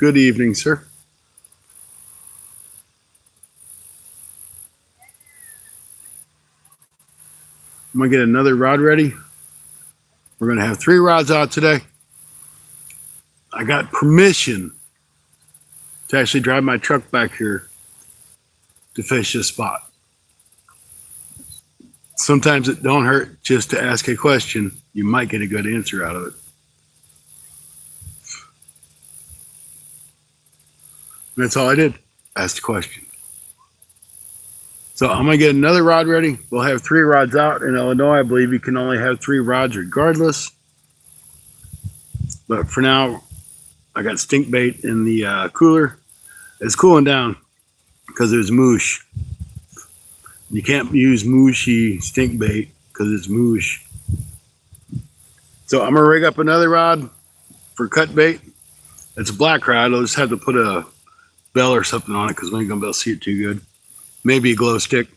Good evening, sir. I'm going to get another rod ready. We're going to have 3 rods out today. I got permission to actually drive my truck back here to fish this spot. Sometimes it don't hurt just to ask a question. You might get a good answer out of it. And that's all I did. Asked a question. So I'm going to get another rod ready. We'll have 3 rods out. In Illinois, I believe you can only have 3 rods regardless. But for now, I got stink bait in the cooler. It's cooling down because there's moosh. You can't use mooshy stink bait because it's moosh. So I'm going to rig up another rod for cut bait. It's a black rod. I'll just have to put a bell or something on it because we ain't going to be able to see it too good. Maybe a glow stick.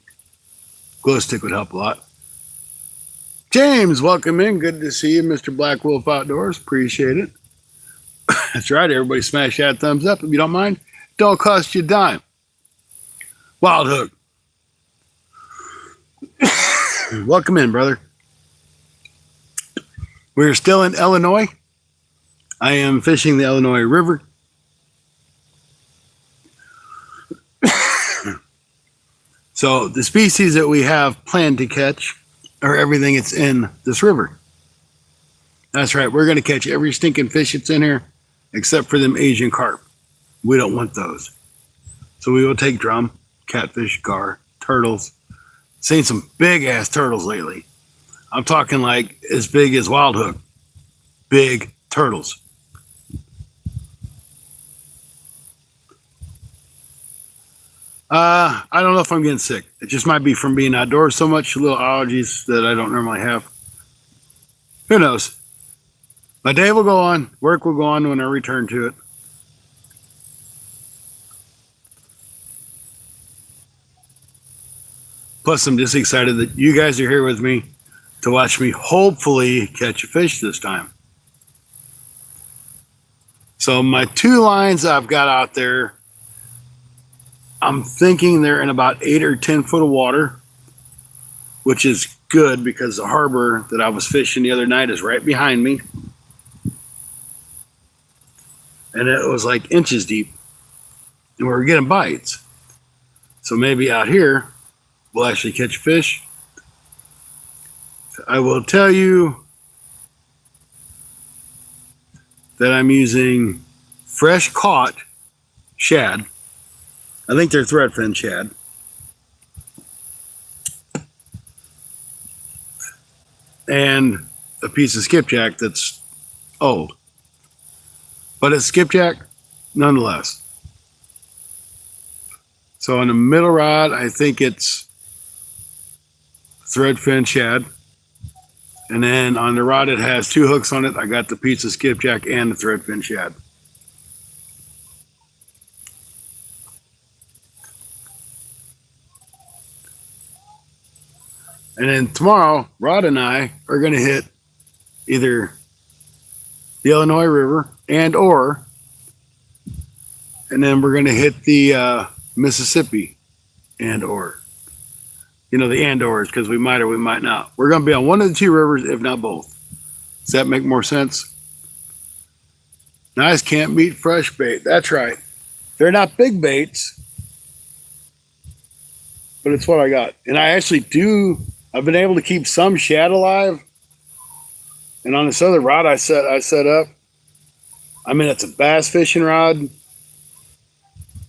Glow stick would help a lot. James, welcome in. Good to see you, Mr. Black Wolf Outdoors. Appreciate it. That's right. Everybody smash that thumbs up if you don't mind. Don't cost you a dime. Wild hook. Welcome in, brother. We're still in Illinois. I am fishing the Illinois River. So the species that we have planned to catch are everything that's in this river. That's right. We're going to catch every stinking fish that's in here except for them Asian carp. We don't want those. So we will take drum, catfish, gar, turtles. Seen some big ass turtles lately. I'm talking like as big as wild hook. Big turtles. I don't know if I'm getting sick. It just might be from being outdoors so much, little allergies that I don't normally have. Who knows? My day will go on. Work will go on when I return to it. Plus, I'm just excited that you guys are here with me to watch me hopefully catch a fish this time. So my 2 lines I've got out there, I'm thinking they're in about 8 or 10 foot of water, which is good because the harbor that I was fishing the other night is right behind me. And it was like inches deep. And we were getting bites. So maybe out here, we'll actually catch fish. I will tell you that I'm using fresh caught shad. I think they're threadfin shad. And a piece of skipjack that's old. But it's skipjack nonetheless. So on the middle rod, I think it's threadfin shad. And then on the rod, it has 2 hooks on it. I got the piece of skipjack and the threadfin shad. And then tomorrow, Rod and I are going to hit either the Illinois River and then we're going to hit the Mississippi and or. You know, the and/ors, because we might or we might not. We're going to be on one of the 2 rivers, if not both. Does that make more sense? Nice can't beat fresh bait. That's right. They're not big baits, but it's what I got. And I actually I've been able to keep some shad alive. And on this other rod I set up, I mean, it's a bass fishing rod,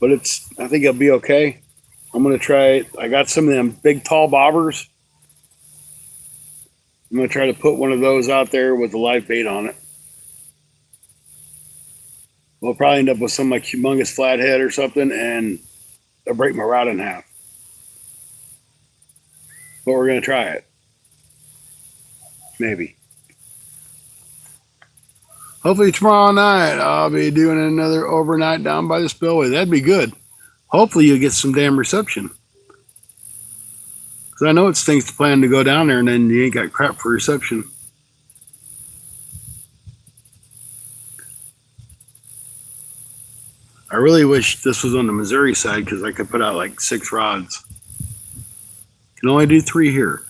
but I think it'll be okay. I'm going to try it. I got some of them big, tall bobbers. I'm going to try to put one of those out there with the live bait on it. We'll probably end up with some like humongous flathead or something, and it'll break my rod in half. But we're going to try it. Maybe. Hopefully tomorrow night I'll be doing another overnight down by the spillway. That'd be good. Hopefully you'll get some damn reception. Because I know it stinks to plan to go down there and then you ain't got crap for reception. I really wish this was on the Missouri side because I could put out like 6 rods. Can only do 3 here,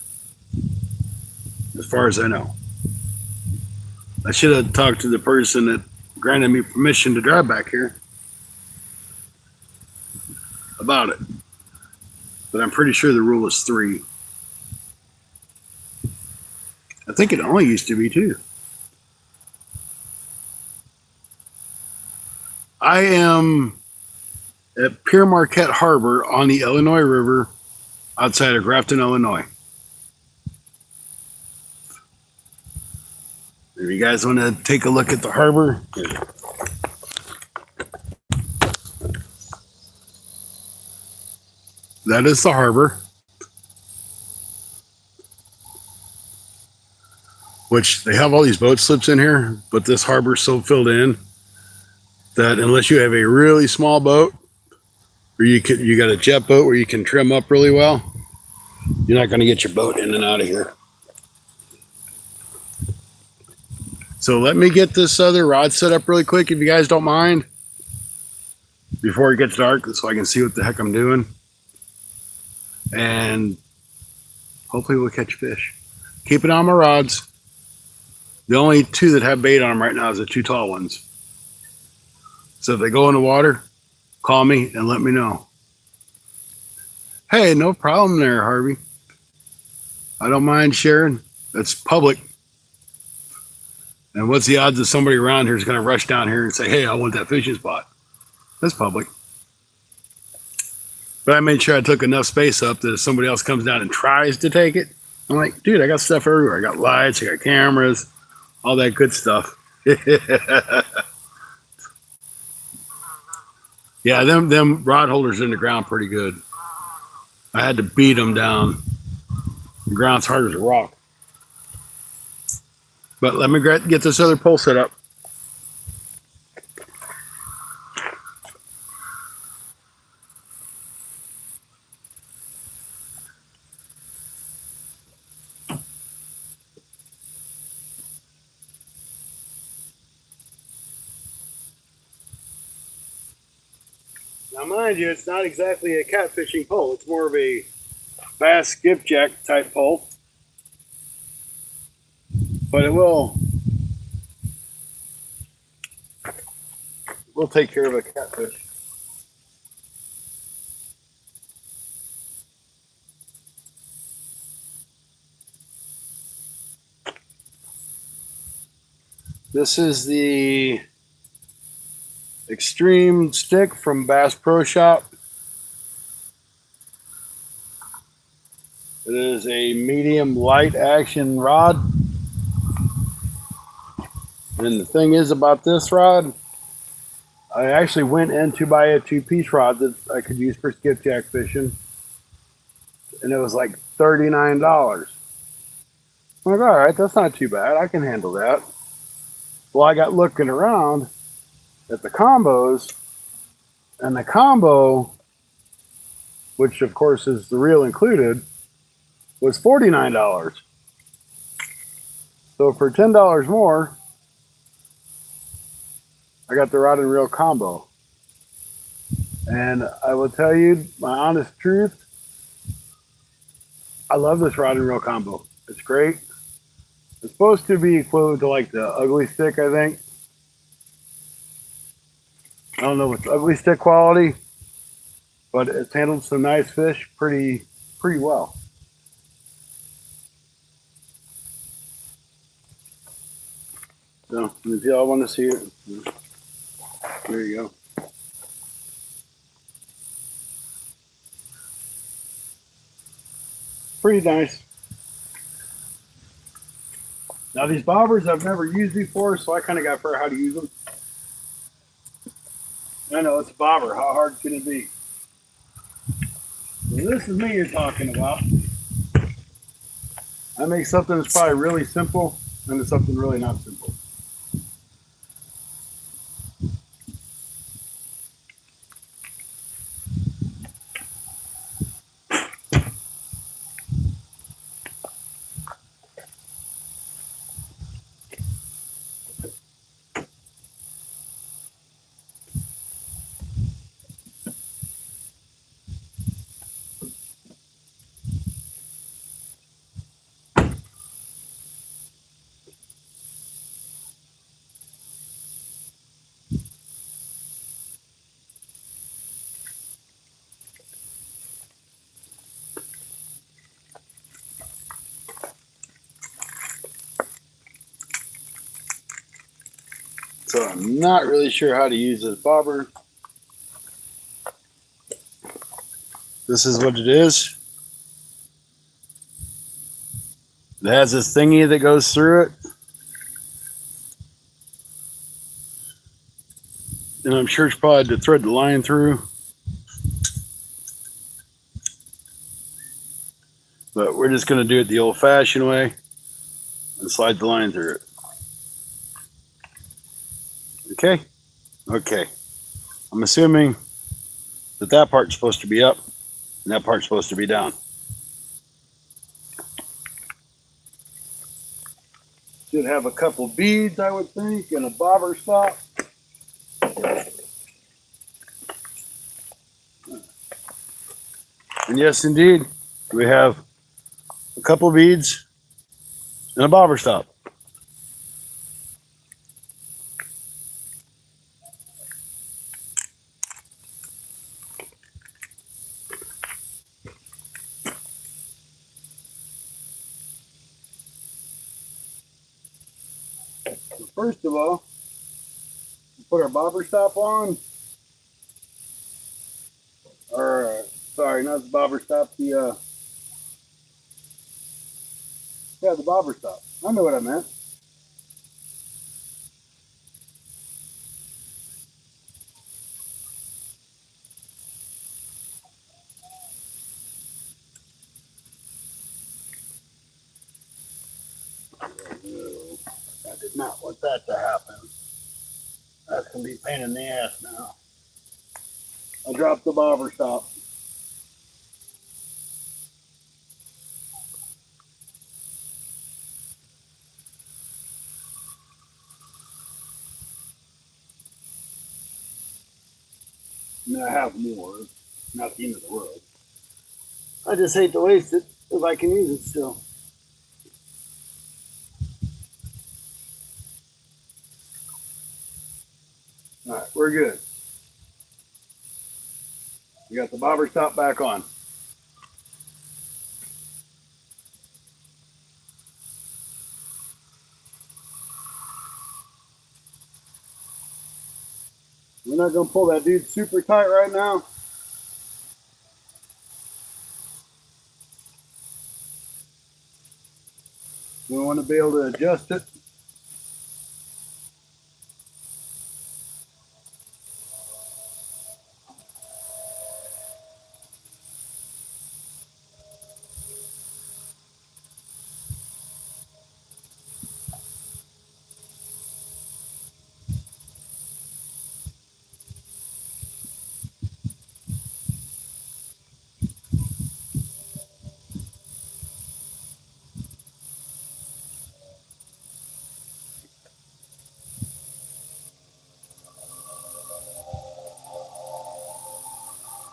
as far as I know. I should have talked to the person that granted me permission to drive back here about it. But I'm pretty sure the rule is 3. I think it only used to be 2. I am at Pier Marquette Harbor on the Illinois River outside of Grafton, Illinois. If you guys want to take a look at the harbor, that is the harbor, which they have all these boat slips in here, but this harbor's so filled in that unless you have a really small boat or you got a jet boat where you can trim up really well, you're not going to get your boat in and out of here. So let me get this other rod set up really quick, if you guys don't mind, before it gets dark, so I can see what the heck I'm doing. And hopefully we'll catch fish. Keep it on my rods. The only 2 that have bait on them right now is the 2 tall ones. So if they go in the water, call me and let me know. Hey, no problem there, Harvey. I don't mind sharing. It's public. And what's the odds that somebody around here is going to rush down here and say, hey, I want that fishing spot? That's public. But I made sure I took enough space up that if somebody else comes down and tries to take it, I'm like, dude, I got stuff everywhere. I got lights, I got cameras, all that good stuff. Yeah, them rod holders in the ground pretty good. I had to beat them down. The ground's hard as a rock. But let me get this other pole set up. Now, mind you, it's not exactly a catfishing pole. It's more of a bass skipjack type pole. But we'll take care of a catfish. This is the Extreme Stick from Bass Pro Shop. It is a medium light action rod. And the thing is about this rod, I actually went in to buy a 2-piece rod that I could use for skipjack fishing. And it was like $39. I'm like, all right, that's not too bad. I can handle that. Well, I got looking around at the combos, and the combo, which of course is the reel included, was $49. So for $10 more, I got the rod and reel combo. And I will tell you my honest truth, I love this rod and reel combo. It's great. It's supposed to be equivalent to like the Ugly Stick, I think. I don't know if it's Ugly Stick quality, but it's handled some nice fish pretty well. So if y'all want to see it, there you go. Pretty nice. Now these bobbers I've never used before, so I kind of got to figure out how to use them. I know it's a bobber. How hard can it be? Well, this is me you're talking about. I make something that's probably really simple into something really not simple. So I'm not really sure how to use this bobber. This is what it is. It has this thingy that goes through it. And I'm sure it's probably to thread the line through. But we're just going to do it the old-fashioned way and slide the line through it. Okay? Okay. I'm assuming that that part's supposed to be up and that part's supposed to be down. Should have a couple beads, I would think, and a bobber stop. And yes, indeed, we have a couple beads and a bobber stop. So first of all, put our bobber stop on. Or, sorry, not the bobber stop, the bobber stop. I know what I meant. I did not want that to happen. That's going to be a pain in the ass now. I dropped the bobber stop. I mean, I have more. Not the end of the world. I just hate to waste it if I can use it still. All right, we're good. We got the bobber stop back on. We're not going to pull that dude super tight right now. We want to be able to adjust it.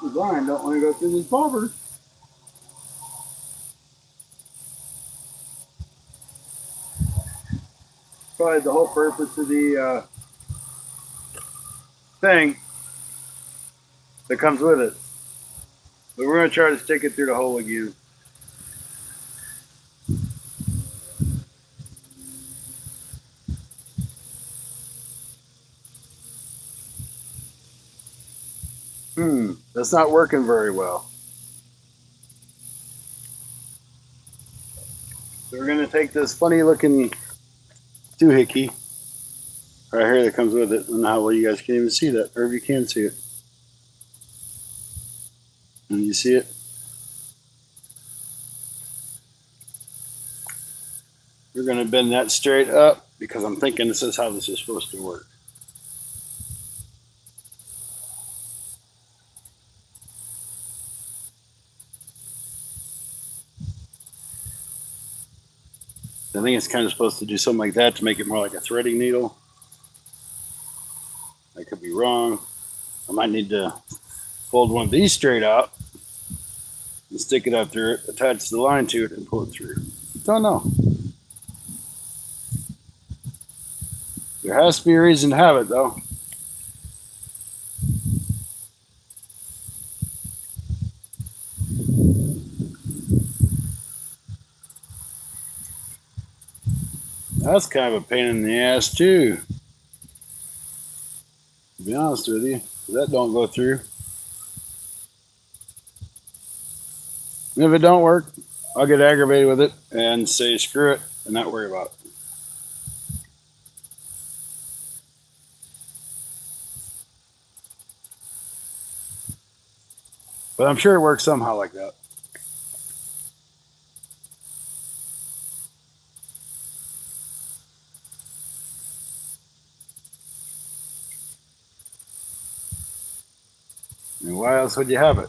The line don't want to go through this bobber. Probably the whole purpose of the thing that comes with it. But we're going to try to stick it through the hole again. That's not working very well. So we're going to take this funny looking doohickey right here that comes with it. I don't know how well you guys can even see that, or if you can see it. And you see it? We're going to bend that straight up because I'm thinking this is how this is supposed to work. I think it's kind of supposed to do something like that to make it more like a threading needle. I could be wrong. I might need to fold one of these straight out and stick it up through it, attach the line to it, and pull it through. Don't know. There has to be a reason to have it, though. That's kind of a pain in the ass, too. be honest with you. That don't go through. And if it don't work, I'll get aggravated with it and say screw it and not worry about it. But I'm sure it works somehow like that. And why else would you have it?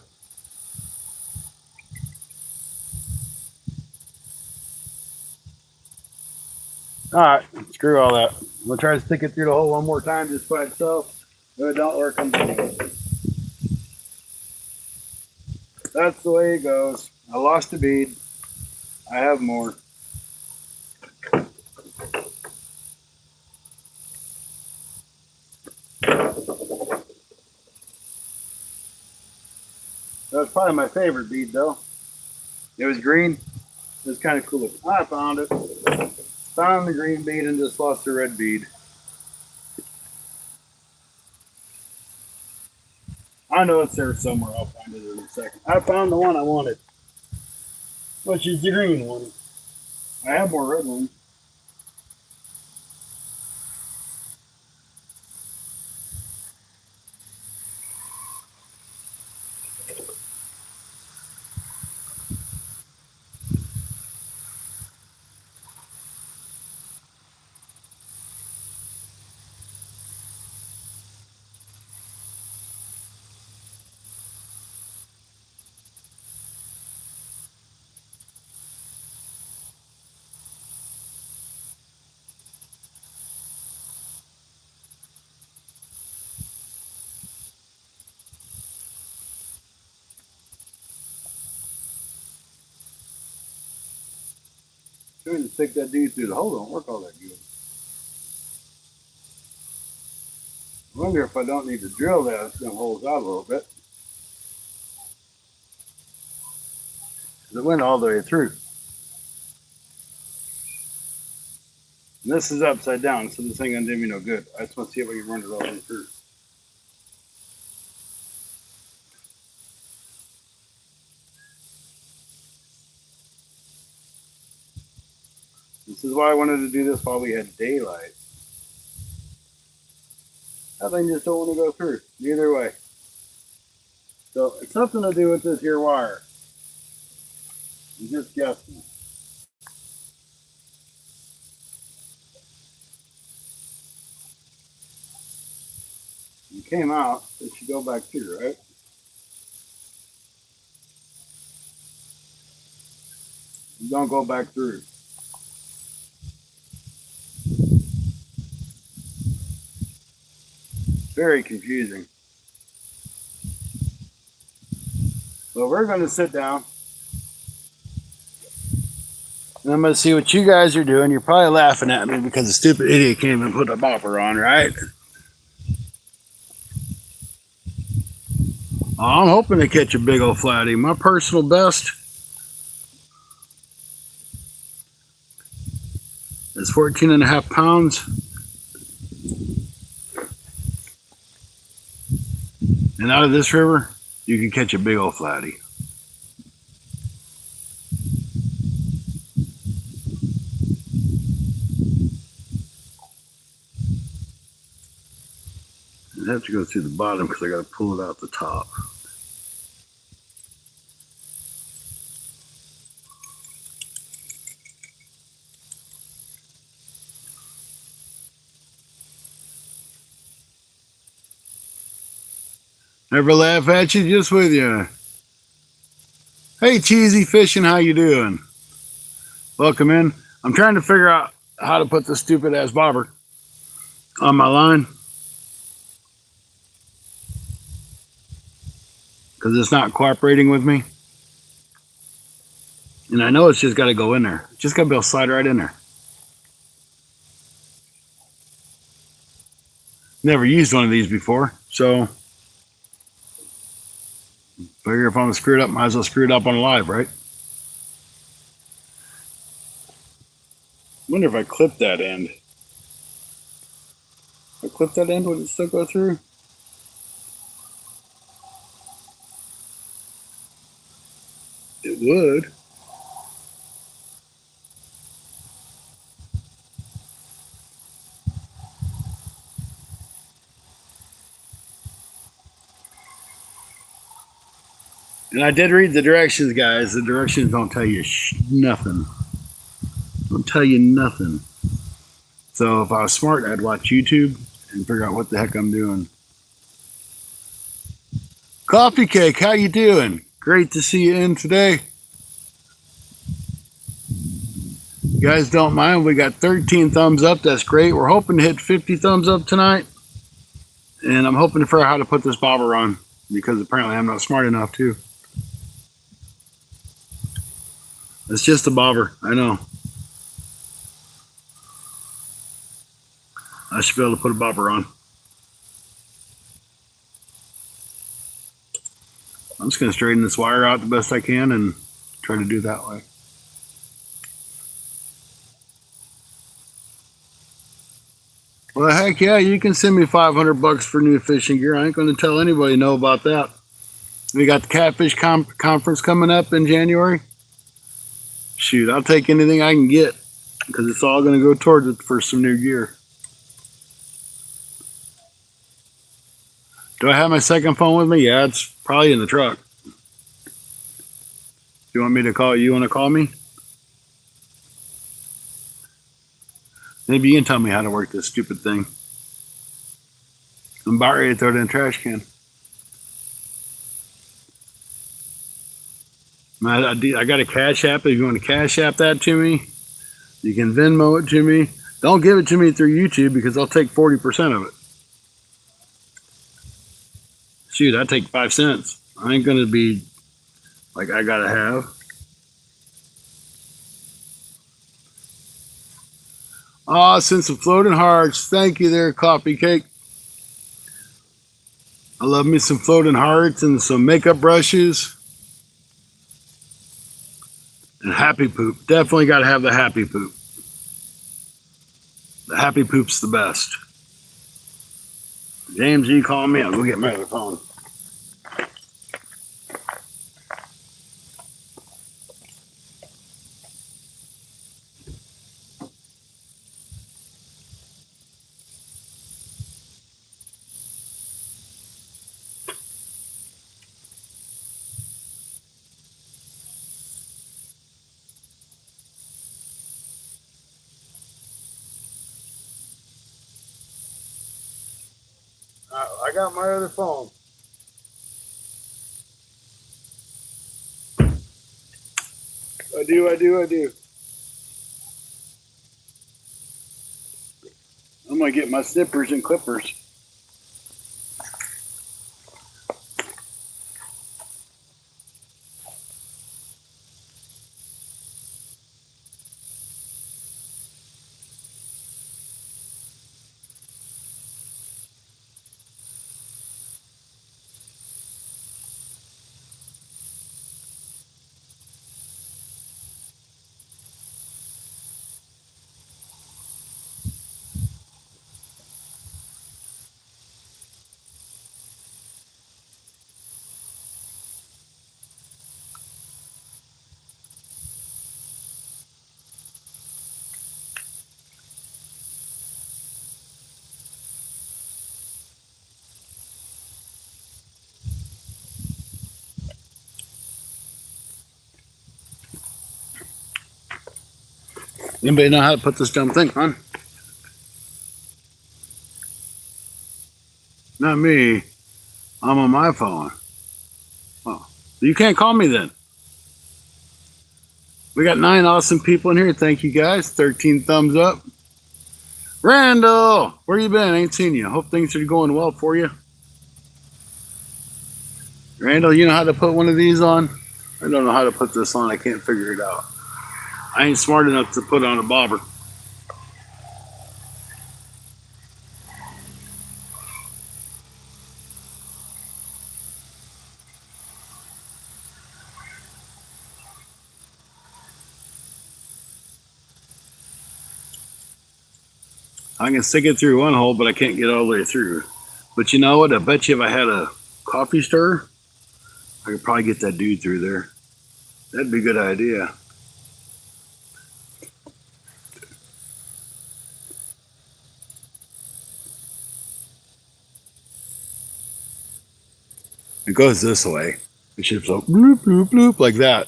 All right, screw all that. I'm gonna try to stick it through the hole one more time just by itself. If it don't work, I'm done with it. That's the way it goes. I lost a bead. I have more. That's probably my favorite bead, though. It was green. It was kind of cool. I found it. Found the green bead and just lost the red bead. I know it's there somewhere. I'll find it in a second. I found the one I wanted, which is the green one. I have more red ones. Trying to stick that dude through the hole don't work all that good. I wonder if I don't need to drill that them holes out a little bit. It went all the way through. And this is upside down, so this ain't gonna do me no good. I just want to see if I can run it all the way through. This is why I wanted to do this while we had daylight. That thing just don't want to go through, either way. So it's something to do with this here wire. I'm just guessing. You came out, it should go back through, right? You don't go back through. Very confusing. So we're going to sit down. And I'm going to see what you guys are doing. You're probably laughing at me because the stupid idiot can't even put a bopper on, right? I'm hoping to catch a big old flatty. My personal best is 14 and a half pounds. And out of this river, you can catch a big old flatty. I have to go through the bottom because I got to pull it out the top. Never laugh at you, just with you. Hey, Cheesy Fishing, how you doing? Welcome in. I'm trying to figure out how to put this stupid ass bobber on my line because it's not cooperating with me. And I know it's just got to go in there. It's just got to be able to slide right in there. Never used one of these before, so figure if I'm gonna screw it up, might as well screw it up on live, right? Wonder if I clip that end. If I clip that end, would it still go through? It would. And I did read the directions, guys. The directions don't tell you nothing. Don't tell you nothing. So if I was smart, I'd watch YouTube and figure out what the heck I'm doing. Coffee Cake, how you doing? Great to see you in today. You guys don't mind, we got 13 thumbs up. That's great. We're hoping to hit 50 thumbs up tonight. And I'm hoping to figure out how to put this bobber on, because apparently I'm not smart enough to. It's just a bobber, I know. I should be able to put a bobber on. I'm just going to straighten this wire out the best I can and try to do it that way. Well, heck yeah, you can send me $500 for new fishing gear. I ain't going to tell anybody no about that. We got the Catfish conference coming up in January. Shoot, I'll take anything I can get, because it's all going to go towards it for some new gear. Do I have my second phone with me? Yeah, it's probably in the truck. You want me to call you? Want to call me? Maybe you can tell me how to work this stupid thing. I'm about ready to throw it in the trash can. I got a Cash App. If you want to Cash App that to me, you can Venmo it to me. Don't give it to me through YouTube, because I'll take 40% of it. Shoot, I take 5 cents. I ain't going to be like I got to have. Oh, send some floating hearts. Thank you there, Coffee Cake. I love me some floating hearts and some makeup brushes. And happy poop. Definitely got to have the happy poop. The happy poop's the best. James, you call me. I'll go get my other phone. I got my other phone. I do. I'm going to get my snippers and clippers. Anybody know how to put this dumb thing on? Not me. I'm on my phone. Oh, you can't call me then. We got 9 awesome people in here. Thank you guys. 13 thumbs up. Randall, where you been? I ain't seen you. Hope things are going well for you. Randall, you know how to put one of these on? I don't know how to put this on. I can't figure it out. I ain't smart enough to put on a bobber. I can stick it through one hole, but I can't get all the way through. But you know what? I bet you if I had a coffee stirrer, I could probably get that dude through there. That'd be a good idea. It goes this way. It should go bloop, bloop, bloop, like that.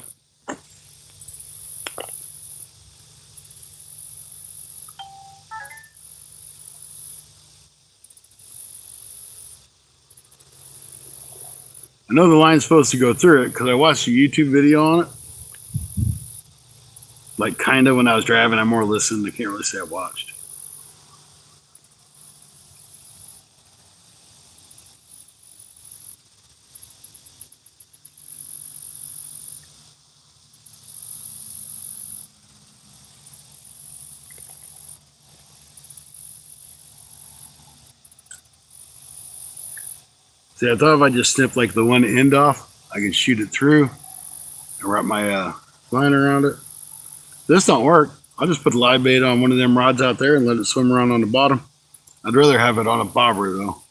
I know the line's supposed to go through it because I watched a YouTube video on it. Like, kind of when I was driving. I more listened. I can't really say I watched. See, I thought if I just snipped like the one end off, I could shoot it through and wrap my line around it. This don't work. I'll just put the live bait on one of them rods out there and let it swim around on the bottom. I'd rather have it on a bobber though.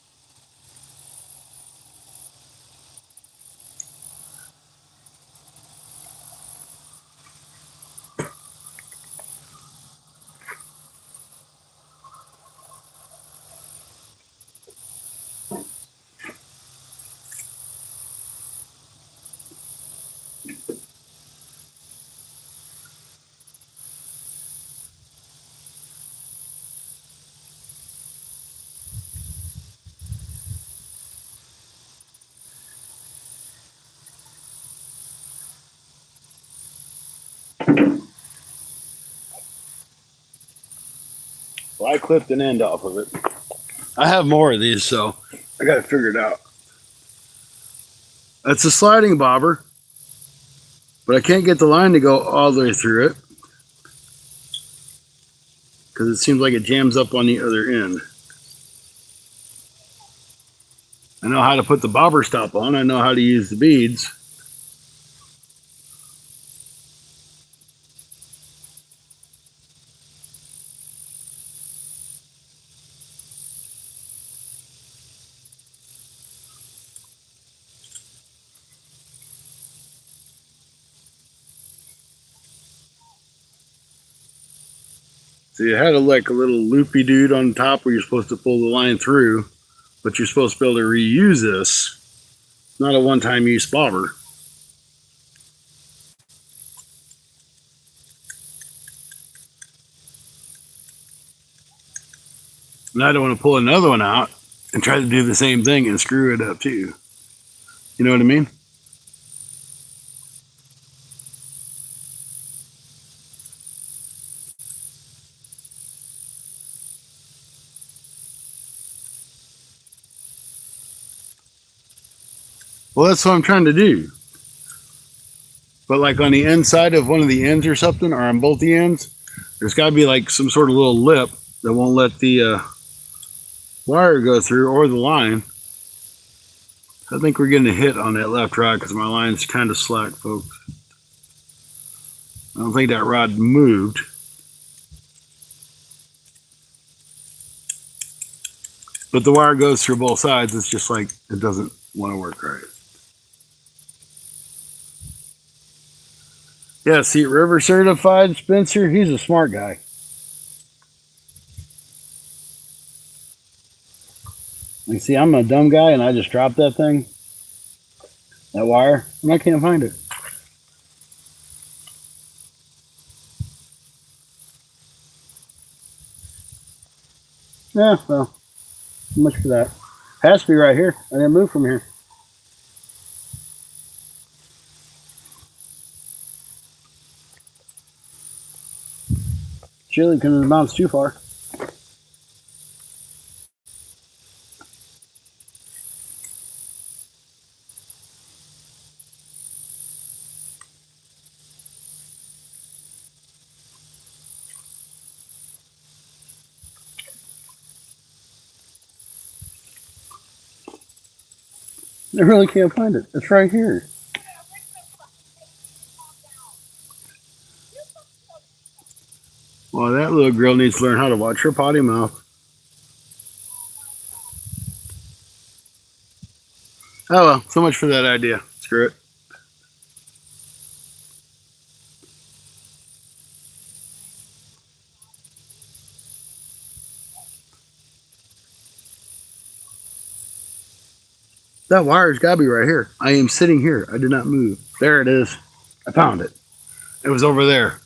Well, I clipped an end off of it. I have more of these, so I got to figure it out. It's a sliding bobber, but I can't get the line to go all the way through it because it seems like it jams up on the other end. I know how to put the bobber stop on. I know how to use the beads. So you had like a little loopy dude on top where you're supposed to pull the line through, but you're supposed to be able to reuse this. It's not a one-time use bobber. And I don't want to pull another one out and try to do the same thing and screw it up too. You know what I mean? Well, that's what I'm trying to do. But like on the inside of one of the ends or something, or on both the ends, there's got to be like some sort of little lip that won't let the wire go through or the line. I think we're getting a hit on that left rod because my line's kind of slack, folks. I don't think that rod moved. But the wire goes through both sides. It's just like it doesn't want to work right. Yeah, see, River certified Spencer, he's a smart guy. You see, I'm a dumb guy and I just dropped that thing, that wire, and I can't find it. Yeah, well, so much for that. Has to be right here. I didn't move from here. Surely couldn't have bounced too far. I really can't find it. It's right here. Well, that little girl needs to learn how to watch her potty mouth. Oh well, so much for that idea. Screw it. That wire's got to be right here. I am sitting here. I did not move. There it is. I found it. It was over there.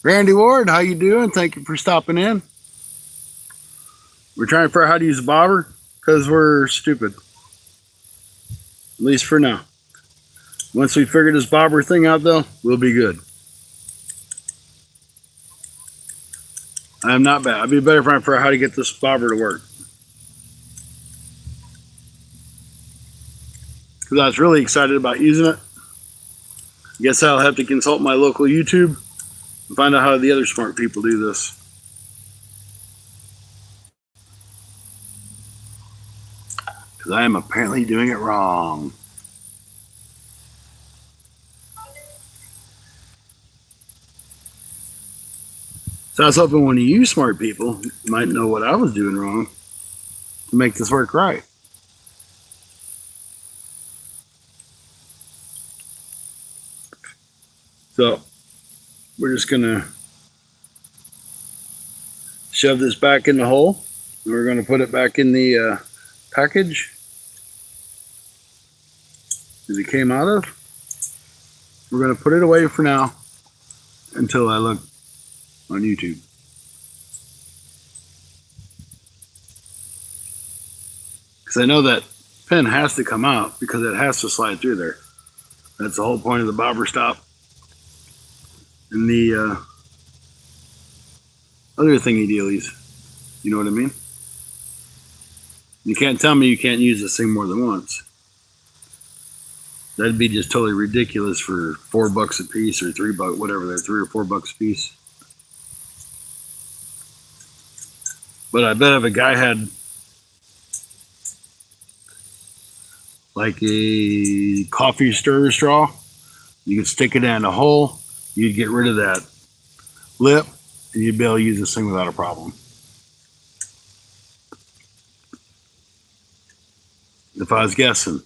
Randy Ward, how you doing? Thank you for stopping in. We're trying to figure out how to use a bobber because we're stupid. At least for now. Once we figure this bobber thing out, though, we'll be good. I am not bad. I'd be better if I figure out how to get this bobber to work. Because I was really excited about using it. I guess I'll have to consult my local YouTube and find out how the other smart people do this. Because I am apparently doing it wrong. So I was hoping when you smart people, you might know what I was doing wrong to make this work right. So we're just going to shove this back in the hole. And we're going to put it back in the package that it came out of. We're going to put it away for now until I look on YouTube. Because I know that pin has to come out because it has to slide through there. That's the whole point of the bobber stop. And the other thingy dealies. You know what I mean? You can't tell me you can't use this thing more than once. That'd be just totally ridiculous for $4 a piece or $3, whatever they're $3 or $4 a piece. But I bet if a guy had like a coffee stirrer straw, you could stick it in a hole, you'd get rid of that lip, and you'd be able to use this thing without a problem. If I was guessing.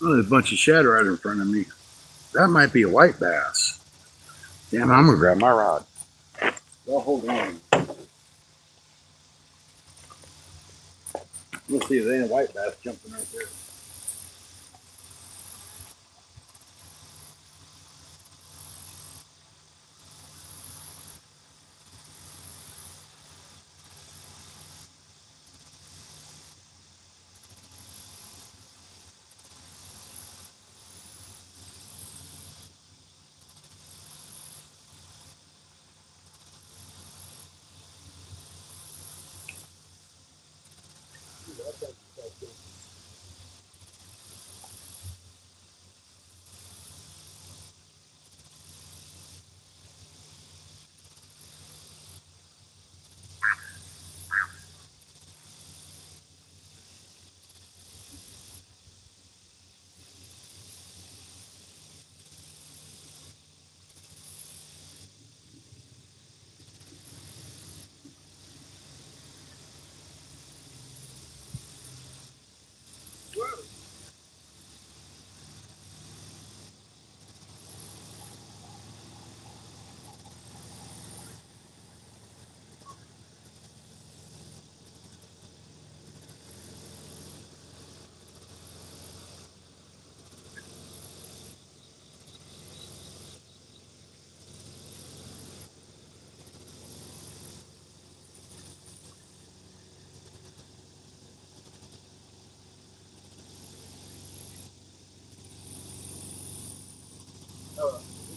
Oh, there's a bunch of shad right in front of me. That might be a white bass. Damn, I'm gonna grab my rod. Well, hold on. We'll see if there ain't a white bass jumping right there.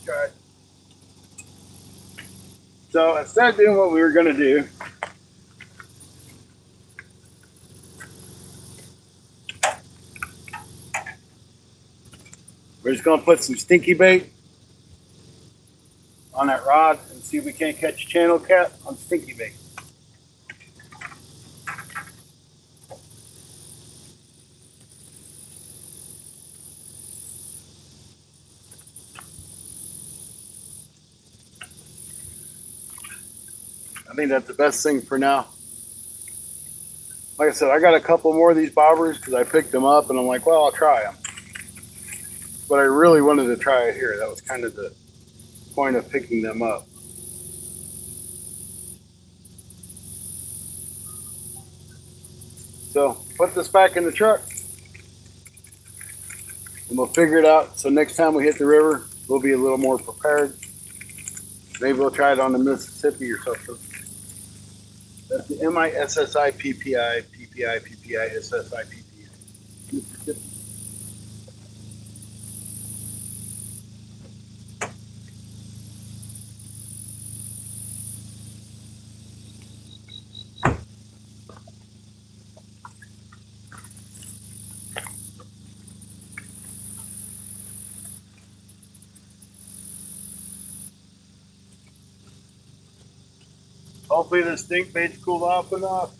Okay. So instead of doing what we were going to do, we're just going to put some stinky bait on that rod and see if we can't catch a channel cat on stinky bait. I think that's the best thing for now. Like I said, I got a couple more of these bobbers because I picked them up and I'm like, well, I'll try them. but I really wanted to try it here. That was kind of the point of picking them up. So put this back in the truck and we'll figure it out. So next time we hit the river, we'll be a little more prepared. Maybe we'll try it on the Mississippi or something. That's the MISSI PPI SSI Mississippi. Hopefully the stink bait's cooled off enough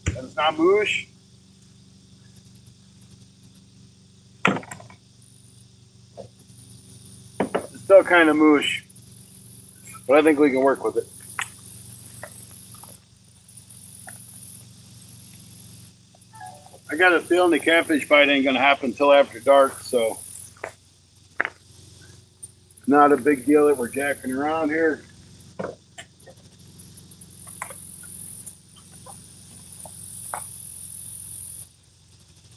and it's not moosh. It's still kind of moosh, but I think we can work with it. I got a feeling the catfish bite ain't gonna happen until after dark, so not a big deal that we're jacking around here.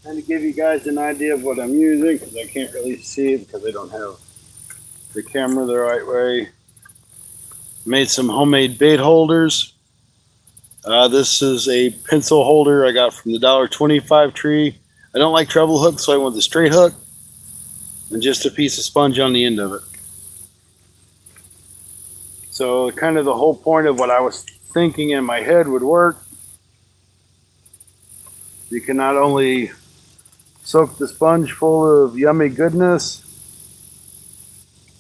And to give you guys an idea of what I'm using, because I can't really see it because I don't have the camera the right way. Made some homemade bait holders. This is a pencil holder I got from the $1.25 tree. I don't like treble hooks, so I went with a straight hook and just a piece of sponge on the end of it. So kind of the whole point of what I was thinking in my head would work. You can not only soak the sponge full of yummy goodness.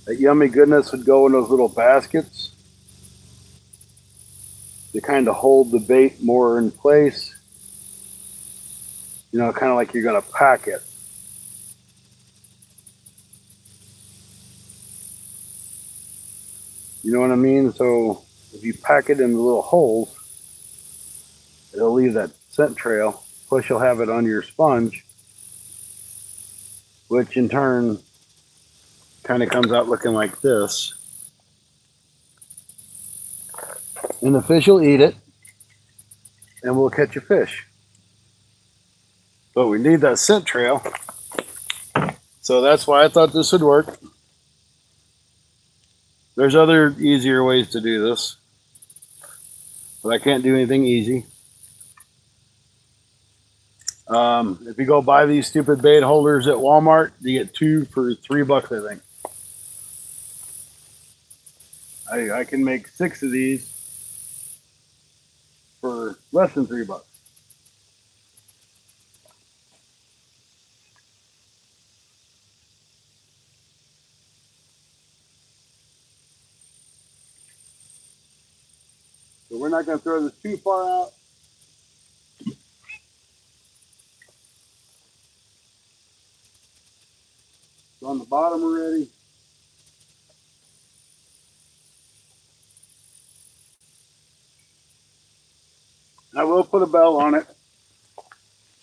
That yummy goodness would go in those little baskets to kind of hold the bait more in place. You know, kind of like you're going to pack it. You know what I mean? So if you pack it in the little holes, it'll leave that scent trail. Plus you'll have it on your sponge, which in turn kind of comes out looking like this. And the fish will eat it, and we'll catch a fish. But we need that scent trail. So that's why I thought this would work. There's other easier ways to do this, but I can't do anything easy. If you go buy these stupid bait holders at Walmart, you get 2 for $3, I think. I can make 6 of these for less than $3. So we're not going to throw this too far out. It's on the bottom already. I will put a bell on it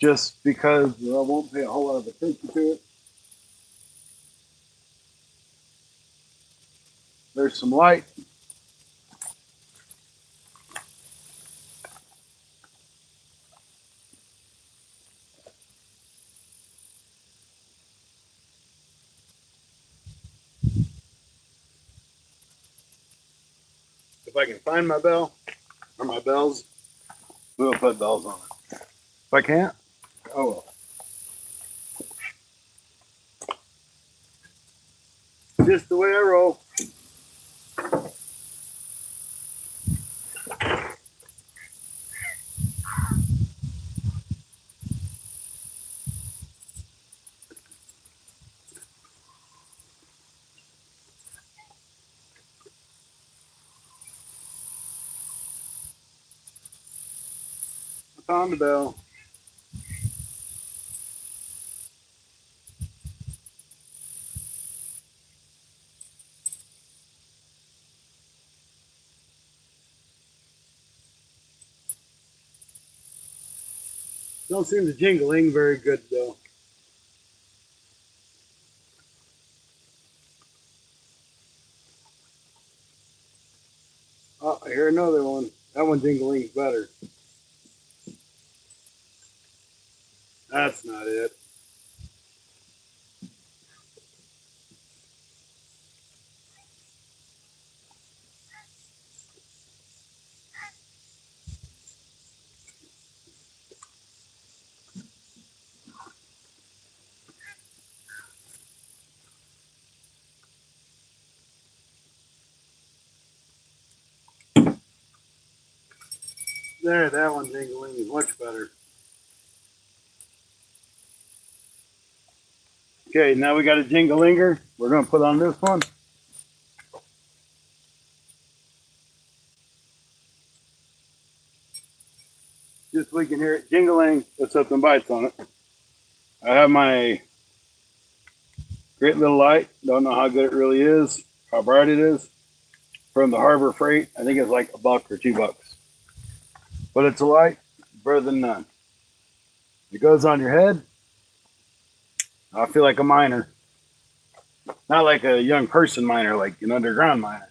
just because I won't pay a whole lot of attention to it. There's some light. If I can find my bell or my bells, we'll put bells on it. If I can't, oh well. Just the way I roll. I found the bell. Don't seem to jingling very good though. hear another one. That one jingling's better. That's not it. There, that one jingling is much better. Okay, now we got a jingalinger. We're going to put on this one. Just so we can hear it jingling with something bites on it. I have my great little light. Don't know how good it really is, how bright it is. From the Harbor Freight. I think it's like $1 or $2. But it's a light, better than none. It goes on your head. I feel like a miner. Not like a young person miner, like an underground miner.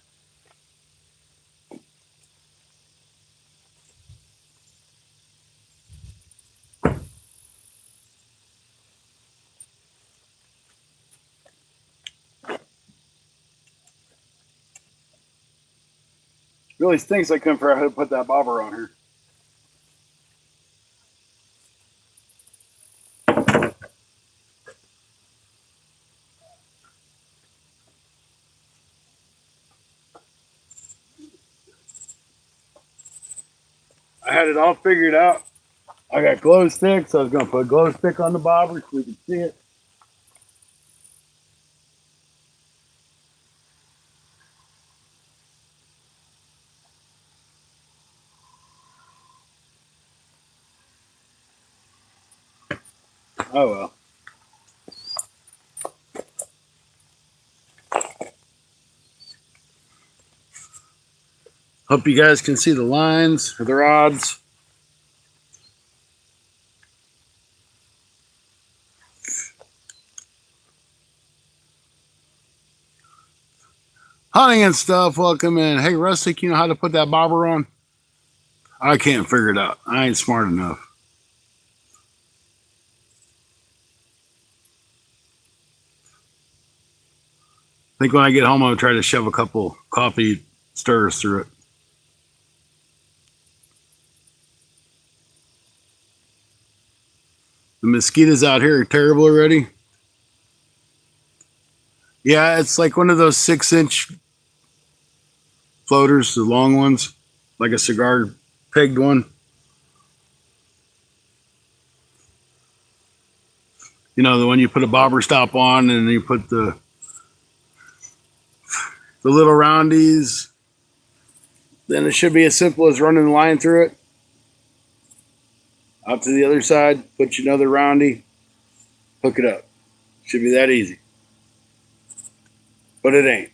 Really stinks I couldn't figure out how to put that bobber on her. I had it all figured out. I got glow sticks. So I was going to put a glow stick on the bobber so we could see it. Oh well. Hope you guys can see the lines or the rods. Hunting and stuff, welcome in. Hey, Rustic, you know how to put that bobber on? I can't figure it out. I ain't smart enough. I think when I get home, I'll try to shove a couple coffee stirs through it. The mosquitoes out here are terrible already. Yeah, it's like one of those 6-inch floaters, the long ones, like a cigar pegged one. You know, the one you put a bobber stop on and you put the little roundies. Then it should be as simple as running the line through it. Out to the other side, put you another roundy, hook it up. Should be that easy. But it ain't.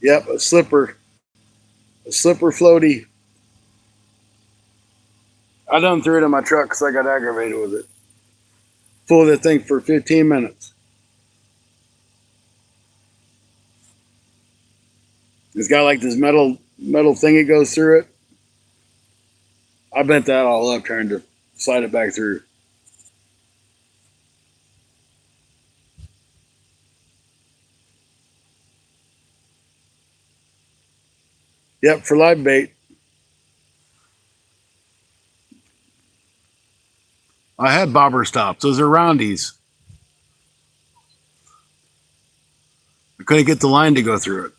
Yep, a slipper floaty. I done threw it in my truck because I got aggravated with it. Full of that thing for 15 minutes. It's got like this metal thing that goes through it. I bent that all up trying to slide it back through. Yep, for live bait. I had bobber stops. Those are roundies. I couldn't get the line to go through it.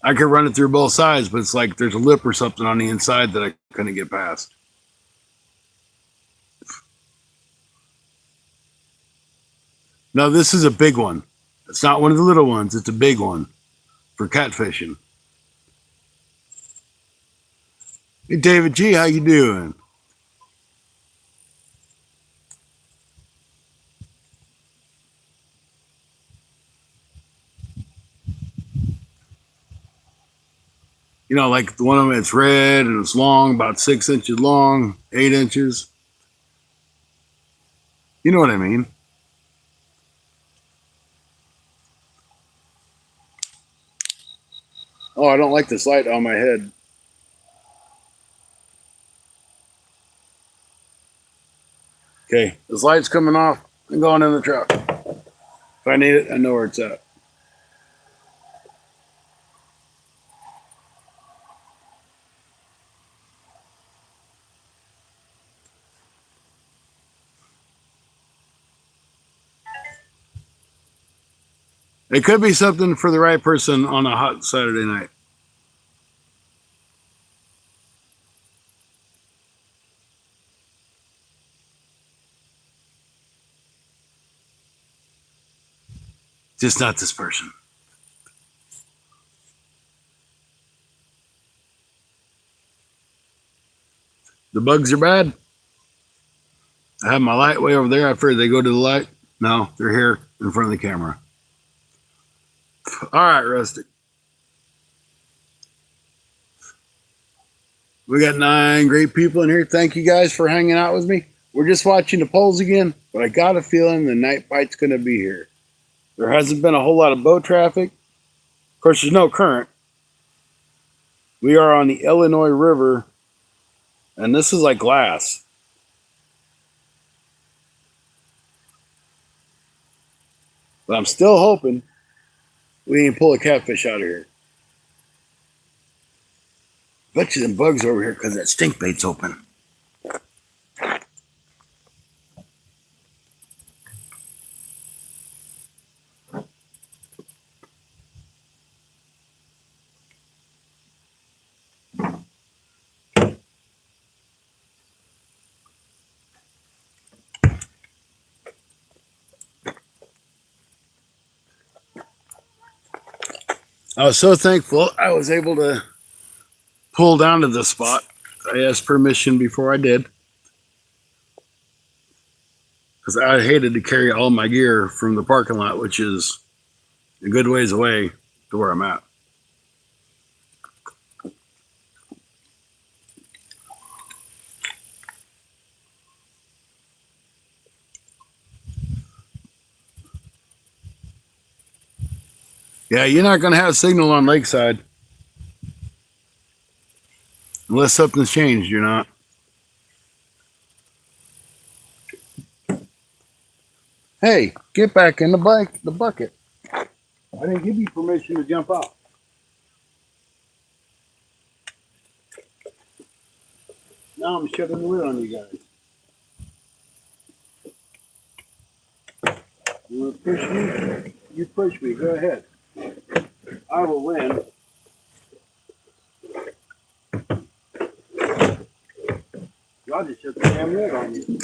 I could run it through both sides, but it's like there's a lip or something on the inside that I couldn't get past. No, this is a big one. It's not one of the little ones. It's a big one for catfishing. Hey, David G, how you doing? You know, like the one of them, it's red and it's long, about 6 inches long, 8 inches. You know what I mean? Oh, I don't like this light on my head. Okay, this light's coming off and going in the truck. If I need it, I know where it's at. It could be something for the right person on a hot Saturday night. Just not this person. The bugs are bad. I have my light way over there. I figured they go to the light. No, they're here in front of the camera. All right, Rustic. We got 9 great people in here. Thank you guys for hanging out with me. We're just watching the polls again, but I got a feeling the night bite's going to be here. There hasn't been a whole lot of boat traffic. Of course, there's no current. We are on the Illinois River, and this is like glass. But I'm still hoping we can pull a catfish out of here. Bet you them bugs over here because that stink bait's open. I was so thankful I was able to pull down to this spot. I asked permission before I did because I hated to carry all my gear from the parking lot, which is a good ways away to where I'm at. Yeah, you're not going to have signal on Lakeside unless something's changed. You're not. Hey, get back in the bucket. I didn't give you permission to jump out. Now I'm shutting the lid on you guys. You want to push me? You push me. Go ahead. I will win. Y'all just shut the damn lid on you.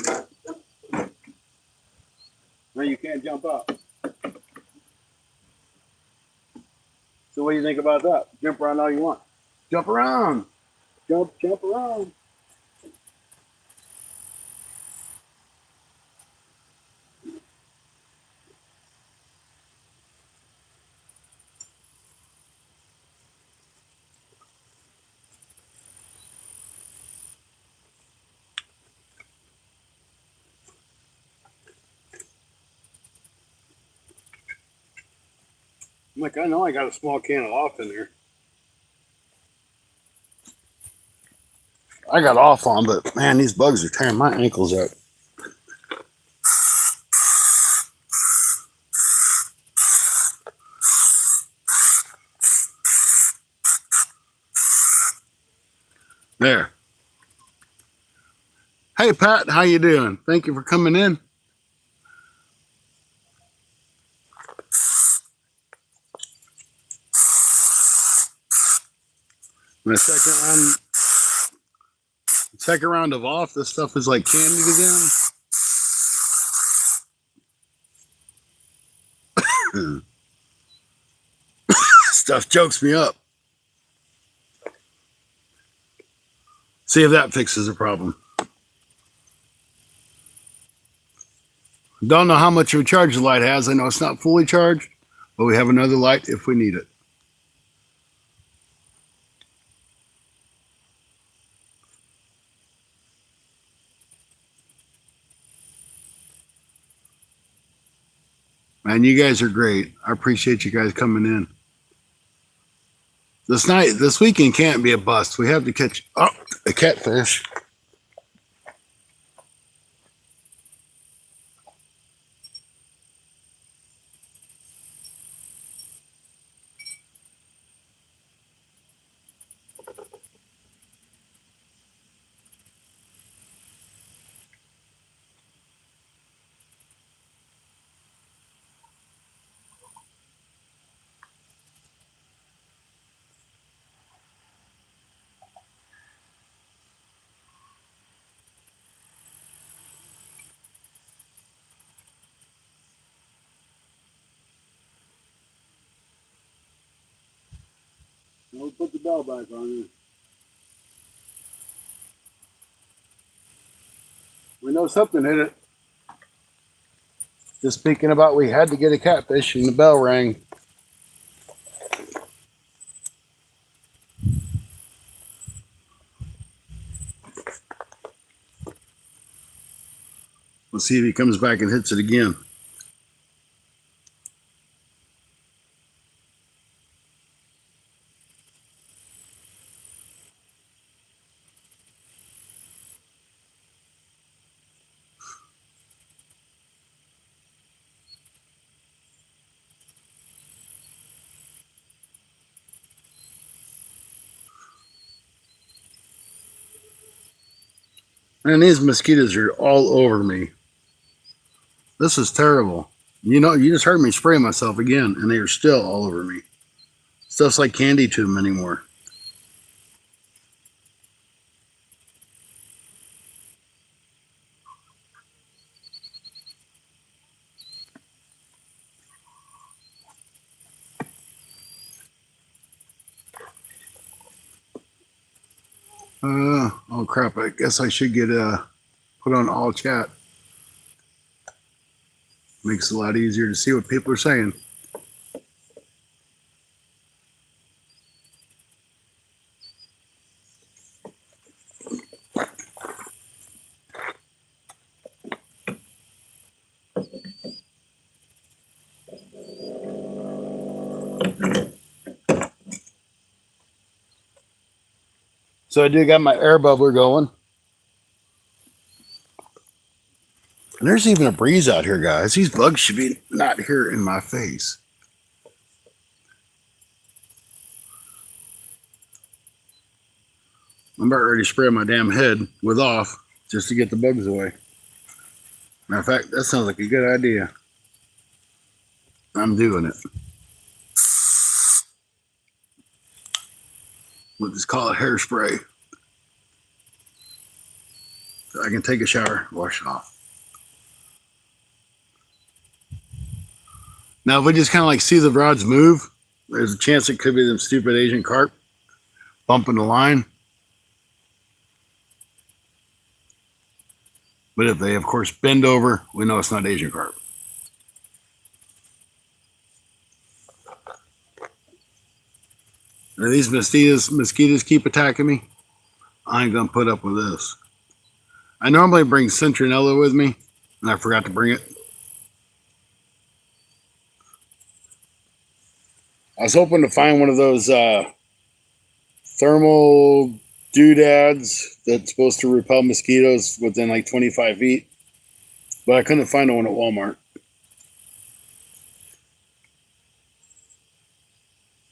Now you can't jump out. So what do you think about that? Jump around all you want. Jump around. Jump around. I'm like, I know I got a small can of off in there. I got off on, but man, these bugs are tearing my ankles up. There. Hey Pat, how you doing? Thank you for coming in. My second round of off. This stuff is like candy to them. Stuff chokes me up. See if that fixes the problem. Don't know how much of a charge the light has. I know it's not fully charged, but we have another light if we need it. Man, you guys are great. I appreciate you guys coming in. This weekend can't be a bust. We have to catch a catfish. We'll put the bell back on you. We know something hit it. Just speaking about, we had to get a catfish and the bell rang. We'll see if he comes back and hits it again. And these mosquitoes are all over me. This is terrible. You know, you just heard me spray myself again, and they are still all over me. Stuff's like candy to them anymore. Oh crap! I guess I should get put on all chat. Makes it a lot easier to see what people are saying. So I do got my air bubbler going. And there's even a breeze out here, guys. These bugs should be not here in my face. I'm about ready to spray my damn head with off just to get the bugs away. Matter of fact, that sounds like a good idea. I'm doing it. We'll just call it hairspray. So I can take a shower, wash it off. Now, if we just kind of like see the rods move, there's a chance it could be them stupid Asian carp bumping the line. But if they, of course, bend over, we know it's not Asian carp. And these mosquitoes keep attacking me. I ain't gonna put up with this. I normally bring citronella with me, and I forgot to bring it. I was hoping to find one of those thermal doodads that's supposed to repel mosquitoes within like 25 feet, but I couldn't find one at Walmart.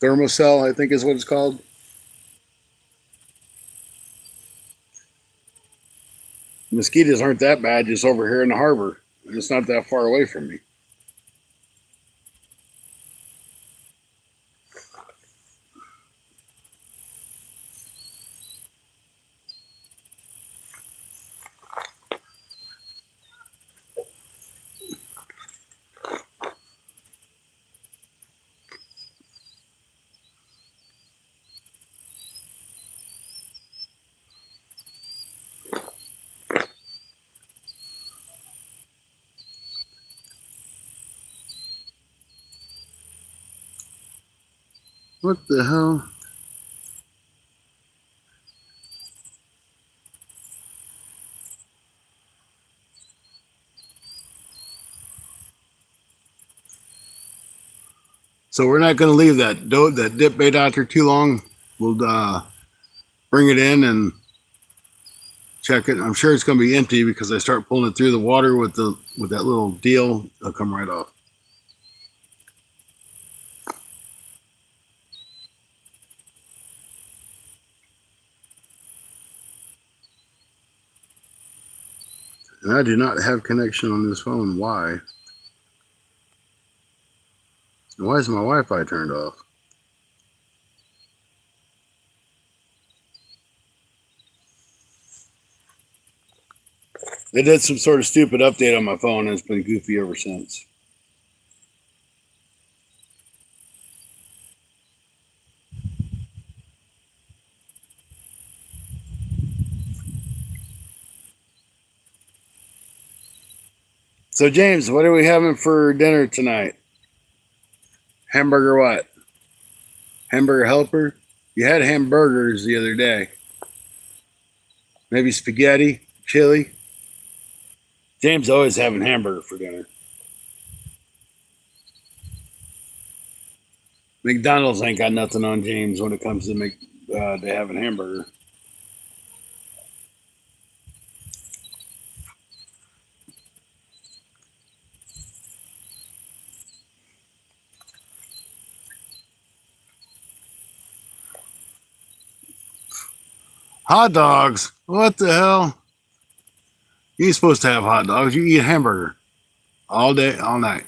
Thermocell, I think is what it's called. Mosquitoes aren't that bad just over here in the harbor. It's not that far away from me. What the hell? So we're not going to leave that dip bait out there too long. we'll bring it in and check it. I'm sure it's going to be empty because I start pulling it through the water with that little deal. It'll come right off. And I do not have connection on this phone. Why? Why is my Wi-Fi turned off? They did some sort of stupid update on my phone and it's been goofy ever since. So, James, what are we having for dinner tonight? Hamburger what? Hamburger helper? You had hamburgers the other day. Maybe spaghetti, chili. James always having hamburger for dinner. McDonald's ain't got nothing on James when it comes to having hamburger. Hot dogs? What the hell? You ain't supposed to have hot dogs. You eat hamburger all day, all night.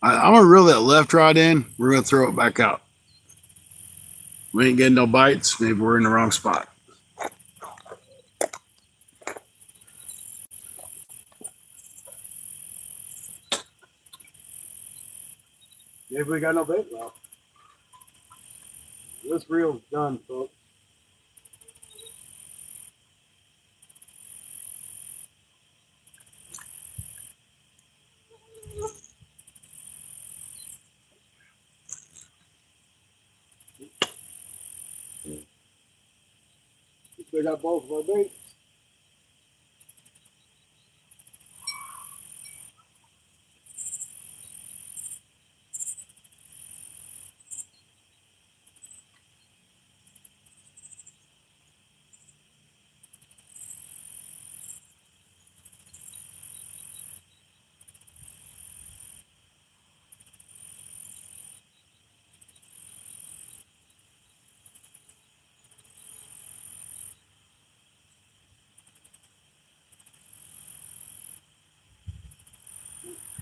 I'm going to reel that left rod in. We're going to throw it back out. We ain't getting no bites. Maybe we're in the wrong spot. Maybe we got no bait left. This reel's done, folks. We got both of our baits.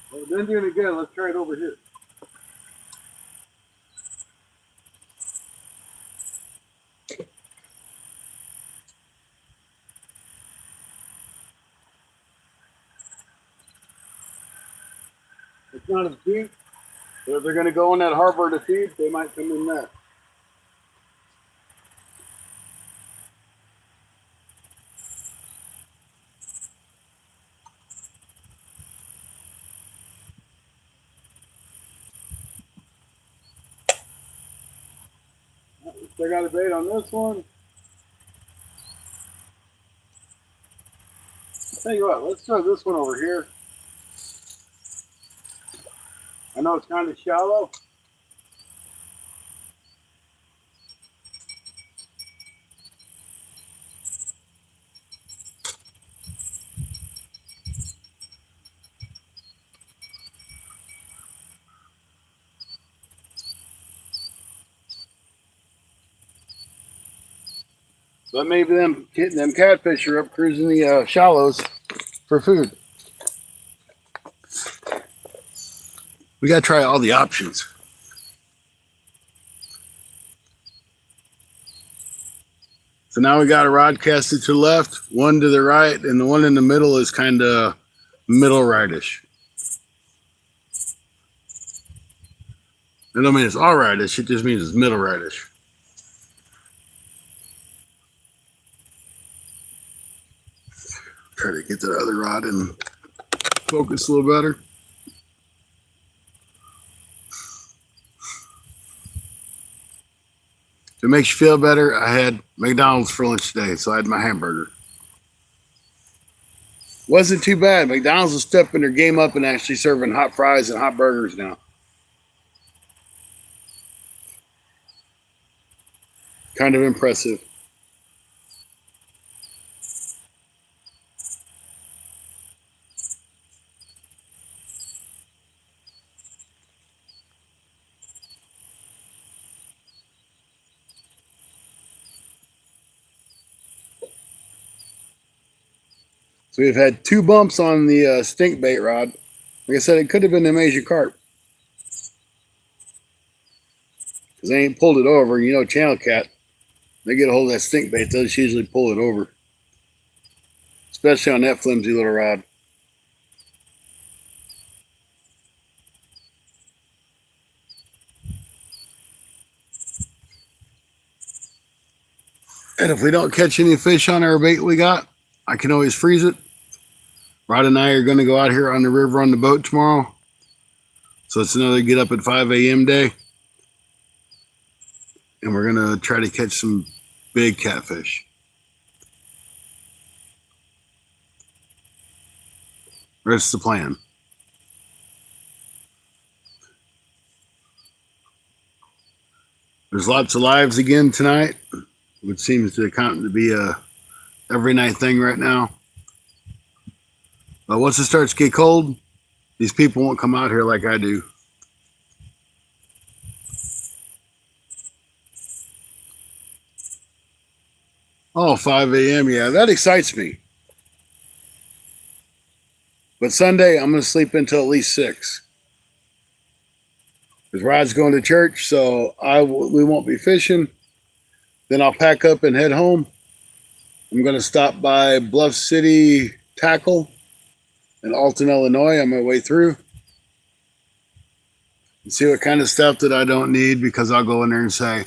Well, then doing it again. Let's try it over here. It's not as deep, but if they're going to go in that harbor to feed, they might come in there. They got a bait on this one. Tell you what, let's throw this one over here. I know it's kind of shallow. But maybe them catfish are up cruising the shallows for food. We got to try all the options. So now we got a rod casted to the left, one to the right, and the one in the middle is kind of middle rightish. It don't mean it's all rightish, it just means it's middle rightish. Try to get the other rod and focus a little better. If it makes you feel better, I had McDonald's for lunch today, so I had my hamburger. Wasn't too bad. McDonald's is stepping their game up and actually serving hot fries and hot burgers now. kind of impressive. So we've had 2 bumps on the stink bait rod. Like I said, it could have been the Asian carp. Because they ain't pulled it over. You know, channel cat, they get a hold of that stink bait, they'll just usually pull it over. Especially on that flimsy little rod. And if we don't catch any fish on our bait we got, I can always freeze it. Rod and I are going to go out here on the river on the boat tomorrow. So it's another get up at 5 a.m. day. And we're going to try to catch some big catfish. That's the plan. There's lots of lives again tonight, which seems to be a every night thing right now. But once it starts to get cold, these people won't come out here like I do. Oh, 5 a.m. Yeah, that excites me. But Sunday, I'm going to sleep until at least 6. Because Rod's going to church, so we won't be fishing. Then I'll pack up and head home. I'm going to stop by Bluff City Tackle in Alton, Illinois on my way through. And see what kind of stuff that I don't need, because I'll go in there and say,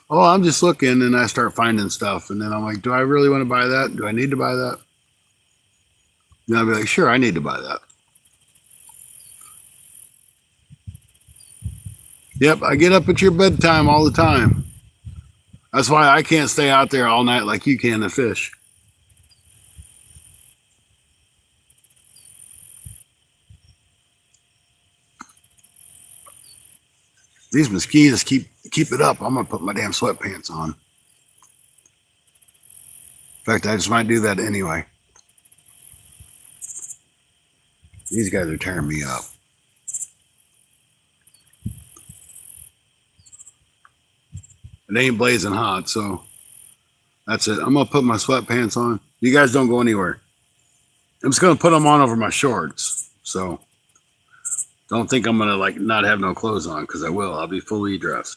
oh, I'm just looking, and I start finding stuff. And then I'm like, do I really want to buy that? Do I need to buy that? And I'll be like, sure, I need to buy that. Yep, I get up at your bedtime all the time. That's why I can't stay out there all night like you can to fish. These mosquitoes keep it up. I'm going to put my damn sweatpants on. In fact, I just might do that anyway. These guys are tearing me up. It ain't blazing hot, so that's it. I'm going to put my sweatpants on. You guys don't go anywhere. I'm just going to put them on over my shorts. So don't think I'm going to like not have no clothes on, because I will. I'll be fully dressed.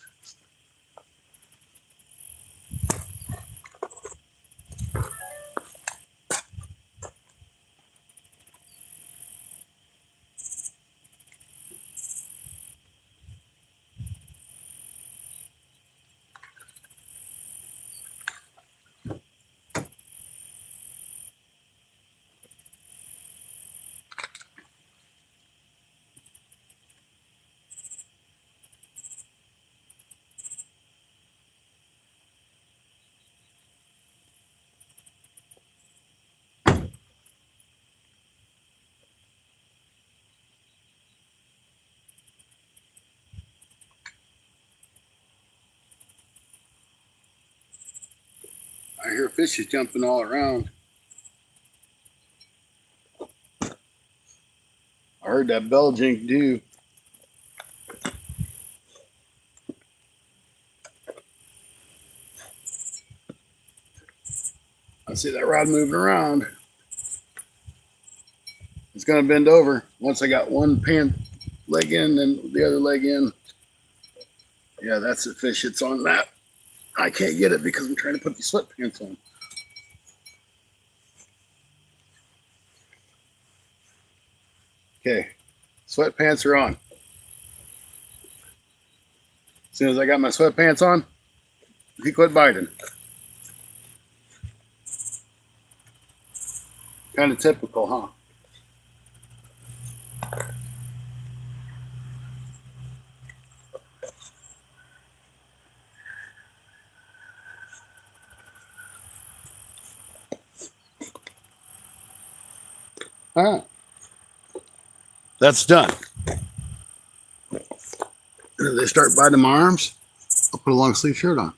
I hear fishes jumping all around. I heard that bell jink too. I see that rod moving around. It's going to bend over. Once I got one leg in, then the other leg in. Yeah, that's the fish. It's on that. I can't get it because I'm trying to put these sweatpants on. Okay, sweatpants are on. As soon as I got my sweatpants on, he quit biting. Kind of typical, huh? All right. That's done. If they start biting my arms, I'll put a long sleeve shirt on.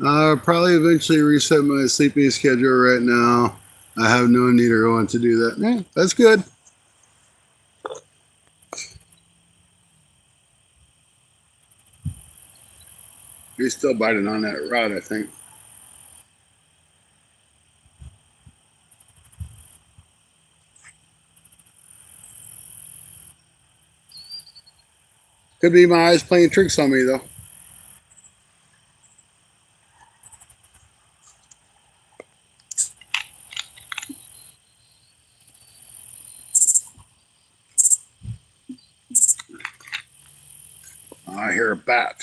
I'll probably eventually reset my sleeping schedule right now. I have no need or want to do that. That's good. He's still biting on that rod, I think. Could be my eyes playing tricks on me, though. I hear a bat.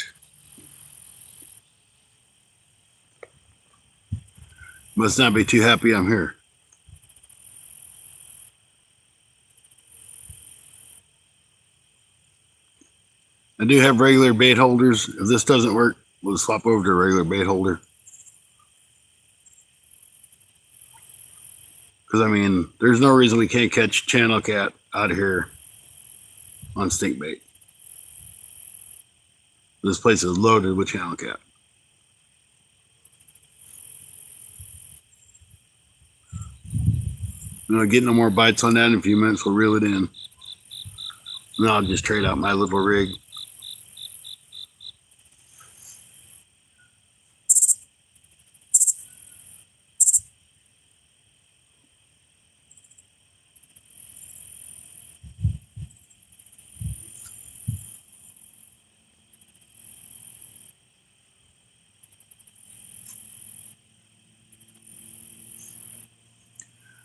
Must not be too happy I'm here. I do have regular bait holders. If this doesn't work, we'll swap over to a regular bait holder. Because, I mean, there's no reason we can't catch channel cat out of here on stink bait. This place is loaded with channel cat. I'm going to get no more bites on that in a few minutes. We'll reel it in. And I'll just trade out my little rig.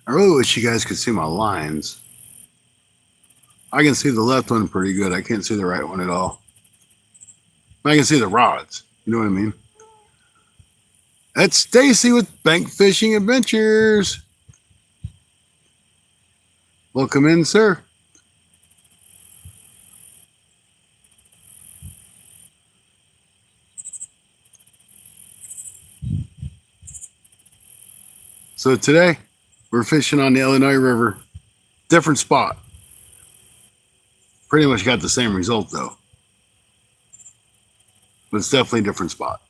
I really wish you guys could see my lines. I can see the left one pretty good. I can't see the right one at all. I can see the rods. You know what I mean? That's Stacy with Bank Fishing Adventures. Welcome in, sir. So today, we're fishing on the Illinois River. Different spot. Pretty much got the same result, though. But it's definitely a different spot.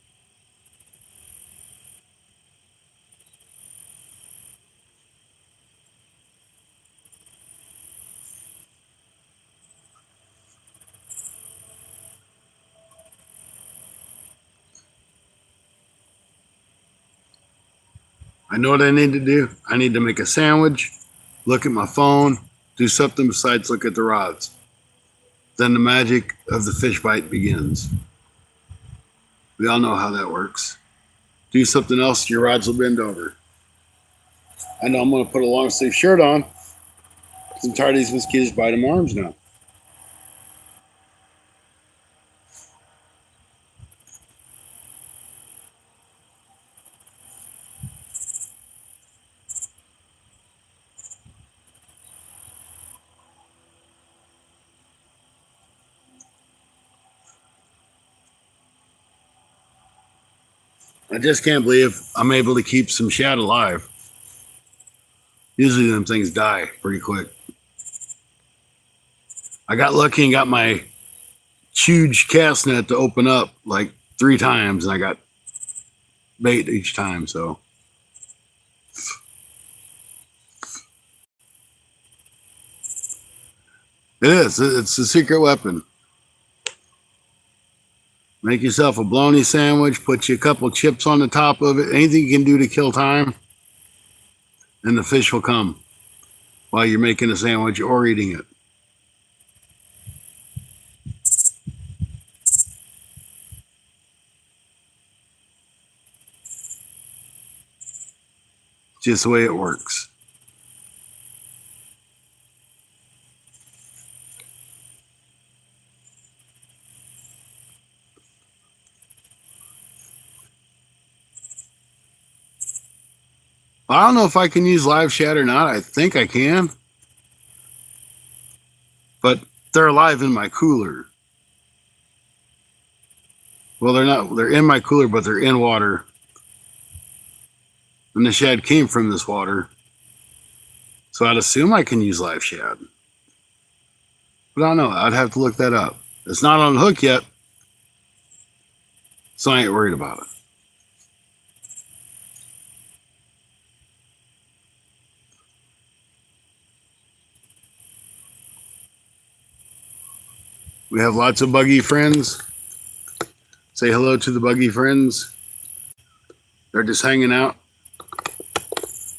I know what I need to do. I need to make a sandwich, look at my phone, do something besides look at the rods. Then the magic of the fish bite begins. We all know how that works. Do something else, your rods will bend over. I know I'm going to put a long sleeve shirt on because I'm tired of these mosquitoes biting my arms now. I just can't believe I'm able to keep some shad alive. Usually them things die pretty quick. I got lucky and got my huge cast net to open up like 3 times, and I got bait each time, so. It is. It's a secret weapon. Make yourself a bologna sandwich, put you a couple chips on the top of it, anything you can do to kill time, and the fish will come while you're making a sandwich or eating it. Just the way it works. I don't know if I can use live shad or not. I think I can. But they're alive in my cooler. Well, they're not. They're in my cooler, but they're in water. And the shad came from this water. So I'd assume I can use live shad. But I don't know. I'd have to look that up. It's not on the hook yet. So I ain't worried about it. We have lots of buggy friends. Say hello to the buggy friends. They're just hanging out.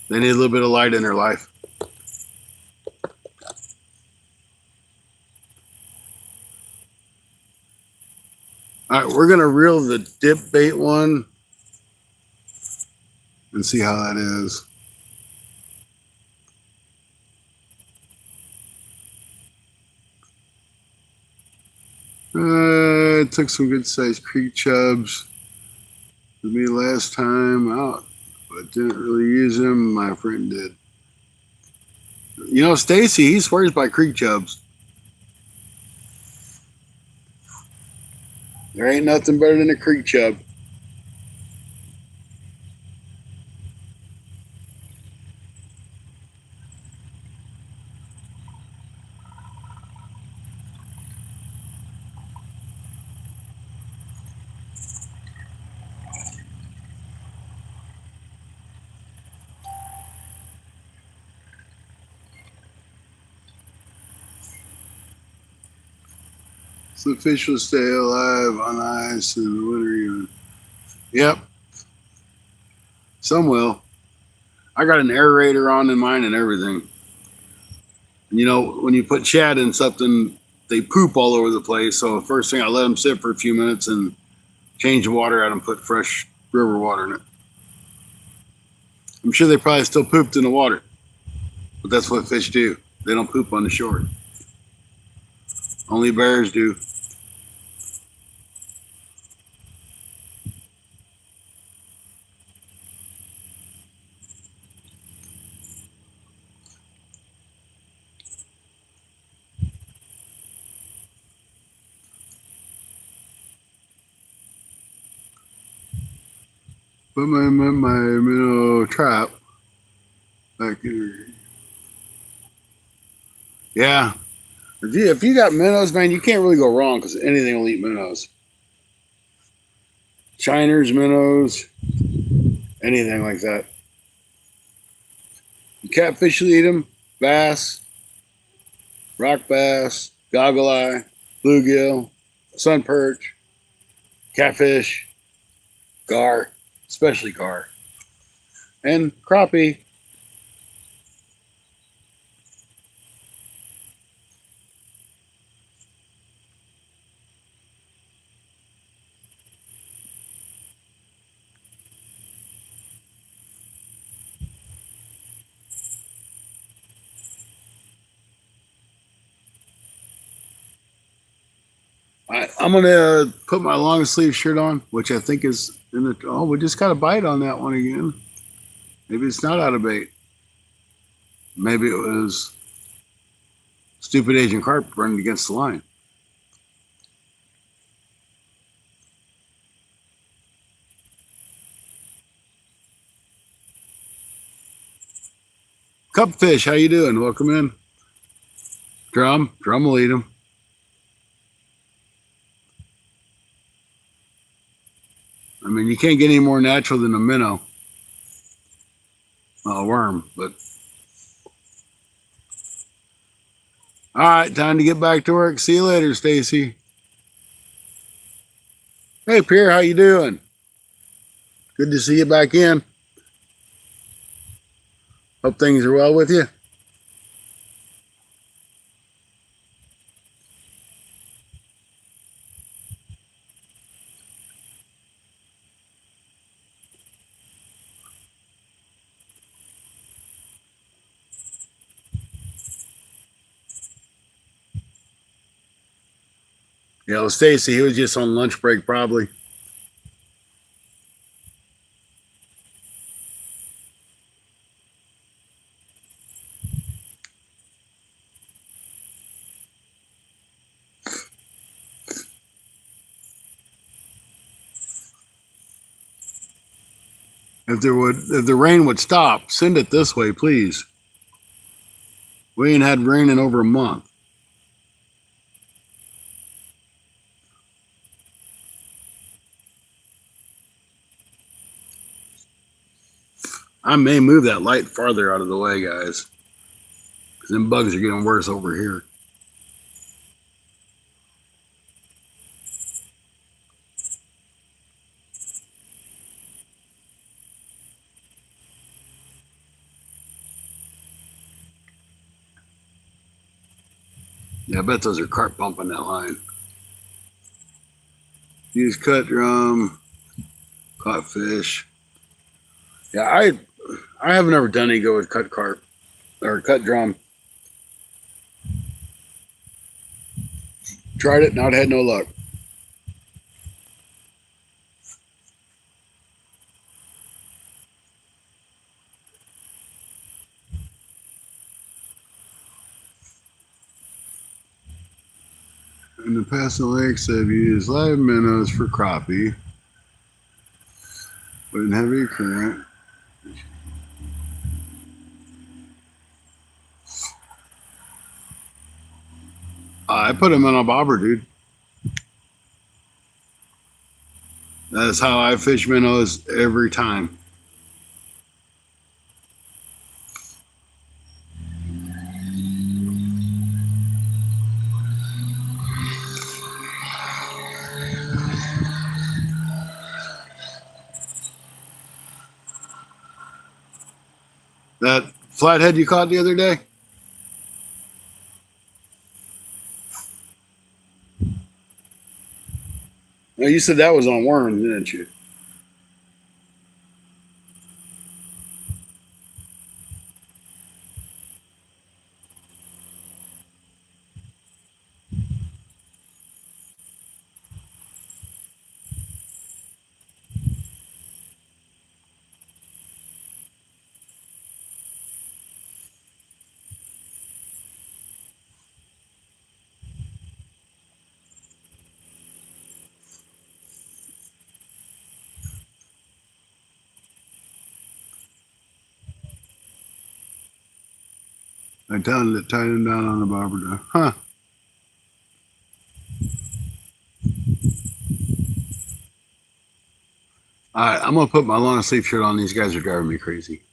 They need a little bit of light in their life. All right, we're going to reel the dip bait one and see how that is. It took some good sized creek chubs with me last time out, but didn't really use them. My friend did. You know, Stacy, he swears by creek chubs. There ain't nothing better than a creek chub. So the fish will stay alive on ice in the winter even. Yep, some will. I got an aerator on in mine and everything. You know, when you put shad in something, they poop all over the place. So the first thing, I let them sit for a few minutes and change the water out and put fresh river water in it. I'm sure they probably still pooped in the water, but that's what fish do. They don't poop on the shore. Only bears do. Put my minnow trap back here. Yeah. If you got minnows, man, you can't really go wrong because anything will eat minnows. Shiners, minnows, anything like that. Catfish will eat them. Bass, rock bass, goggle eye, bluegill, sun perch, catfish, gar, especially gar, and crappie. I'm gonna put my long sleeve shirt on, which I think is in the. Oh, we just got a bite on that one again. Maybe it's not out of bait. Maybe it was stupid Asian carp running against the line. Cupfish, how you doing? Welcome in. Drum will eat them. I mean, you can't get any more natural than a minnow. A worm, but all right, time to get back to work. See you later, Stacy. Hey, Pierre, how you doing? Good to see you back in. Hope things are well with you. Yeah, well, Stacy, he was just on lunch break, probably. If the rain would stop, send it this way, please. We ain't had rain in over a month. I may move that light farther out of the way, guys. Because them bugs are getting worse over here. Yeah, I bet those are carp pumping that line. Use cut drum, caught fish. Yeah, I haven't ever done any go with cut carp or cut drum. Tried it, not had no luck. In the past lakes, I've used live minnows for crappie, but in heavy current. I put them in a bobber, dude. That's how I fish minnows every time. That flathead you caught the other day? No, you said that was on worms, didn't you? I tied him down on the bobber down. Huh. All right, I'm going to put my long sleeve shirt on. These guys are driving me crazy.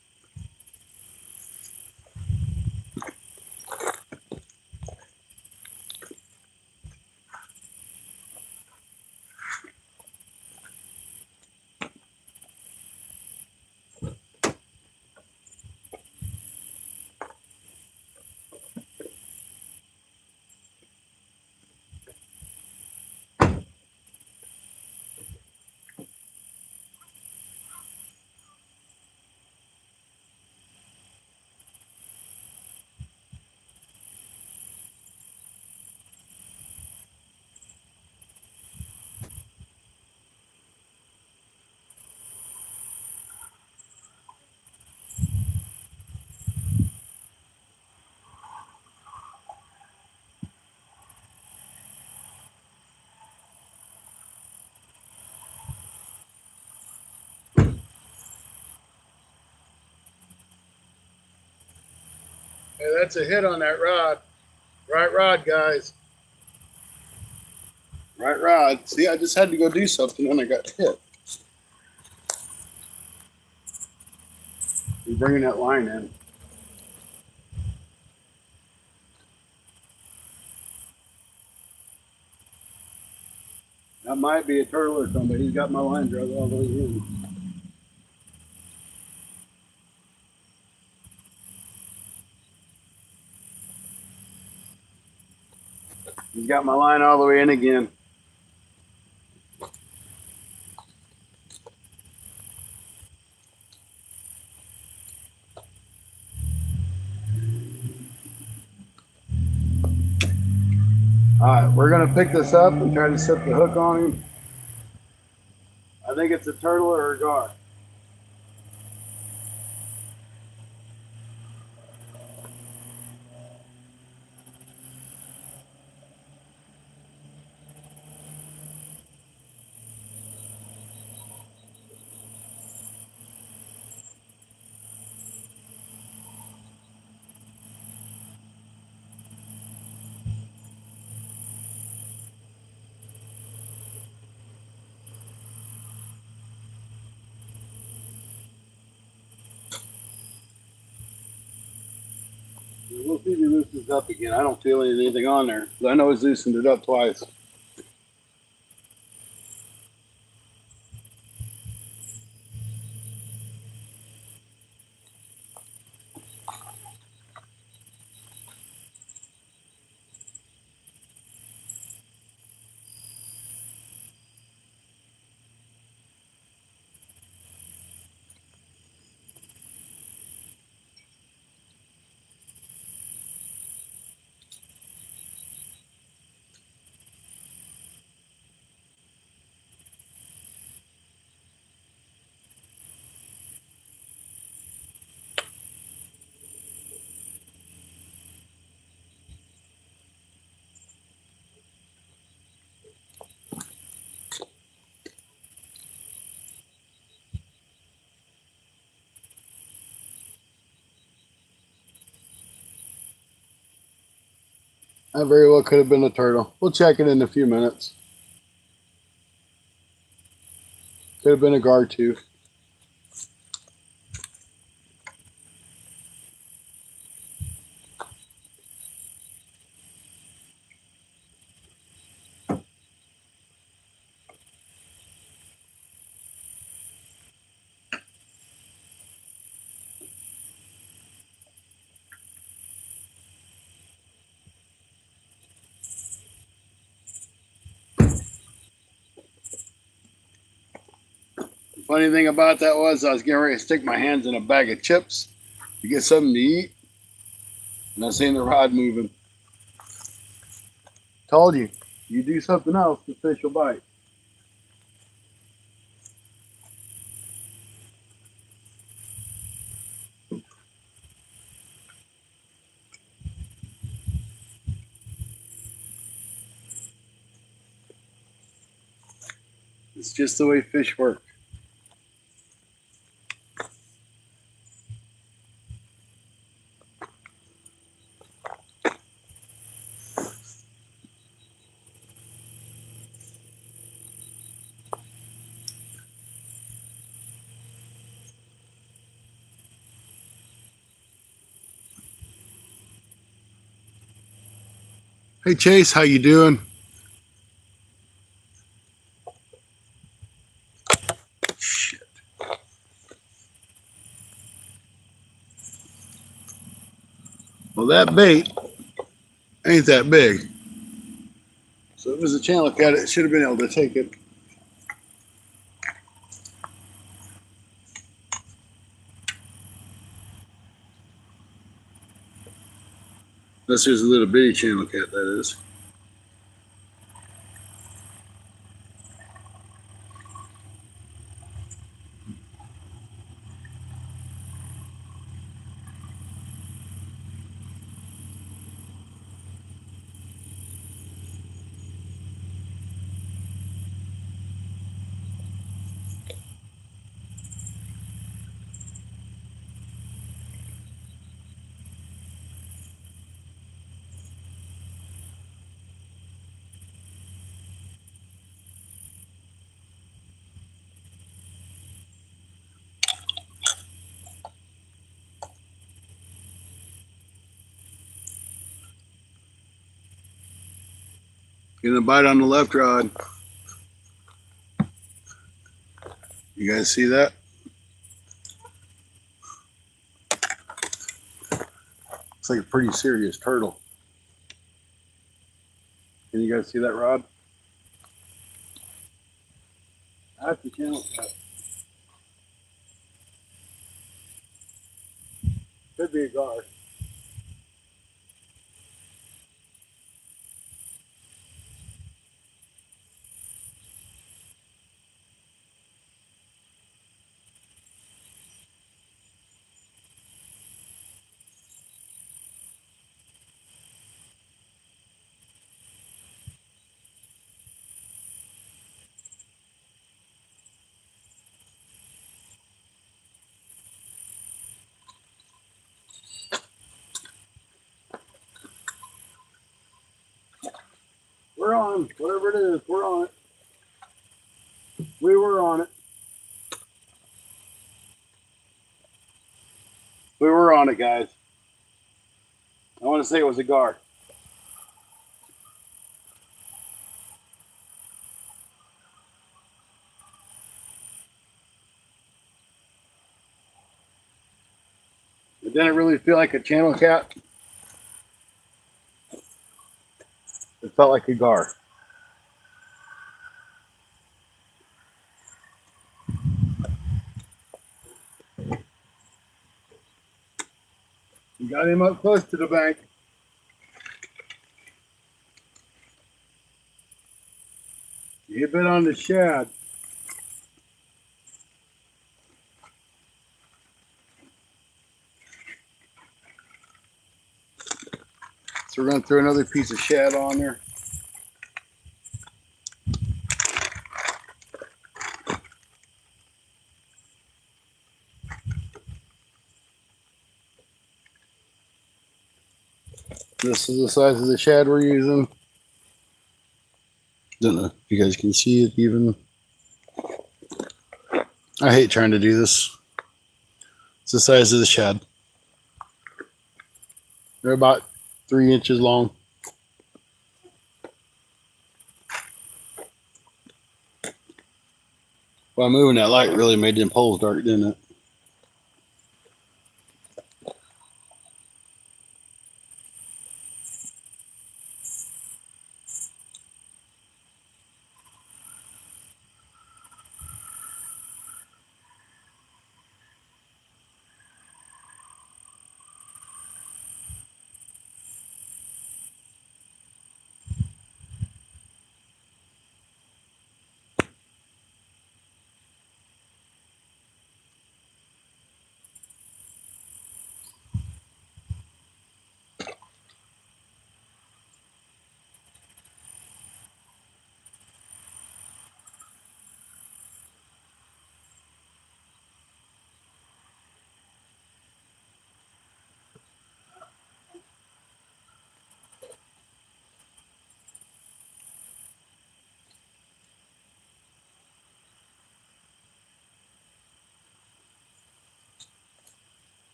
Hey, that's a hit on that rod. Right rod, guys. Right rod. See, I just had to go do something and I got hit. I'm bringing that line in. That might be a turtle or something. He's got my line drug all the way in. He's got my line all the way in again. All right, we're going to pick this up and try to set the hook on him. I think it's a turtle or a gar. We'll see if he loosens up again. I don't feel anything on there. I know he's loosened it up twice. That very well could have been a turtle. We'll check it in a few minutes. Could have been a gar too. Funny thing about that was I was getting ready to stick my hands in a bag of chips to get something to eat, and I seen the rod moving. Told you, you do something else, the fish will bite. It's just the way fish work. Hey Chase, how you doing? Shit. Well, that bait ain't that big. So if it was a channel cat, it should have been able to take it. Unless there's a little bitty channel cat, that is. Getting a bite on the left rod. You guys see that? Looks like a pretty serious turtle. Can you guys see that rod? That's the channel cat. Could be a gar. We're on. Whatever it is, we're on it. We were on it. We were on it, guys. I want to say it was a gar. It didn't really feel like a channel cat. It felt like a gar. You got him up close to the bank. You bit on the shad. So we're going to throw another piece of shad on there. This is the size of the shad we're using. Don't know if you guys can see it even. I hate trying to do this. It's the size of the shad. They're about 3 inches long. Well, moving that light really made them poles dark, didn't it?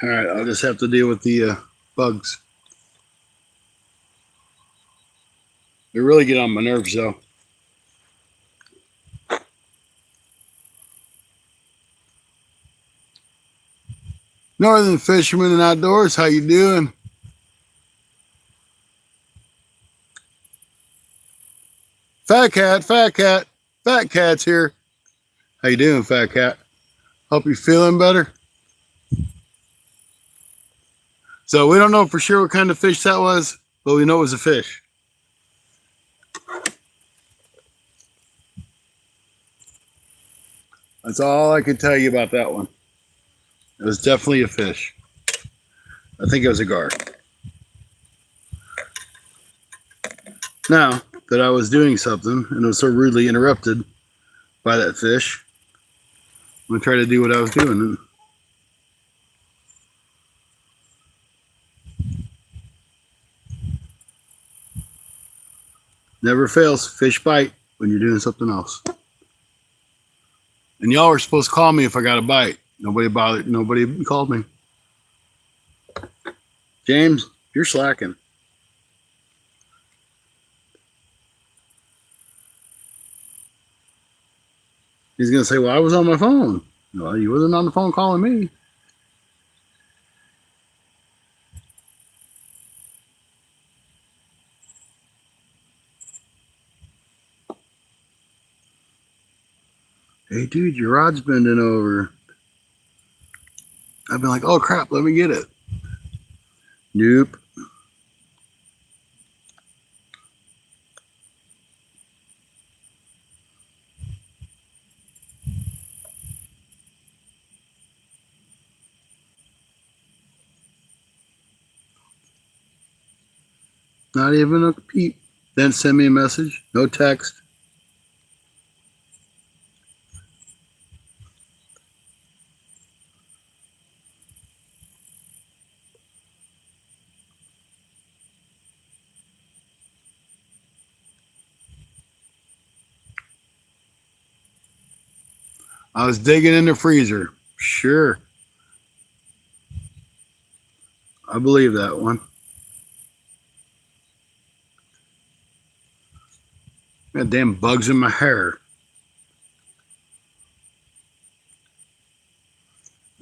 All right, I'll just have to deal with the bugs. They really get on my nerves, though. Northern Fisherman and Outdoors, how you doing? Fat Cat's here. How you doing, Fat Cat? Hope you're feeling better. So we don't know for sure what kind of fish that was, but we know it was a fish. That's all I can tell you about that one. It was definitely a fish. I think it was a gar. Now that I was doing something and was so rudely interrupted by that fish, I'm going to try to do what I was doing. Never fails. Fish bite when you're doing something else. And y'all were supposed to call me if I got a bite. Nobody bothered. Nobody called me. James, you're slacking. He's going to say, well, I was on my phone. Well, you wasn't on the phone calling me. Hey, dude, your rod's bending over. I've been like, oh, crap, let me get it. Nope. Not even a peep. Then send me a message. No text. I was digging in the freezer. Sure. I believe that one. Got damn bugs in my hair.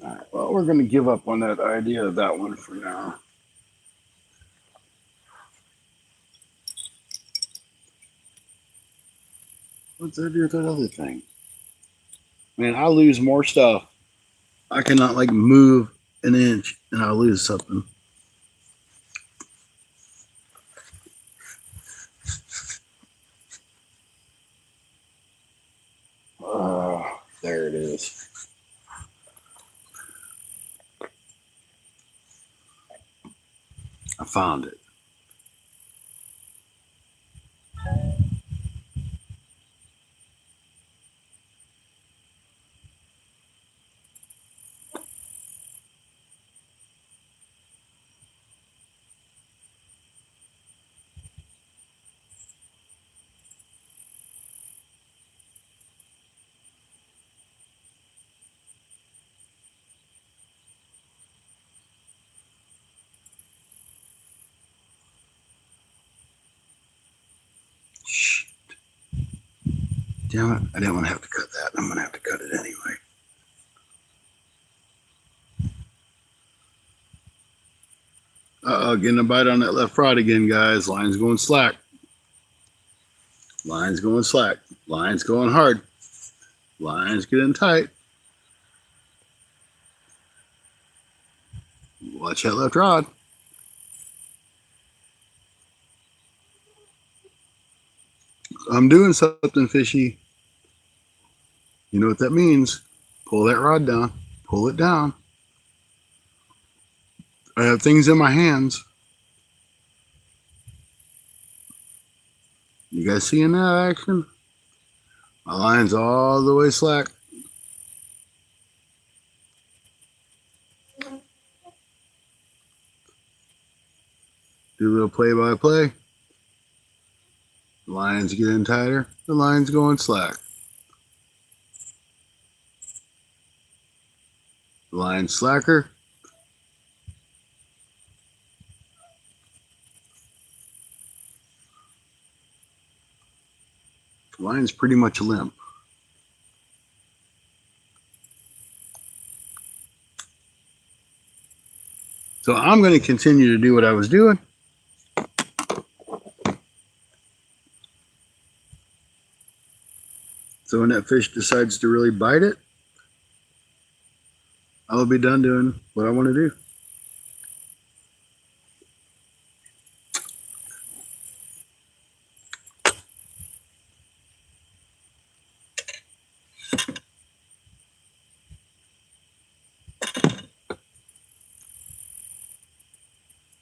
All right, well, we're going to give up on that idea of that one for now. What's that do with that other thing? Man, I lose more stuff. I cannot like move an inch and I'll lose something. Oh, there it is. I found it. damn it. I didn't want to have to cut that. I'm going to have to cut it anyway. Uh-oh, getting a bite on that left rod again, guys. Line's going slack. Line's going slack. Line's going hard. Line's getting tight. Watch that left rod. I'm doing something fishy. You know what that means. Pull that rod down. Pull it down. I have things in my hands. You guys seeing that action? My line's all the way slack. Do a little play-by-play. The line's getting tighter. The line's going slack. The line's slacker. The line's pretty much limp. So I'm going to continue to do what I was doing. So when that fish decides to really bite it, I'll be done doing what I want to do.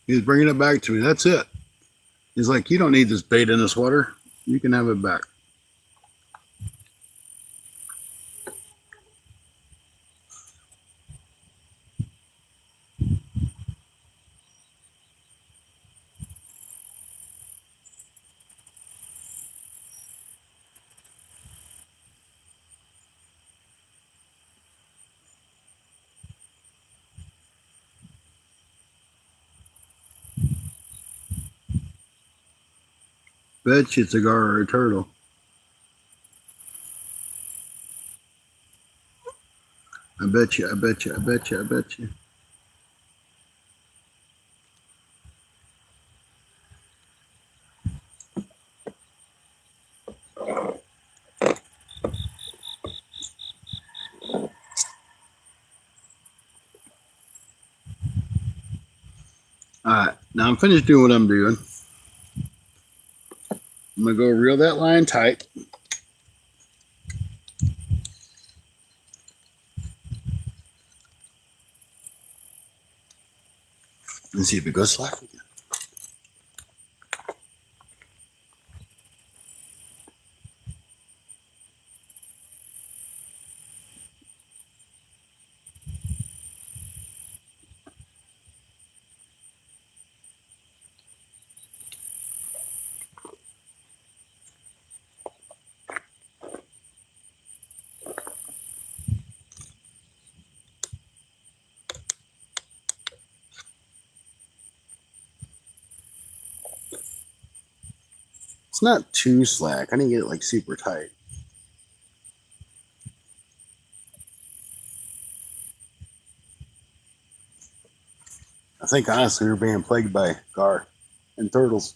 He's bringing it back to me. That's it. He's like, you don't need this bait in this water. You can have it back. Bet you it's a gar or a turtle. I bet you, I bet you, I bet you, I bet you. Alright, now I'm finished doing what I'm doing. I'm going to go reel that line tight. And see if it goes slack again. It's not too slack. I didn't get it like super tight. I think honestly we're being plagued by gar and turtles.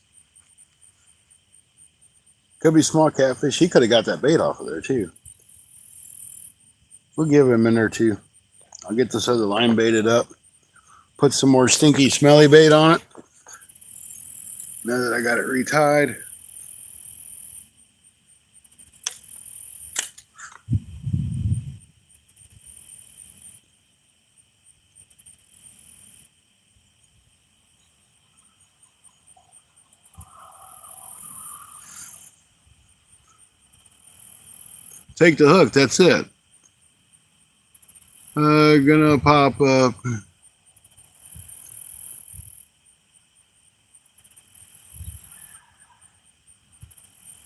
Could be small catfish. He could have got that bait off of there too. We'll give him in there too. I'll get this other line baited up. Put some more stinky, smelly bait on it. Now that I got it retied. Take the hook. That's it. Gonna pop up.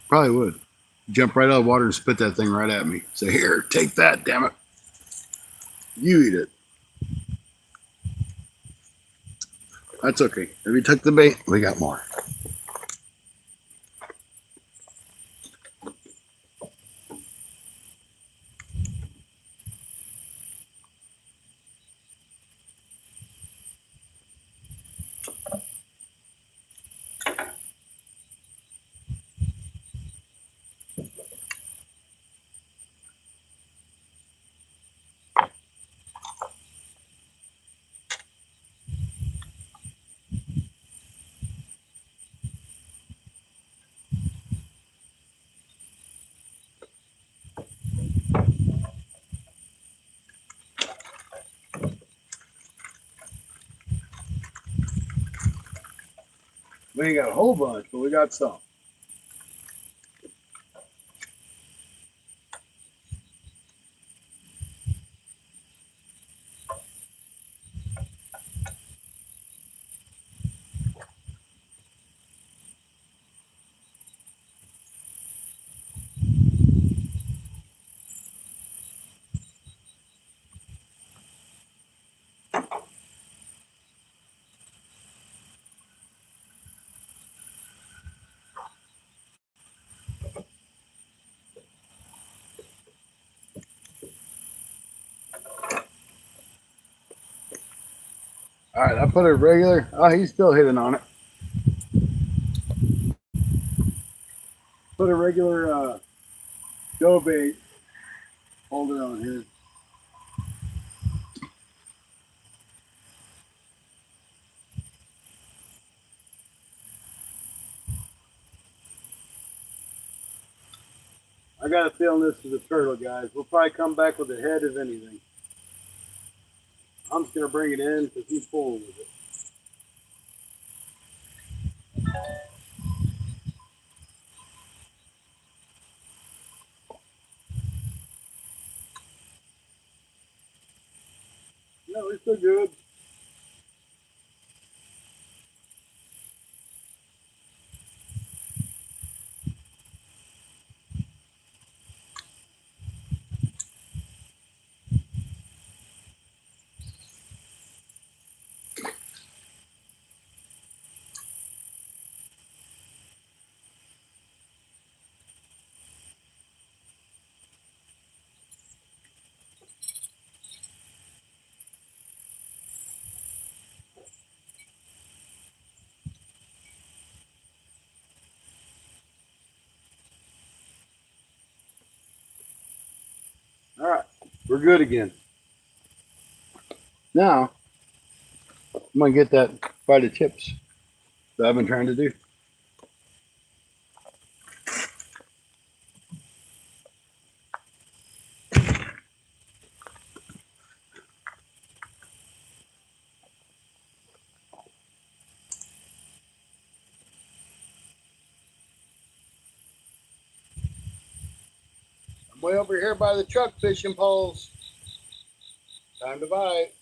Probably would. Jump right out of the water and spit that thing right at me. Say, here, take that, damn it. You eat it. That's okay. If he took the bait, we got more. We ain't got a whole bunch, but we got some. All right, I put a regular. Oh, he's still hitting on it. Put a regular dough bait holder on here. I got a feeling this is a turtle, guys. We'll probably come back with a head if anything. I'm just gonna bring it in because he's fooling with it. No, he's still good. All right, we're good again. Now, I'm gonna get that bite of chips that I've been trying to do. I'm way over here by the truck fishing poles. Time to bite.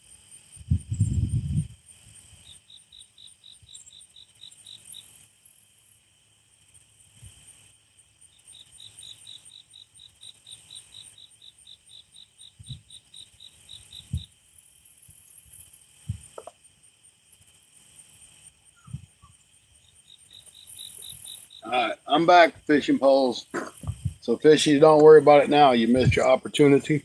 All right, I'm back fishing poles. So fishy, don't worry about it now. You missed your opportunity.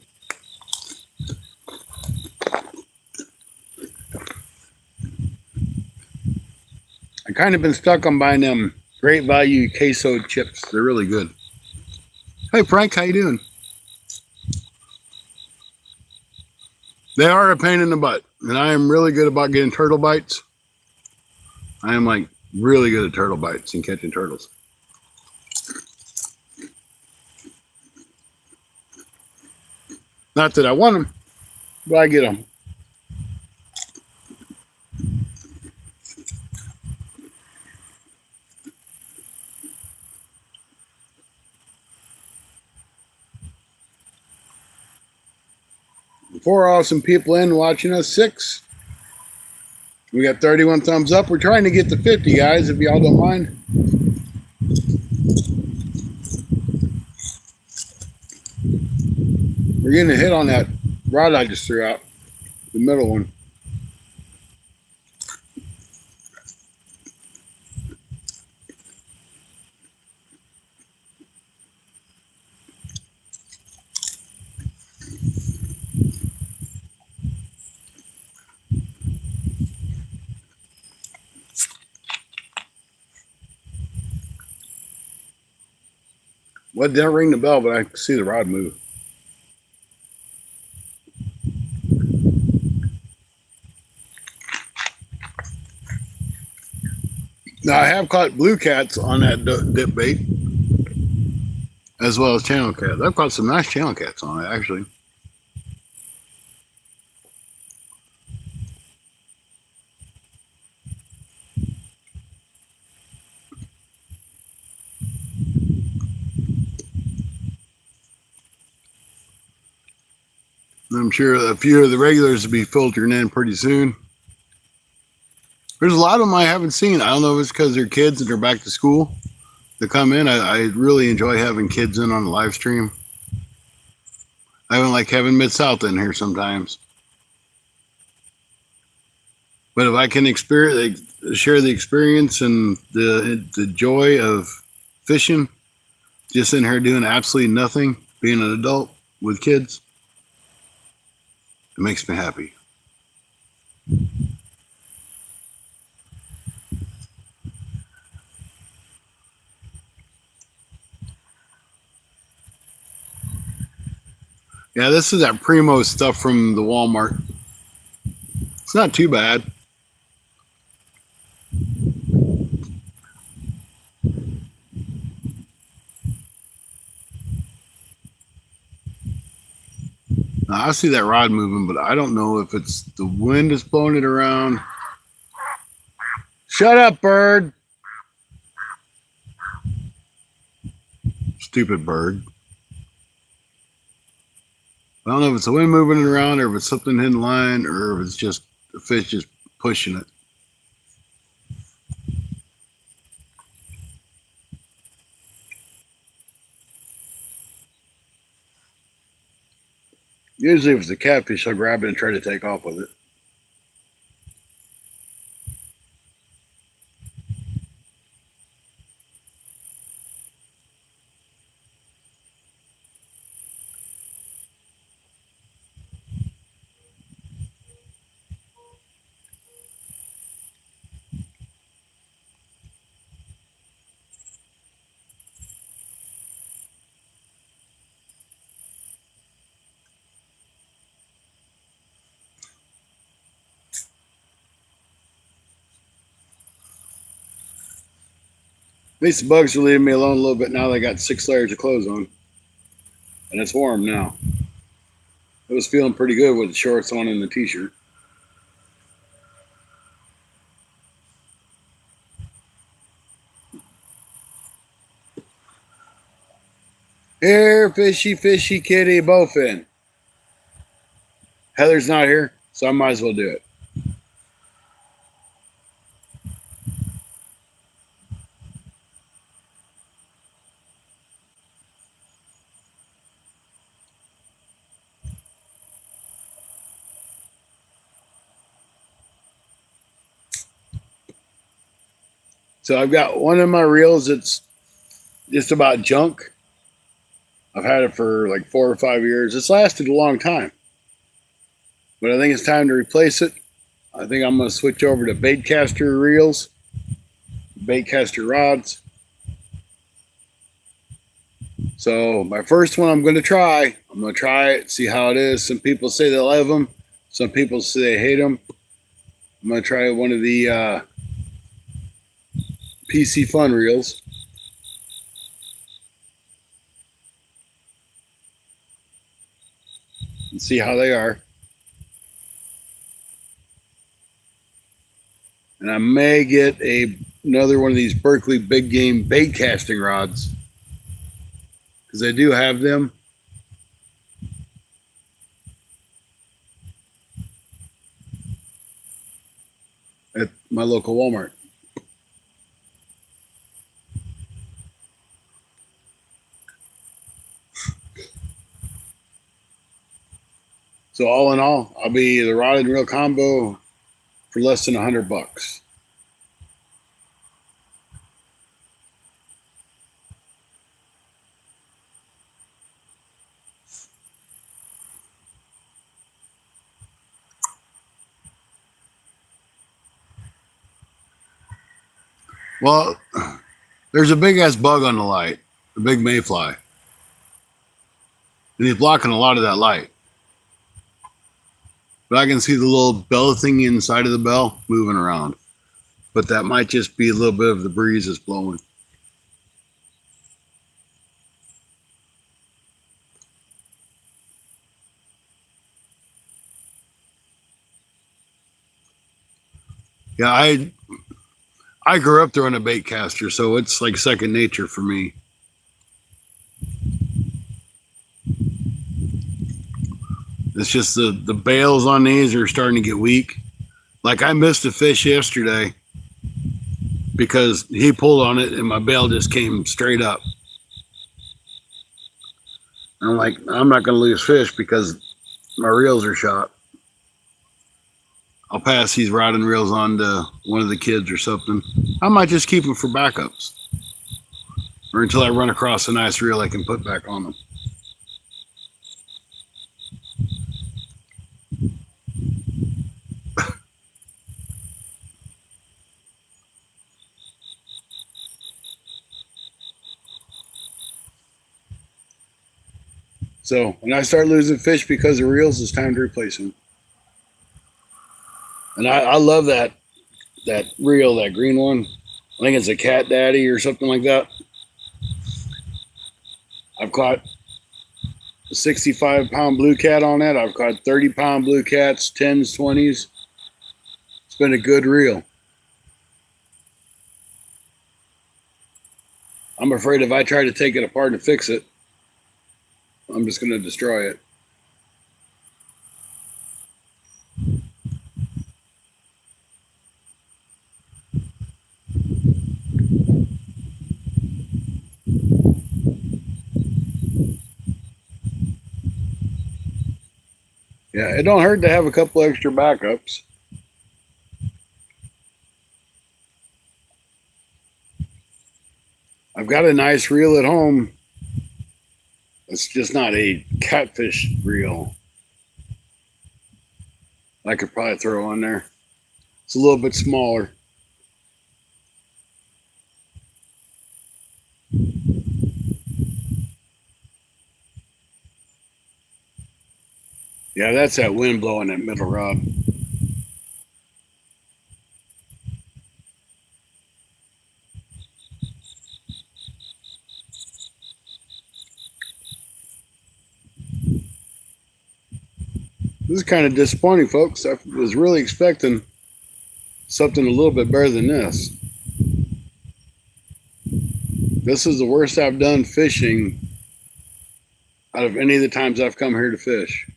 I kind of been stuck on buying them great value queso chips. They're really good. Hey Frank, how you doing? They are a pain in the butt, and I am really good about getting turtle bites. I am like really good at turtle bites and catching turtles. Not that I want them, but I get them. Four awesome people in watching us. 6. We got 31 thumbs up. We're trying to get to 50, guys, if y'all don't mind. We're getting a hit on that rod I just threw out, the middle one. Well, it didn't ring the bell, but I could see the rod move. Now, I have caught blue cats on that dip bait, as well as channel cats. I've caught some nice channel cats on it, actually. I'm sure a few of the regulars will be filtering in pretty soon. There's a lot of them I haven't seen. I don't know if it's because they're kids and they're back to school to come in. I really enjoy having kids in on the live stream. I even like having Mid-South in here sometimes. But if I can share the experience and the joy of fishing, just in here doing absolutely nothing, being an adult with kids, it makes me happy. Yeah, this is that Primo stuff from the Walmart. It's not too bad. Now, I see that rod moving, but I don't know if it's the wind is blowing it around. Shut up, bird. Stupid bird. I don't know if it's the wind moving it around or if it's something in line or if it's just the fish just pushing it. Usually if it's a catfish, I'll grab it and try to take off with it. At least the bugs are leaving me alone a little bit now. They got 6 layers of clothes on. And it's warm now. It was feeling pretty good with the shorts on and the t-shirt. Here, fishy, fishy, kitty, bowfin. Heather's not here, so I might as well do it. So I've got one of my reels that's just about junk. I've had it for like 4 or 5 years. It's lasted a long time. But I think it's time to replace it. I think I'm going to switch over to baitcaster reels, baitcaster rods. So my first one I'm going to try it, see how it is. Some people say they love them. Some people say they hate them. I'm going to try one of the PC Fun reels. And see how they are. And I may get another one of these Berkley big game bait casting rods, because I do have them. At my local Walmart. So all in all, I'll be the rod and reel combo for less than $100. Well, there's a big ass bug on the light, a big mayfly, and he's blocking a lot of that light. But I can see the little bell thing inside of the bell moving around. But that might just be a little bit of the breeze that's blowing. Yeah, I grew up throwing a bait caster, so it's like second nature for me. It's just the bails on these are starting to get weak. Like I missed a fish yesterday because he pulled on it and my bail just came straight up. And I'm like, I'm not going to lose fish because my reels are shot. I'll pass these rod and reels on to one of the kids or something. I might just keep them for backups or until I run across a nice reel I can put back on them. So when I start losing fish because of reels, it's time to replace them. And I love that reel, that green one. I think it's a Cat Daddy or something like that. I've caught a 65-pound blue cat on that. I've caught 30-pound blue cats, 10s, 20s. It's been a good reel. I'm afraid if I try to take it apart and fix it, I'm just going to destroy it. Yeah, it don't hurt to have a couple extra backups. I've got a nice reel at home. It's just not a catfish reel. I could probably throw on there. It's a little bit smaller. Yeah, that's that wind blowing that middle rod. This is kind of disappointing, folks. I was really expecting something a little bit better than this. This is the worst I've done fishing out of any of the times I've come here to fish.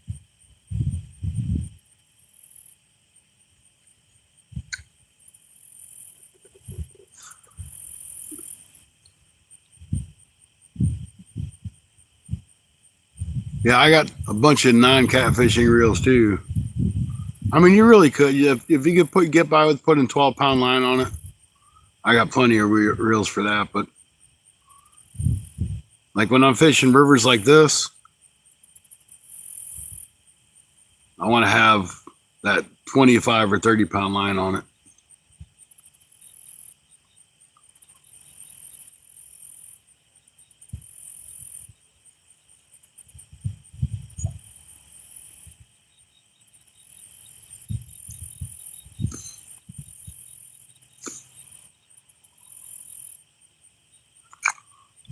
Yeah, I got a bunch of non-catfishing reels too. I mean, you really could. If you could get by with putting 12-pound line on it, I got plenty of reels for that. But like when I'm fishing rivers like this, I want to have that 25 or 30-pound line on it.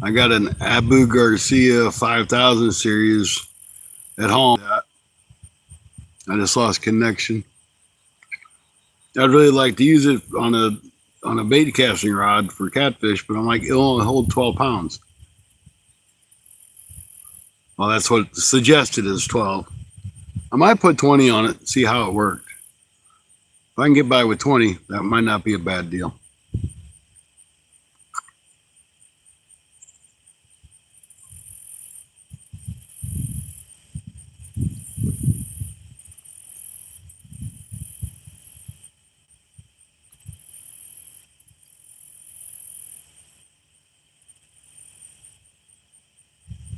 I got an Abu Garcia 5000 series at home. I just lost connection. I'd really like to use it on a bait casting rod for catfish, but I'm like, it'll only hold 12 pounds. Well, that's what suggested is 12. I might put 20 on it, see how it worked. If I can get by with 20, that might not be a bad deal.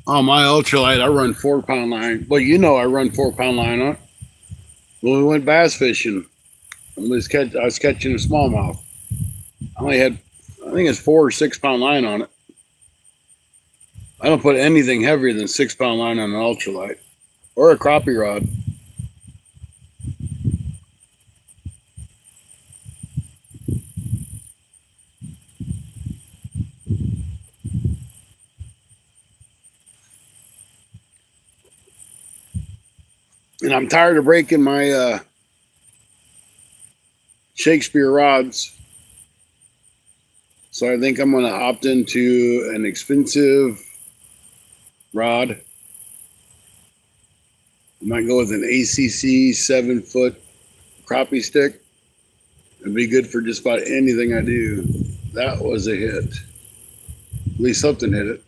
On my ultralight, I run 4-pound line. Well, you know I run 4-pound line on it. When we went bass fishing, I was catching a smallmouth. I only had, I think it's 4 or 6-pound line on it. I don't put anything heavier than 6-pound line on an ultralight or a crappie rod. And I'm tired of breaking my Shakespeare rods. So I think I'm going to opt into an expensive rod. I might go with an ACC 7-foot crappie stick. It'd be good for just about anything I do. That was a hit. At least something hit it.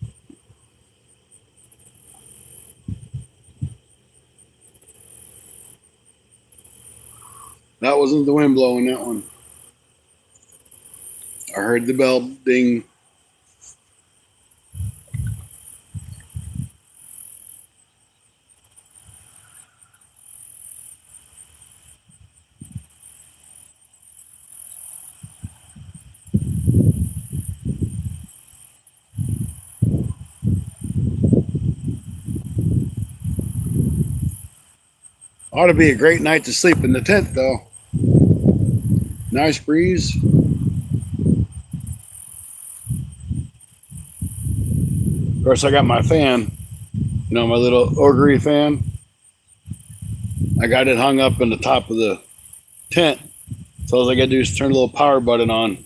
That wasn't the wind blowing that one. I heard the bell ding. Ought to be a great night to sleep in the tent, though. Nice breeze. Of course, I got my fan. You know, my little augury fan. I got it hung up in the top of the tent. So all I got to do is turn a little power button on.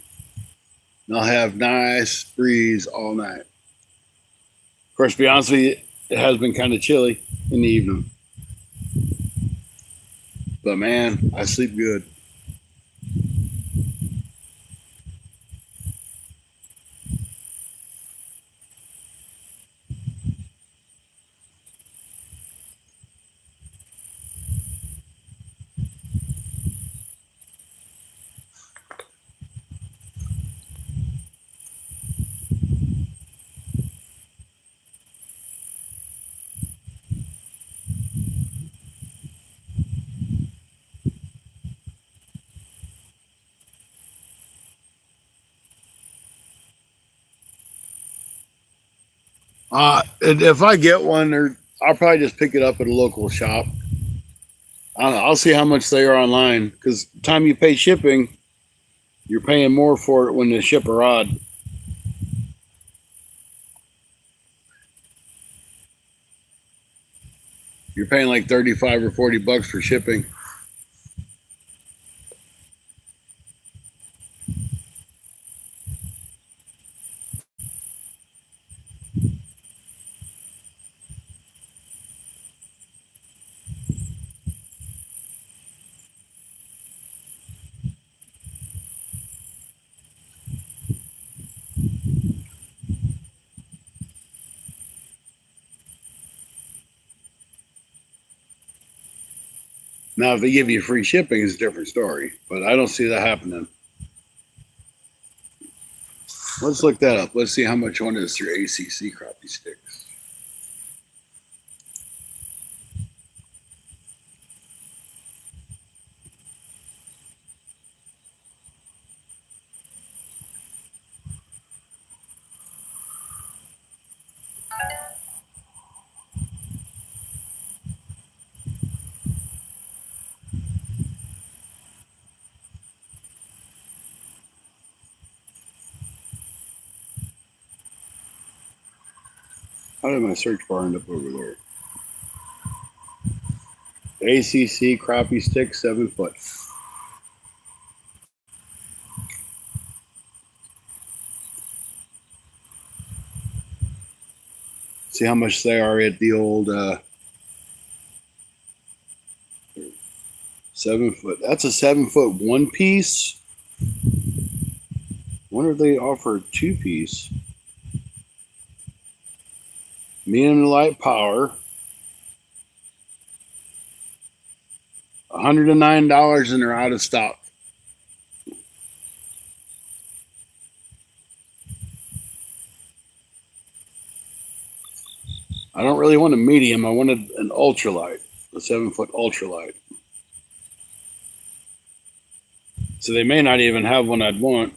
And I'll have nice breeze all night. Of course, to be honest with you, it has been kind of chilly in the evening. But man, I sleep good. If I get one, or I'll probably just pick it up at a local shop. I don't know, I'll see how much they are online, because the time you pay shipping, you're paying more for it when they ship a rod. You're paying like 35 or 40 bucks for shipping. Now, if they give you free shipping, it's a different story. But I don't see that happening. Let's look that up. Let's see how much one is through ACC crappie sticks. How did my search bar end up over there? ACC crappie stick 7-foot. See how much they are at the old 7-foot. That's a 7-foot one piece. Wonder if they offer a 2-piece. Medium to light power. $109 and they're out of stock. I don't really want a medium. I wanted an ultralight, a 7-foot ultralight. So they may not even have one I'd want.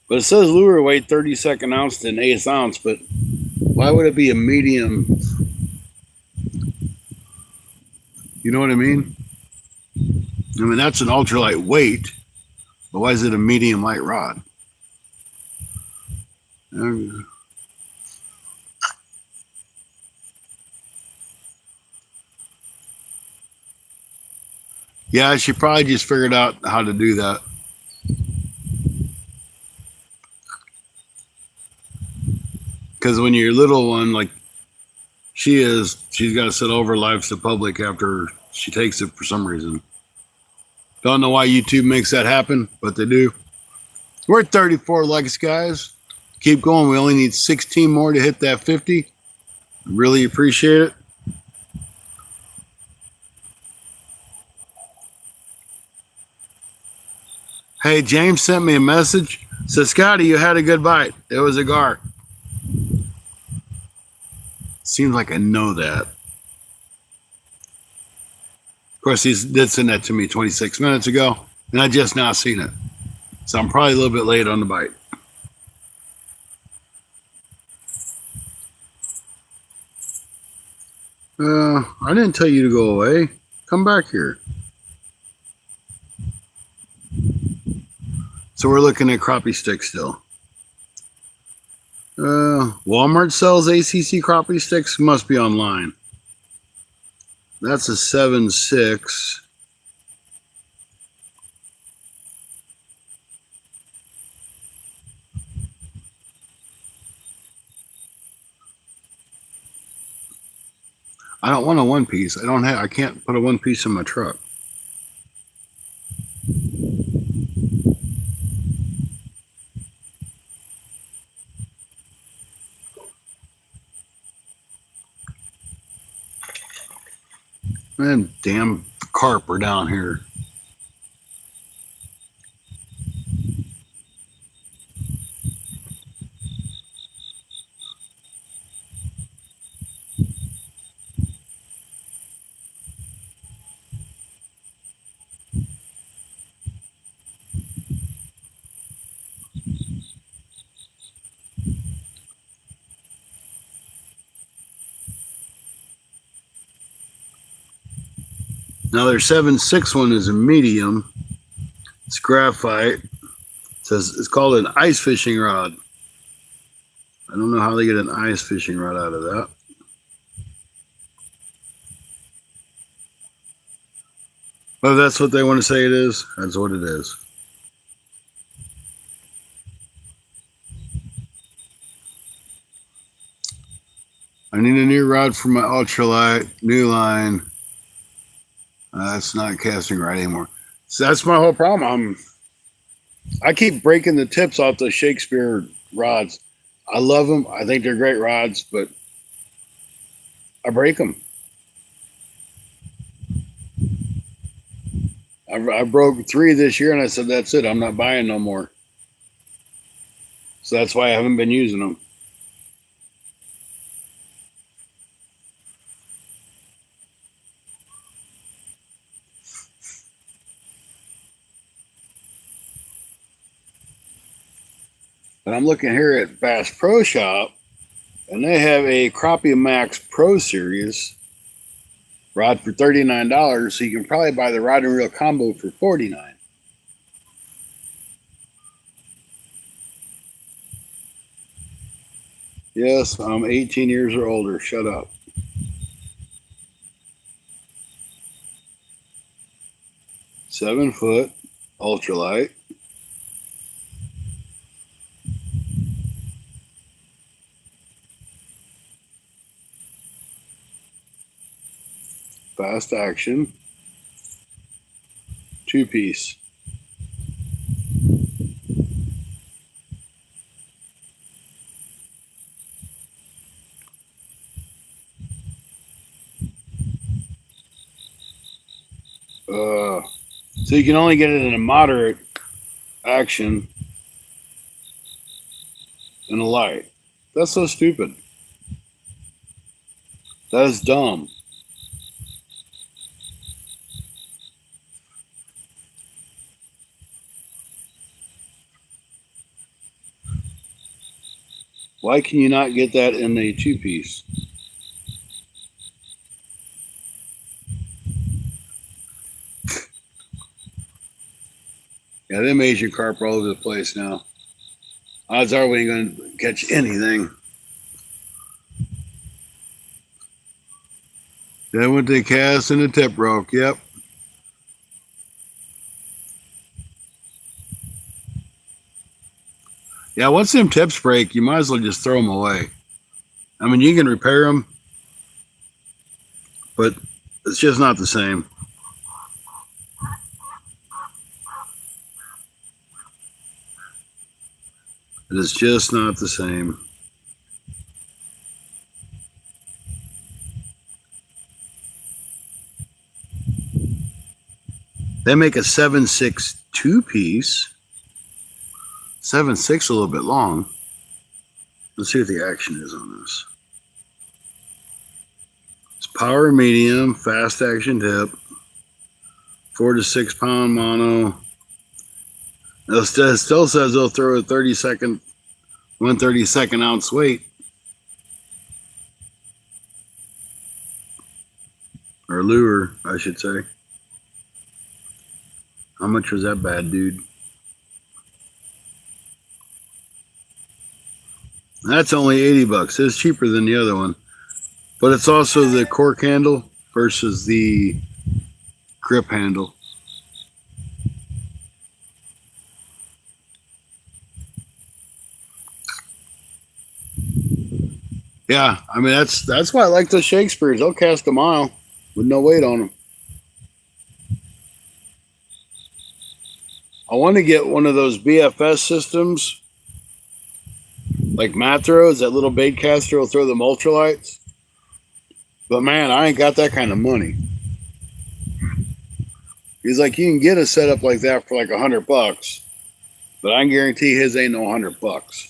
But it says lure weight 32nd ounce to an 1/8 ounce, but why would it be a medium? You know what I mean? I mean, that's an ultralight weight, but why is it a medium light rod? Yeah, she probably just figured out how to do that. Because when you're a little one, like She's got to set over lives to public after she takes it for some reason. Don't know why YouTube makes that happen, but they do. We're at 34 likes, guys. Keep going. We only need 16 more to hit that 50. Really appreciate it. Hey, James sent me a message. Says, Scotty, you had a good bite. It was a gar. Seems like I know that. Of course, he did send that to me 26 minutes ago, and I just now seen it. So I'm probably a little bit late on the bite. I didn't tell you to go away. Come back here. So we're looking at crappie sticks still. Walmart sells ACC crappie sticks. Must be online. That's a 7.6. I don't want a one piece. I can't put a one piece in my truck. Man, damn carp are down here. Now their 7.6 one is a medium. It's graphite. It says it's called an ice fishing rod. I don't know how they get an ice fishing rod out of that. But if that's what they want to say it is, that's what it is. I need a new rod for my ultralight, new line. That's not casting right anymore. So that's my whole problem. I keep breaking the tips off the Shakespeare rods. I love them. I think they're great rods, but I break them. I broke 3 this year, and I said, that's it. I'm not buying no more. So that's why I haven't been using them. And I'm looking here at Bass Pro Shop, and they have a Crappie Max Pro Series rod for $39. So you can probably buy the rod and reel combo for $49. Yes, I'm 18 years or older. Shut up. $7-foot ultralight. Fast action. 2-piece. So you can only get it in a moderate action and a light. That's so stupid. That is dumb. Why can you not get that in a 2-piece? Yeah, them Asian carp are all over the place now. Odds are we ain't going to catch anything. Then went the cast and the tip broke. Yep. Yeah, once them tips break, you might as well just throw them away. I mean, you can repair them, but it's just not the same. It is just not the same. They make a 7/6 two-piece. 7/6 a little bit long. Let's see what the action is on this. It's power medium, fast action tip, 4 to 6 pound mono. It still says they'll throw a 1/32 ounce weight. Or lure, I should say. How much was that bad, dude? That's only $80. It's cheaper than the other one. But it's also the cork handle versus the grip handle. Yeah, I mean that's why I like those Shakespeares. They'll cast a mile with no weight on them. I want to get one of those BFS systems, like Matt throws. That little bait caster will throw the ultralights. But man, I ain't got that kind of money. He's like, you can get a setup like that for like $100, but I can guarantee his ain't no $100.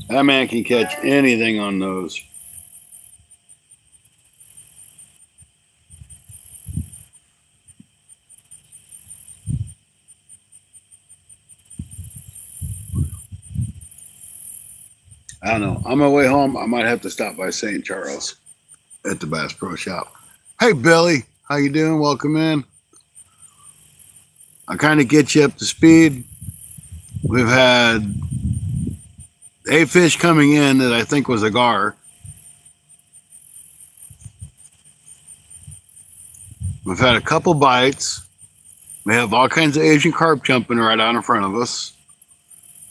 That man can catch anything on those. I don't know. On my way home, I might have to stop by St. Charles at the Bass Pro Shop. Hey, Billy. How you doing? Welcome in. I'll kind of get you up to speed. We've had a fish coming in that I think was a gar. We've had a couple bites. We have all kinds of Asian carp jumping right out in front of us.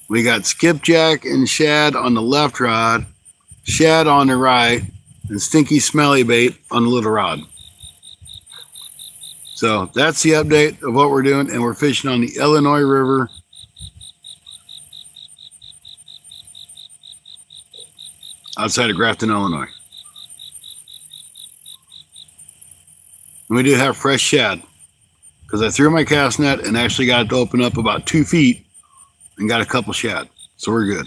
We got skipjack and shad on the left rod, shad on the right, and stinky smelly bait on the little rod. So that's the update of what we're doing, and we're fishing on the Illinois River. Outside of Grafton, Illinois. And we do have fresh shad because I threw my cast net and actually got it to open up about 2 feet and got a couple shad. So we're good.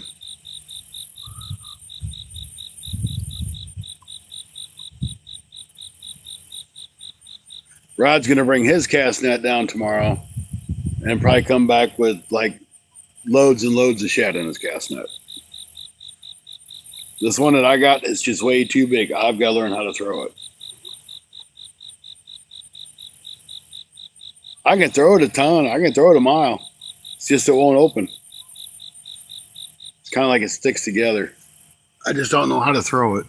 Rod's going to bring his cast net down tomorrow and probably come back with like loads and loads of shad in his cast net. This one that I got is just way too big. I've got to learn how to throw it. I can throw it a ton. I can throw it a mile. It's just it won't open. It's kind of like it sticks together. I just don't know how to throw it.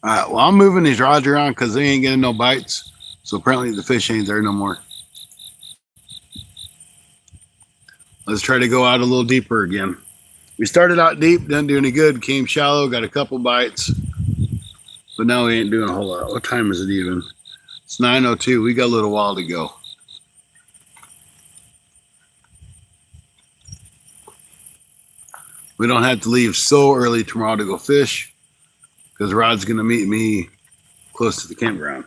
All right, well, I'm moving these rods around because they ain't getting no bites. So apparently the fish ain't there no more. Let's try to go out a little deeper again. We started out deep, didn't do any good, came shallow, got a couple bites. But now we ain't doing a whole lot. What time is it even? It's 9:02. We got a little while to go. We don't have to leave so early tomorrow to go fish because Rod's going to meet me close to the campground.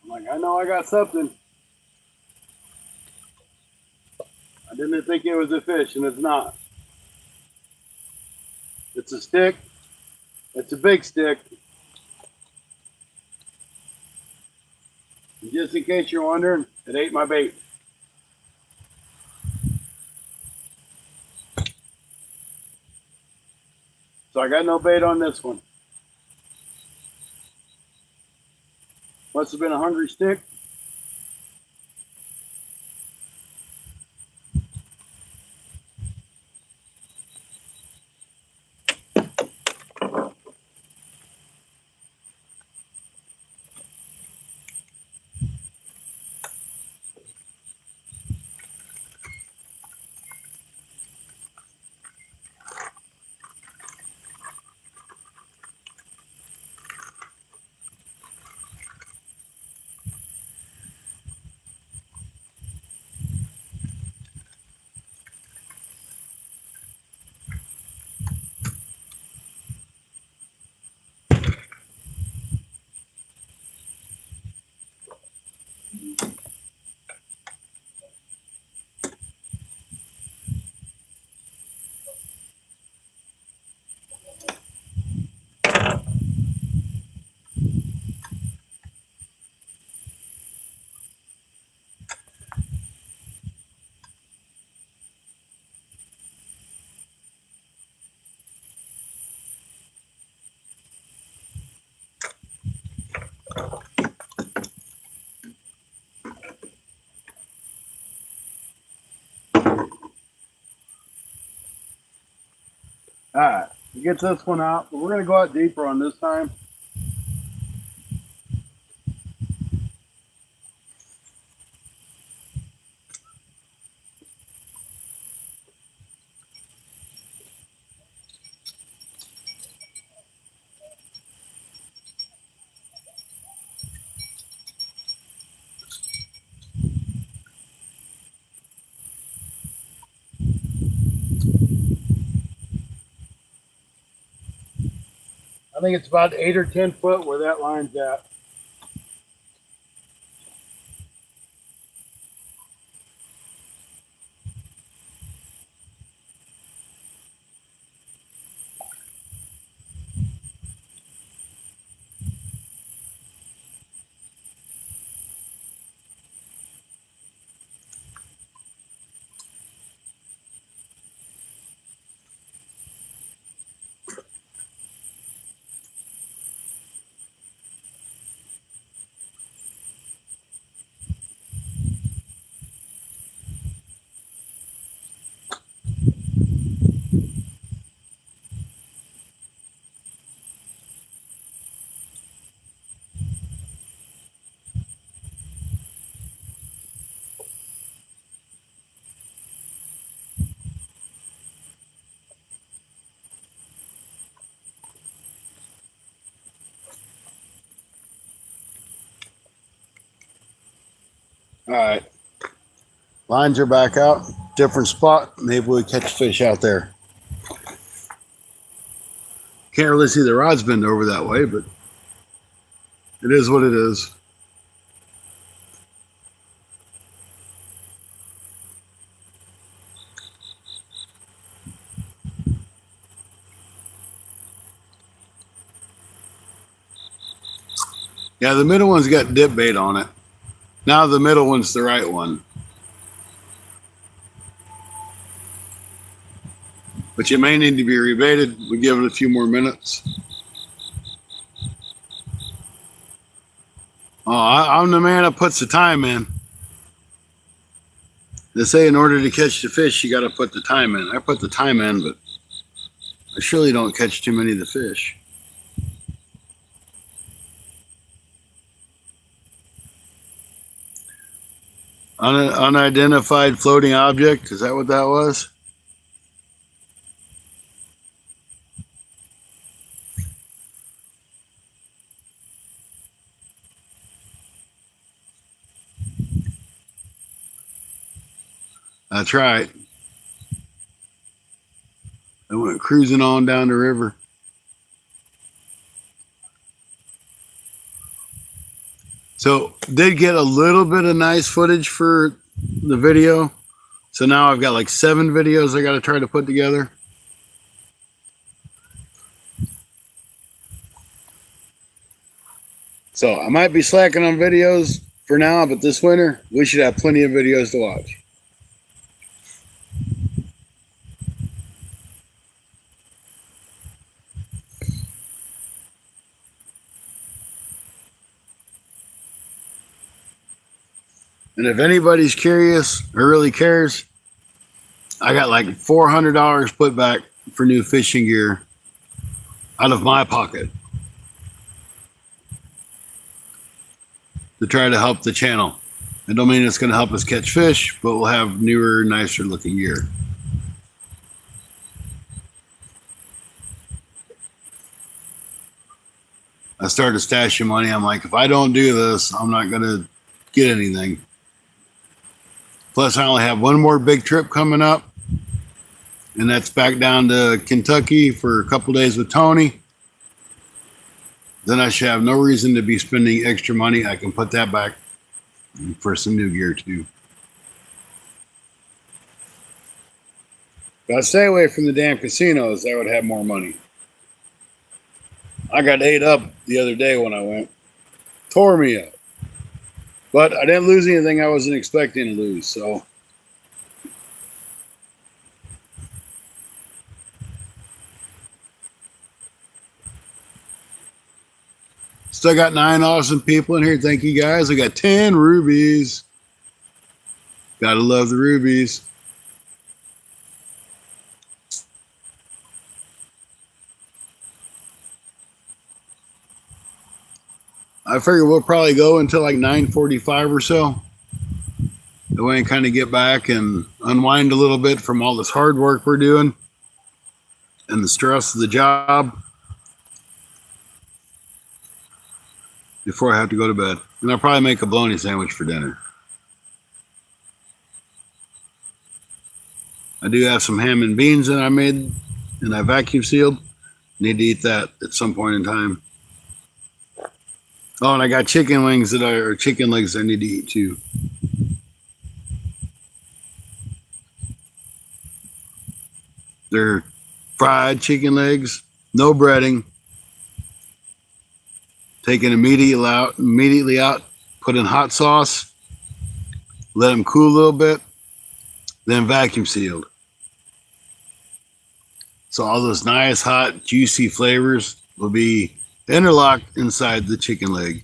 Like, I know I got something. I didn't think it was a fish, and it's not. It's a stick. It's a big stick. And just in case you're wondering, it ate my bait. So I got no bait on this one. Must have been a hungry stick. All right, get this one out. But we're going to go out deeper on this time. I think it's about 8 or 10 foot where that line's at. All right. Lines are back out. Different spot. Maybe we catch fish out there. Can't really see the rods bend over that way, but it is what it is. Yeah, the middle one's got dip bait on it. Now the middle one's the right one. But you may need to be rebaited. We give it a few more minutes. Oh, I'm the man that puts the time in. They say in order to catch the fish, you got to put the time in. I put the time in, but I surely don't catch too many of the fish. Unidentified floating object. Is that what that was? That's right. I went cruising on down the river. So did get a little bit of nice footage for the video. So now I've got like 7 videos I got to try to put together. So I might be slacking on videos for now, but this winter we should have plenty of videos to watch. And if anybody's curious or really cares, I got like $400 put back for new fishing gear out of my pocket to try to help the channel. I don't mean it's going to help us catch fish, but we'll have newer, nicer looking gear. I started stashing money. I'm like, if I don't do this, I'm not going to get anything. Plus, I only have one more big trip coming up, and that's back down to Kentucky for a couple days with Tony. Then I should have no reason to be spending extra money. I can put that back for some new gear too. If I stay away from the damn casinos, I would have more money. I got ate up the other day when I went. Tore me up. But I didn't lose anything I wasn't expecting to lose, so. Still got 9 awesome people in here. Thank you guys. I got 10 rubies. Gotta love the rubies. I figure we'll probably go until like 9:45 or so. That way I kind of get back and unwind a little bit from all this hard work we're doing and the stress of the job before I have to go to bed. And I'll probably make a bologna sandwich for dinner. I do have some ham and beans that I made and I vacuum sealed. Need to eat that at some point in time. Oh, and I got chicken wings or chicken legs I need to eat too. They're fried chicken legs, no breading. Taken immediately out, put in hot sauce, let them cool a little bit, then vacuum sealed. So all those nice, hot, juicy flavors will be interlocked inside the chicken leg.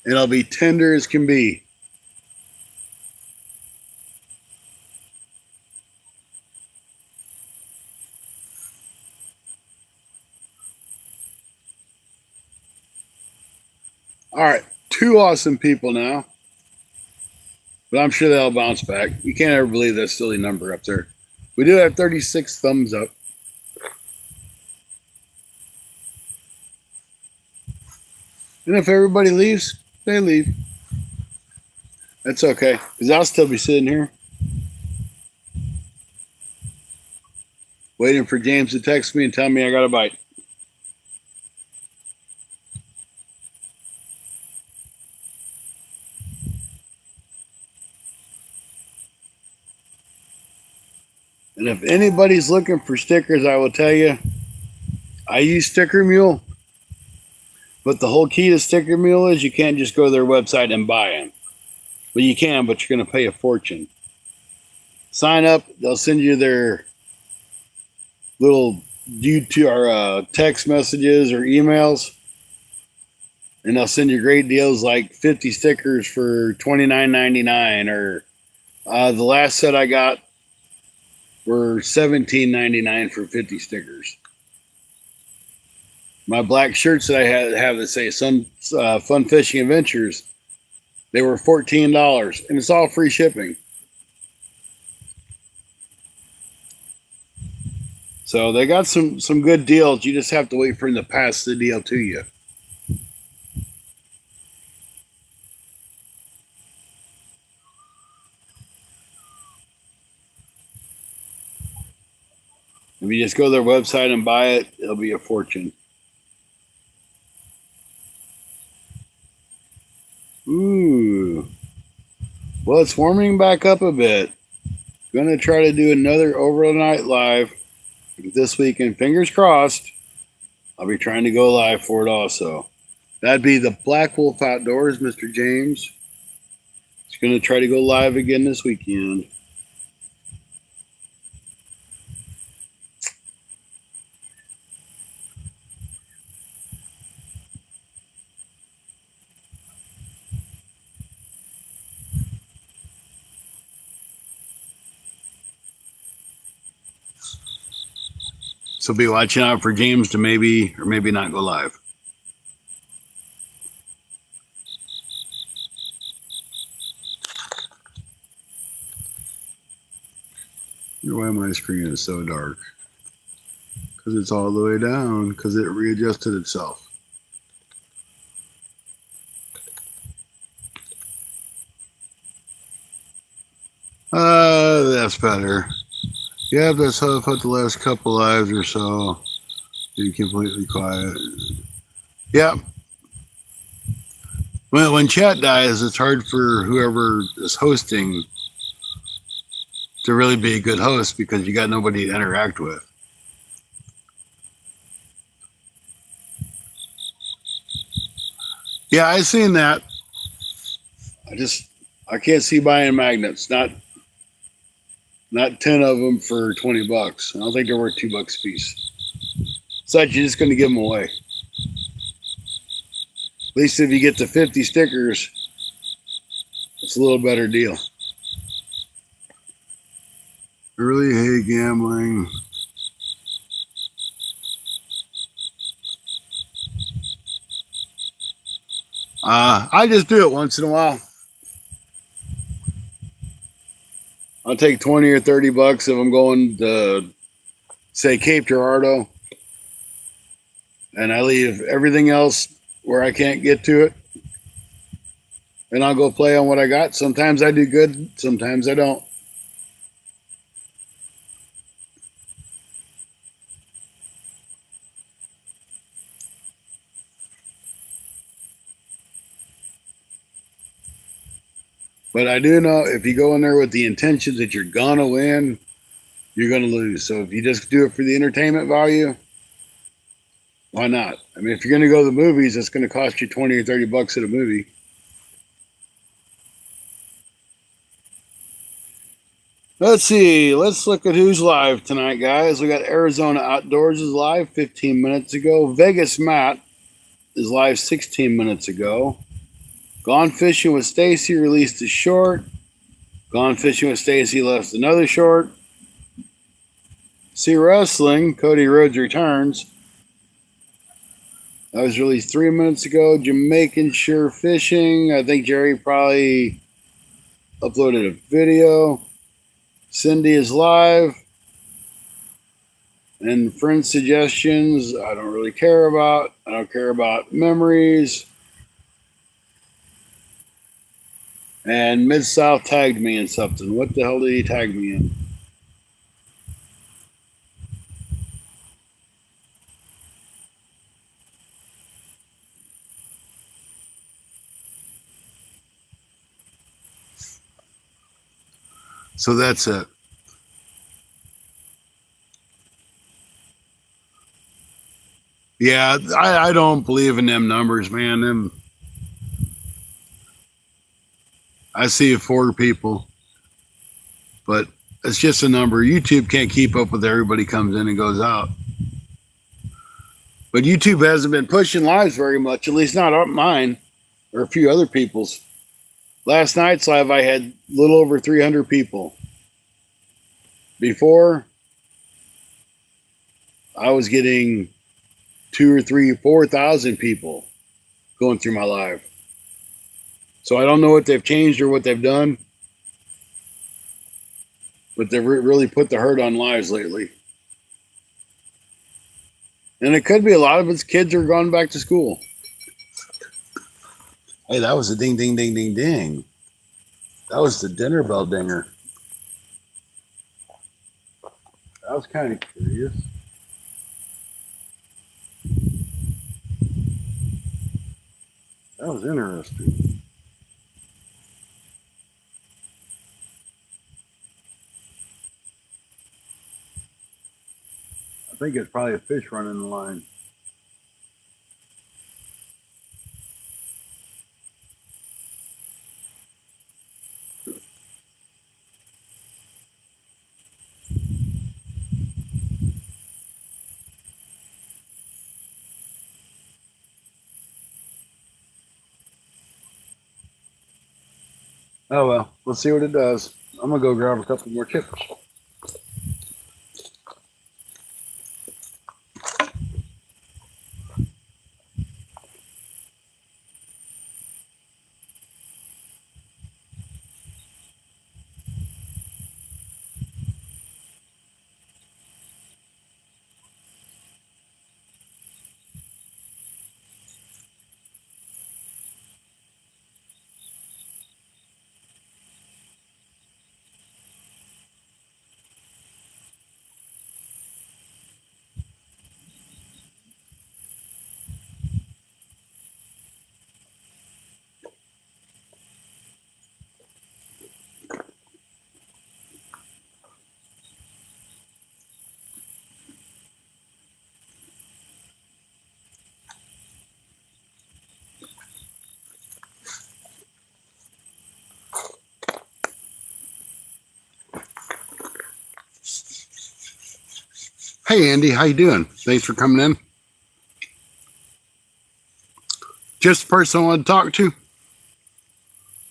It'll be tender as can be. All right, 2 awesome people now. But I'm sure they'll bounce back. You can't ever believe that silly number up there. We do have 36 thumbs up. And if everybody leaves, they leave. That's okay, because I'll still be sitting here waiting for James to text me and tell me I got a bite. And if anybody's looking for stickers, I will tell you, I use Sticker Mule. But the whole key to Sticker Mule is you can't just go to their website and buy them. Well, you can, but you're going to pay a fortune. Sign up. They'll send you their little text messages or emails. And they'll send you great deals like 50 stickers for $29.99. Or the last set I got were $17.99 for 50 stickers. My black shirts that I have that say Fun Fishing Adventures, they were $14, and it's all free shipping. So they got some good deals. You just have to wait for them to pass the deal to you. If you just go to their website and buy it, it'll be a fortune. Ooh. Well, it's warming back up a bit. Gonna try to do another overnight live this weekend. Fingers crossed. I'll be trying to go live for it also. That'd be the Black Wolf Outdoors, Mr. James. He's gonna try to go live again this weekend. So be watching out for James to maybe or maybe not go live. Why my screen is so dark? Because it's all the way down, because it readjusted itself. That's better. Yeah, that's how I put the last couple lives or so. Be completely quiet. Yeah. When chat dies, it's hard for whoever is hosting to really be a good host because you got nobody to interact with. Yeah, I seen that. I can't see buying magnets. Not 10 of them for $20. I don't think they're worth $2 a piece. So you're just going to give them away. At least if you get the 50 stickers, it's a little better deal. I really hate gambling. I just do it once in a while. I'll take 20 or 30 bucks if I'm going to, say, Cape Girardeau, and I leave everything else where I can't get to it, and I'll go play on what I got. Sometimes I do good, sometimes I don't. But I do know if you go in there with the intention that you're going to win, you're going to lose. So if you just do it for the entertainment value, why not? I mean, if you're going to go to the movies, it's going to cost you 20 or 30 bucks at a movie. Let's see. Let's look at who's live tonight, guys. We got Arizona Outdoors is live 15 minutes ago. Vegas Matt is live 16 minutes ago. Gone Fishing with Stacy released a short. Gone Fishing with Stacy left another short. See Wrestling, Cody Rhodes returns. That was released 3 minutes ago. Jamaican Sure Fishing. I think Jerry probably uploaded a video. Cindy is live. And friend suggestions, I don't really care about. I don't care about memories. And Mid-South tagged me in something. What the hell did he tag me in? So that's it. Yeah, I don't believe in them numbers, man. I see 4 people, but it's just a number. YouTube can't keep up with everybody comes in and goes out. But YouTube hasn't been pushing lives very much, at least not mine or a few other people's. Last night's live, I had a little over 300 people. Before, I was getting 2,000 or 3,000, 4,000 people going through my live. So I don't know what they've changed or what they've done, but they've really put the hurt on lives lately. And it could be a lot of its kids are going back to school. Hey, that was a ding, ding, ding, ding, ding. That was the dinner bell dinger. That was kind of curious. That was interesting. I think it's probably a fish running the line. Oh well, we'll see what it does. I'm gonna go grab a couple more chips. Hey Andy, how you doing? Thanks for coming in. Just the person I want to talk to.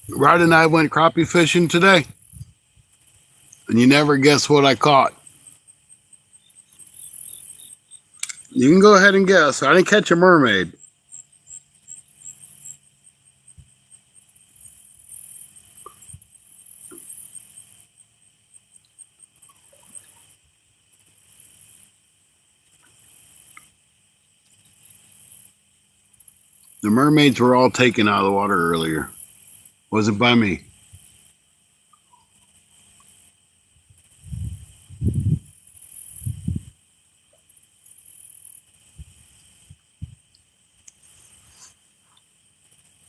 Rod and I went crappie fishing today, and you never guess what I caught. You can go ahead and guess. I didn't catch a mermaid. The mermaids were all taken out of the water earlier. Wasn't by me.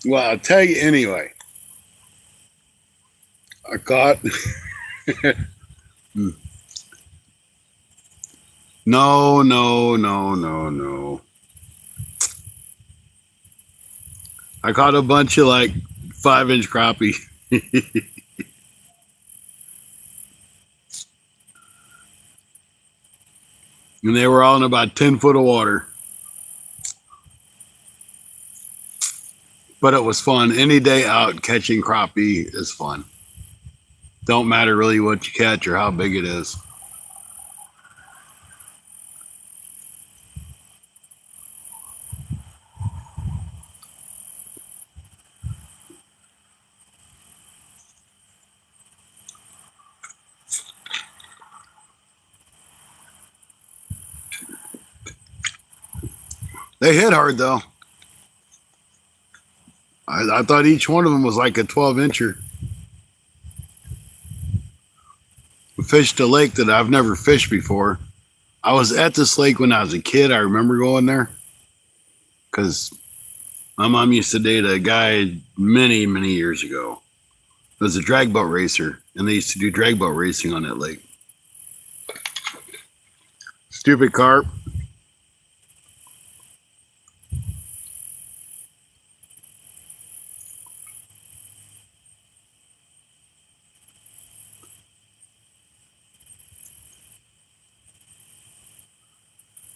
Well, I'll tell you anyway. I caught. No. I caught a bunch of like 5-inch crappie. And they were all in about 10 foot of water. But it was fun. Any day out catching crappie is fun. Don't matter really what you catch or how big it is. They hit hard though. I thought each one of them was like a 12-incher. We fished a lake that I've never fished before. I was at this lake when I was a kid. I remember going there because my mom used to date a guy many, many years ago. It was a drag boat racer, and they used to do drag boat racing on that lake. Stupid carp.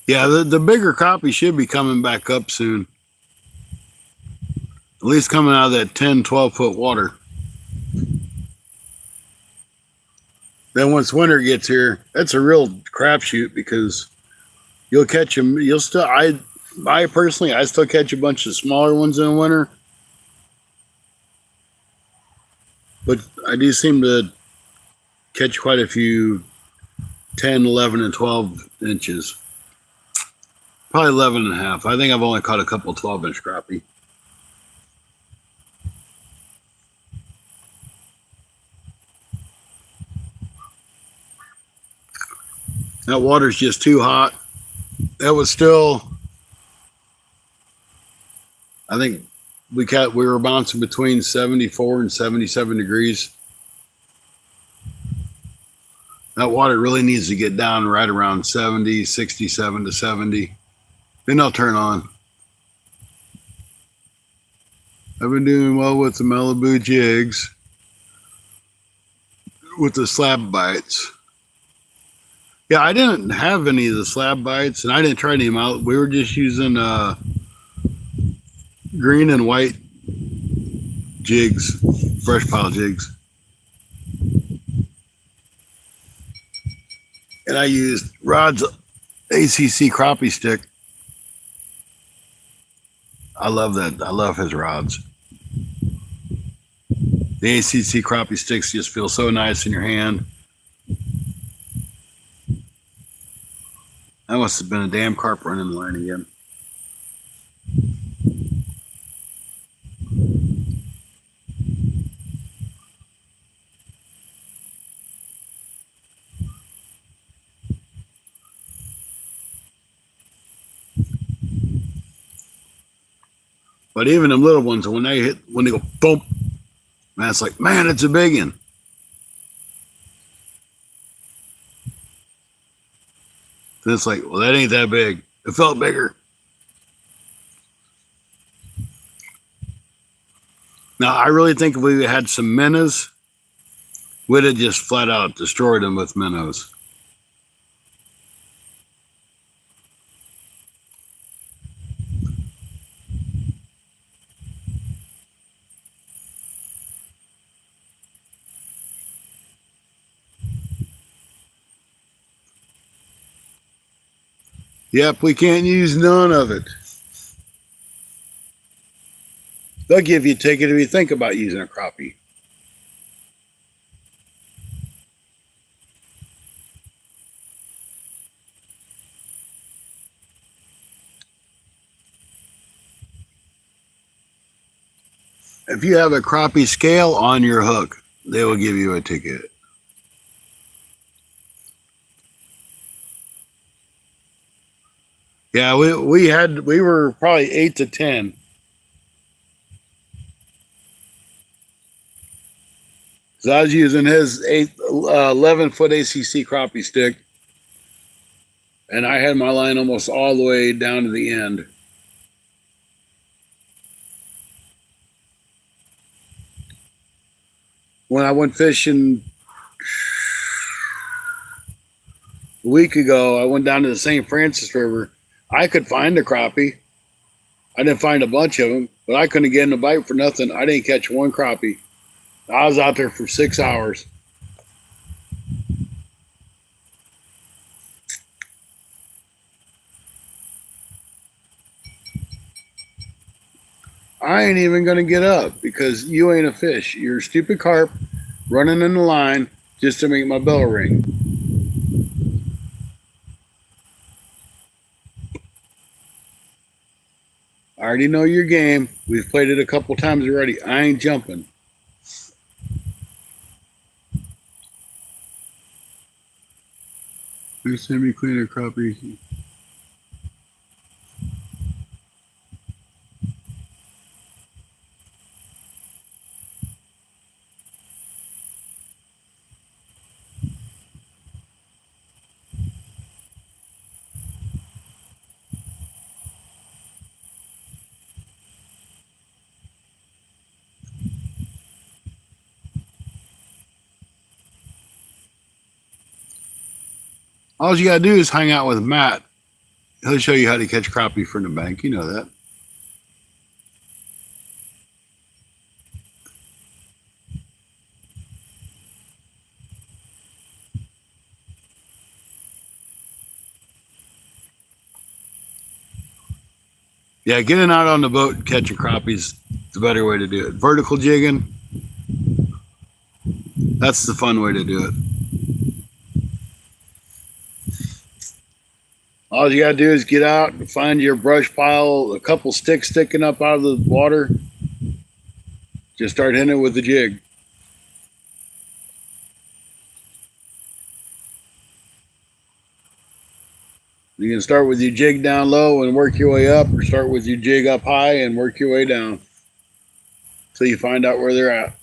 Yeah, the bigger crappie should be coming back up soon. At least coming out of that 10, 12-foot water. Then once winter gets here, that's a real crapshoot because you'll catch them. You'll still, I personally, I still catch a bunch of smaller ones in the winter. But I do seem to catch quite a few 10, 11, and 12 inches. Probably 11 and a half. I think I've only caught a couple 12-inch crappie. That water's just too hot. That was still, I think we were bouncing between 74 and 77 degrees. That water really needs to get down right around 70, 67 to 70. Then I'll turn on. I've been doing well with the Malibu jigs, with the slab bites. Yeah, I didn't have any of the slab bites, and I didn't try any of them out. We were just using green and white jigs, fresh pile jigs. And I used Rod's ACC crappie stick. I love that. I love his rods. The ACC crappie sticks just feel so nice in your hand. That must have been a damn carp running the line again. But even them little ones, when they go boom, man, it's like, man, it's a big one. Then it's like, well, that ain't that big. It felt bigger. Now, I really think if we had some minnows, we'd have just flat out destroyed them with minnows. Yep, we can't use none of it. They'll give you a ticket if you think about using a crappie. If you have a crappie scale on your hook, they will give you a ticket. Yeah, we were probably 8 to 10. So I was using his 11-foot ACC crappie stick, and I had my line almost all the way down to the end. When I went fishing a week ago, I went down to the St. Francis River. I could find a crappie. I didn't find a bunch of them, but I couldn't get in a bite for nothing. I didn't catch one crappie. I was out there for 6 hours. I ain't even going to get up because you ain't a fish. You're a stupid carp running in the line just to make my bell ring. I already know your game. We've played it a couple times already. I ain't jumping. Please send me cleaner crappie. All you got to do is hang out with Matt. He'll show you how to catch crappie from the bank. You know that. Yeah, getting out on the boat and catching crappies, the better way to do it. Vertical jigging, that's the fun way to do it. All you got to do is get out and find your brush pile, a couple sticks sticking up out of the water. Just start hitting it with the jig. You can start with your jig down low and work your way up, or start with your jig up high and work your way down till you find out where they're at.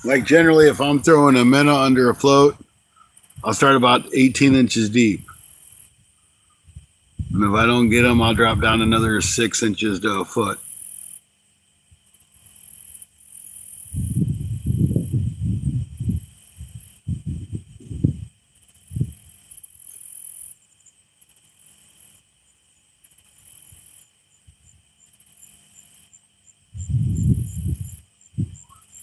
Like generally, if I'm throwing a minnow under a float, I'll start about 18 inches deep. And if I don't get them, I'll drop down another 6 inches to a foot.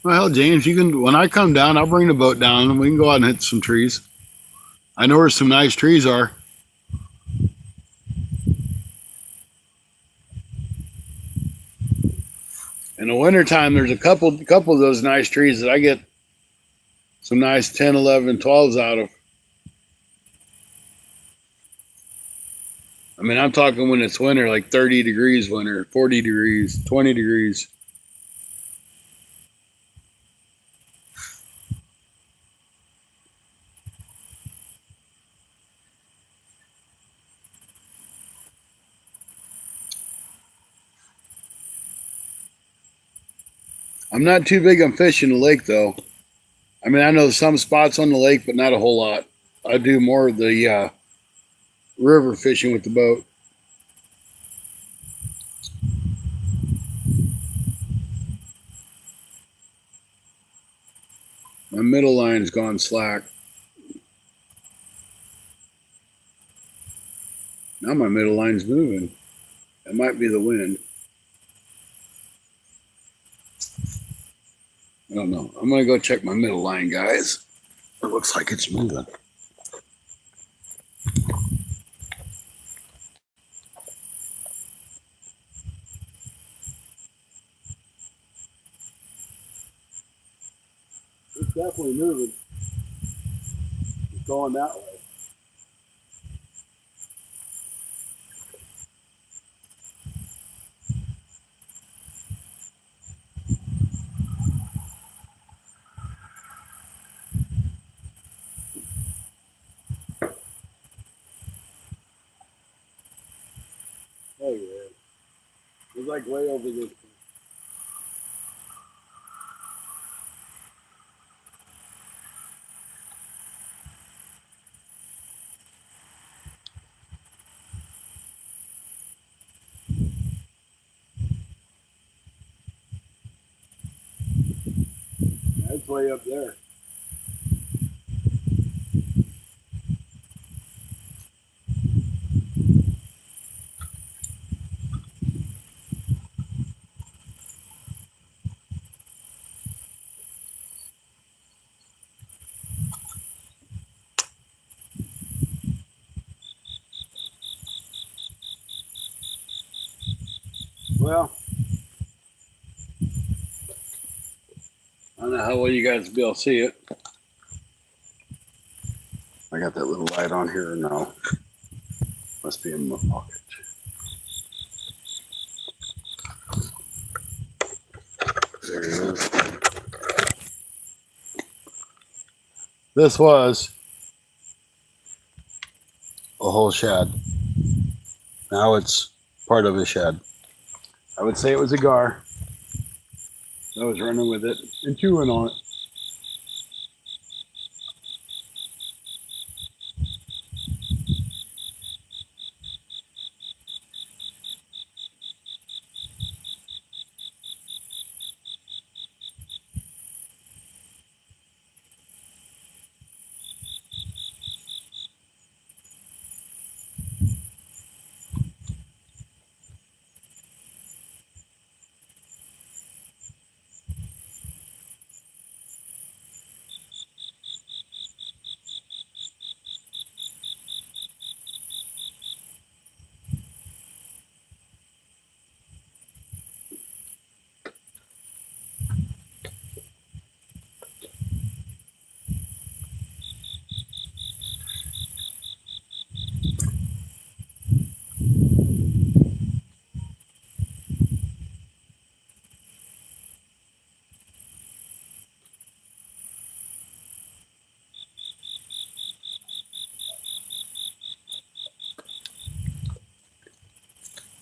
Well, hell, James, you can. When I come down, I'll bring the boat down and we can go out and hit some trees. I know where some nice trees are. In the wintertime, there's a couple of those nice trees that I get some nice 10, 11, 12s out of. I mean, I'm talking when it's winter, like 30 degrees winter, 40 degrees, 20 degrees. I'm not too big on fishing the lake, though. I mean, I know some spots on the lake, but not a whole lot. I do more of the river fishing with the boat. My middle line's gone slack. Now my middle line's moving. It might be the wind. I don't know. I'm going to go check my middle line, guys. It looks like it's moving. It's definitely moving. It's going that way. Oh yeah. It's like way over this. That's way up there. Well, I don't know how well you guys will be able to see it. I got that little light on here now. Must be in my pocket. There it is. This was a whole shad. Now it's part of a shad. I would say it was a gar. I was running with it and chewing on it.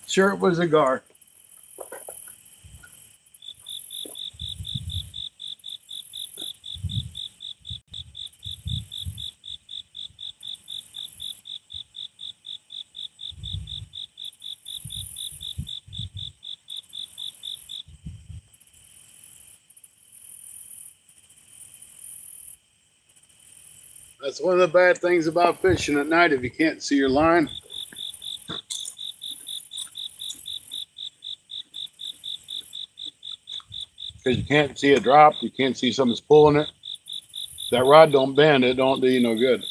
Sure, it was a gar. That's one of the bad things about fishing at night if you can't see your line. Because you can't see a drop, you can't see something's pulling it. If that rod don't bend, it don't do you no good.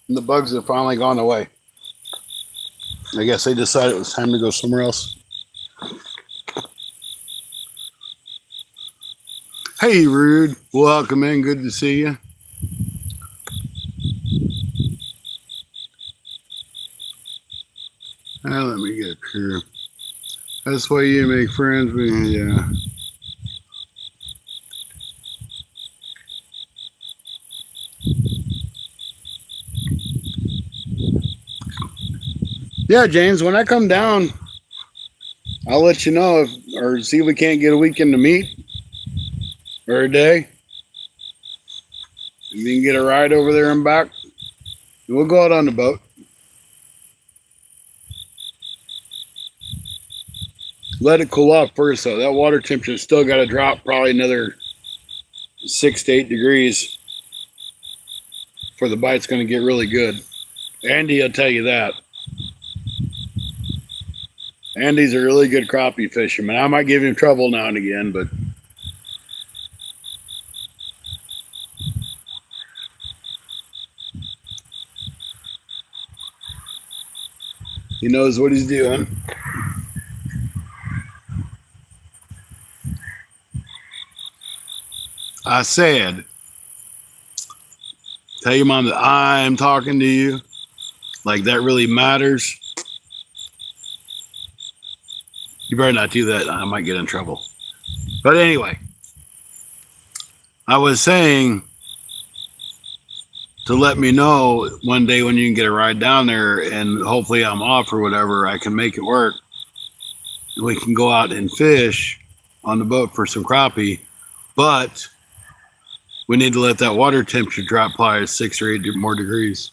And the bugs have finally gone away. I guess they decided it was time to go somewhere else. Hey, Rude. Welcome in. Good to see you. Let me get up here. That's why you make friends with me. Yeah. Yeah, James, when I come down, I'll let you know if, or see if we can't get a weekend to meet or a day. If you can get a ride over there and back, we'll go out on the boat. Let it cool off first, though. That water temperature still got to drop probably another 6 to 8 degrees for the bite's going to get really good. Andy will tell you that. Andy's a really good crappie fisherman. I might give him trouble now and again, but he knows what he's doing. I said, tell your mom that I'm talking to you. Like that really matters. You better not do that. I might get in trouble. But anyway, I was saying to let me know one day when you can get a ride down there, and hopefully I'm off or whatever, I can make it work. We can go out and fish on the boat for some crappie, but we need to let that water temperature drop by 6 or 8 more degrees.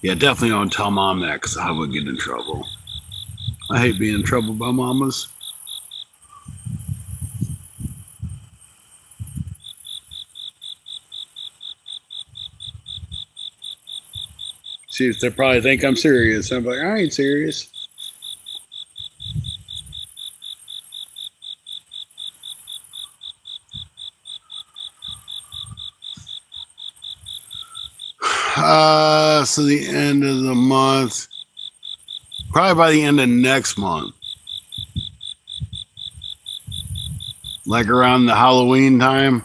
Yeah, definitely don't tell mom that because I would get in trouble. I hate being in trouble by mamas. See, if they probably think I'm serious. I'm like, I ain't serious. So the end of the month, probably by the end of next month, like around the Halloween time.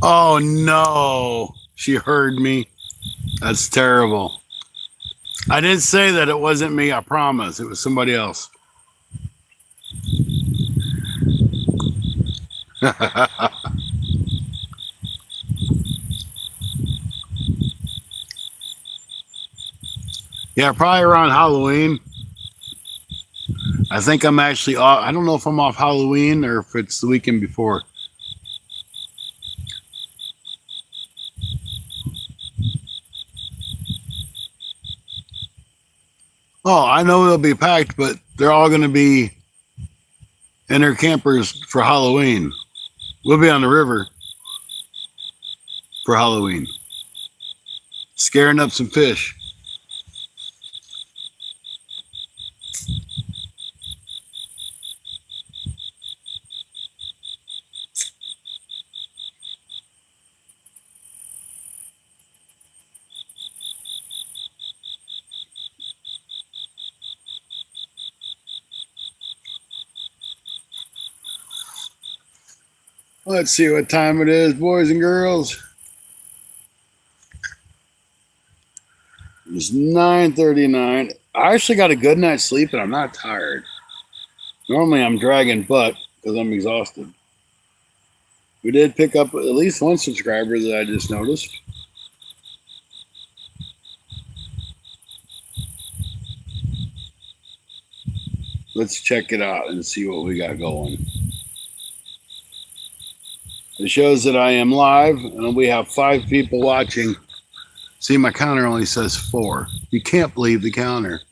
Oh no, she heard me. That's terrible. I didn't say that it wasn't me, I promise. It was somebody else. Yeah, probably around Halloween. I think I'm actually off. I don't know if I'm off Halloween or if it's the weekend before. Oh, I know they'll be packed, but they're all going to be in their campers for Halloween. We'll be on the river for Halloween, scaring up some fish. Let's see what time it is, boys and girls. It's 9:39. I actually got a good night's sleep and I'm not tired. Normally I'm dragging butt because I'm exhausted. We did pick up at least one subscriber that I just noticed. Let's check it out and see what we got going. It shows that I am live and we have 5 people watching. See, my counter only says 4. You can't believe the counter.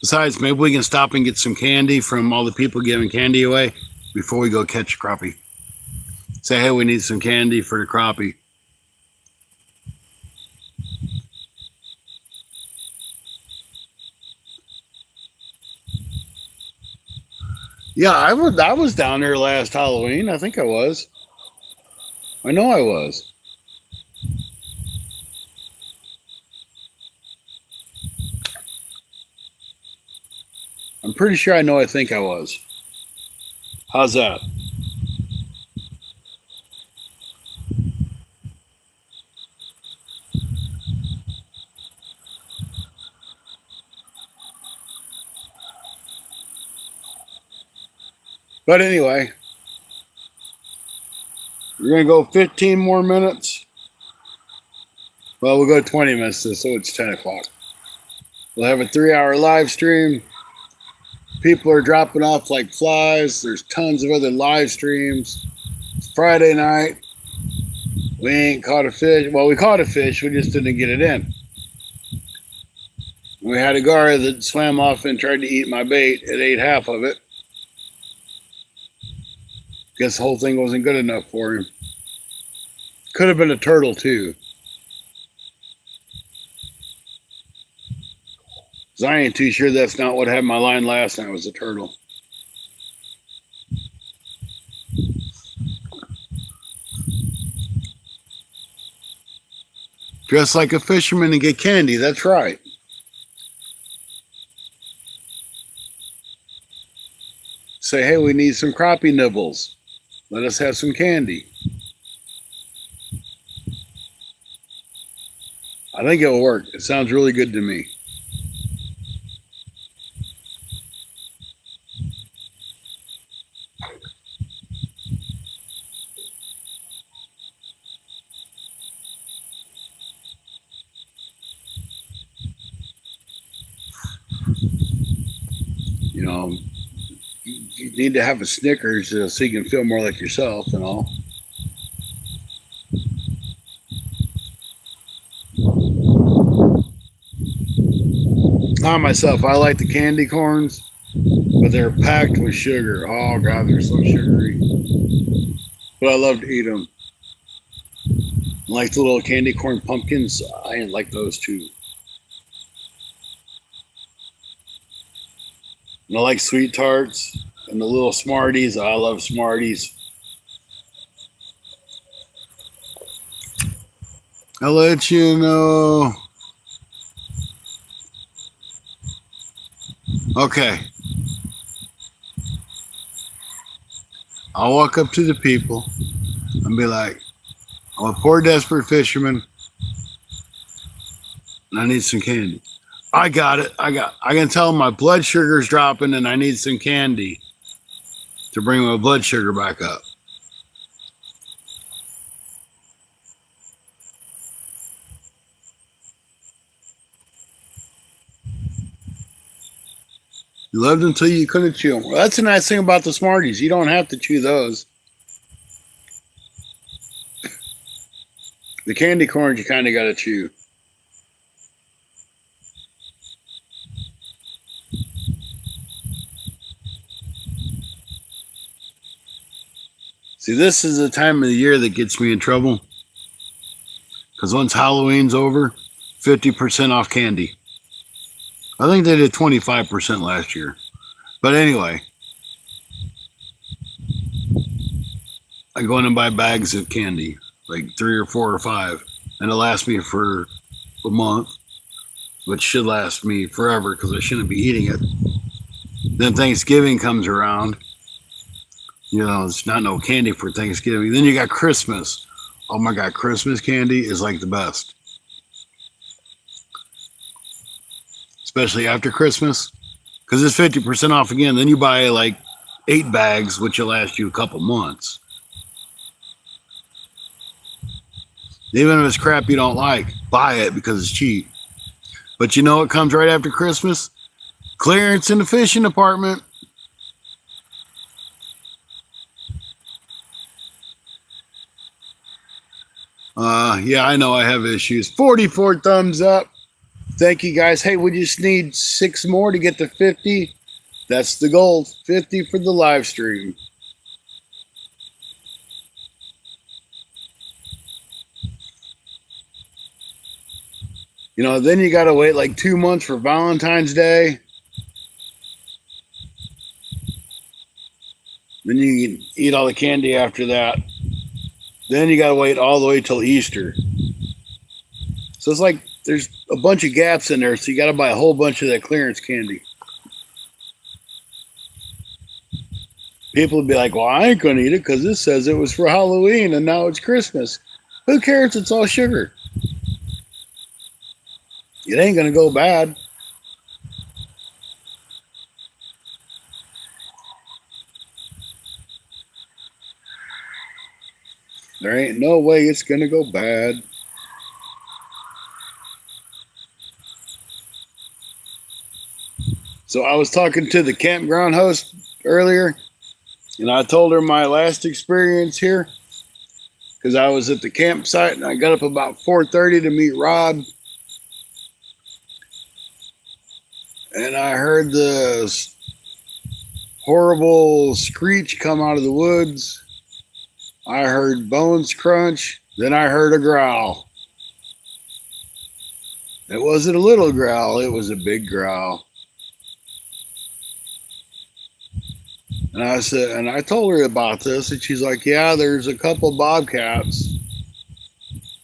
Besides, maybe we can stop and get some candy from all the people giving candy away before we go catch a crappie. Say, hey, we need some candy for the crappie. Yeah, I was down there last Halloween. I think I was. I know I was. I'm pretty sure I think I was. How's that? But anyway, we're going to go 15 more minutes. Well, we'll go 20 minutes, so it's 10 o'clock. We'll have a 3-hour live stream. People are dropping off like flies. There's tons of other live streams. It's Friday night. We ain't caught a fish. Well, we caught a fish. We just didn't get it in. We had a gar that swam off and tried to eat my bait. It ate half of it. Guess the whole thing wasn't good enough for him. Could have been a turtle too. 'Cause I ain't too sure that's not what had my line last time. It was a turtle. Dress like a fisherman and get candy. That's right. Say, hey, we need some crappie nibbles. Let us have some candy. I think it'll work. It sounds really good to me. You know, you need to have a Snickers so you can feel more like yourself and all. Not myself. I like the candy corns, but they're packed with sugar. Oh, God, they're so sugary. But I love to eat them. Like the little candy corn pumpkins. I like those too. And I like sweet tarts and the little Smarties. I love Smarties. I'll let you know. Okay. I'll walk up to the people and be like, I'm a poor, desperate fisherman, and I need some candy. I got it. I can tell my blood sugar's dropping, and I need some candy to bring my blood sugar back up. You loved until you couldn't chew them. Well, that's the nice thing about the Smarties. You don't have to chew those. The candy corns, you kind of got to chew. See, this is the time of the year that gets me in trouble. Because once Halloween's over, 50% off candy. I think they did 25% last year. But anyway, I go in and buy bags of candy, like 3 or 4 or 5, and it lasts me for a month, which should last me forever because I shouldn't be eating it. Then Thanksgiving comes around. You know, it's not no candy for Thanksgiving. Then you got Christmas. Oh my God, Christmas candy is like the best. Especially after Christmas, because it's 50% off again. Then you buy like 8 bags, which will last you a couple months. Even if it's crap you don't like, buy it because it's cheap. But you know what comes right after Christmas? Clearance in the fishing department. Yeah, I know I have issues. 44 thumbs up. Thank you guys. Hey, we just need 6 more to get to 50. That's the goal. 50 for the live stream. You know, then you got to wait like 2 months for Valentine's Day. Then you can eat all the candy after that. Then you got to wait all the way till Easter. So it's like there's a bunch of gaps in there, so you got to buy a whole bunch of that clearance candy. People would be like, well, I ain't going to eat it because this says it was for Halloween and now it's Christmas. Who cares? It's all sugar. It ain't going to go bad. There ain't no way it's going to go bad. So I was talking to the campground host earlier, and I told her my last experience here because I was at the campsite and I got up about 4:30 to meet Rod, and I heard the horrible screech come out of the woods. I heard bones crunch. Then I heard a growl. It wasn't a little growl. It was a big growl. And I said, and I told her about this, and she's like, "Yeah, there's a couple bobcats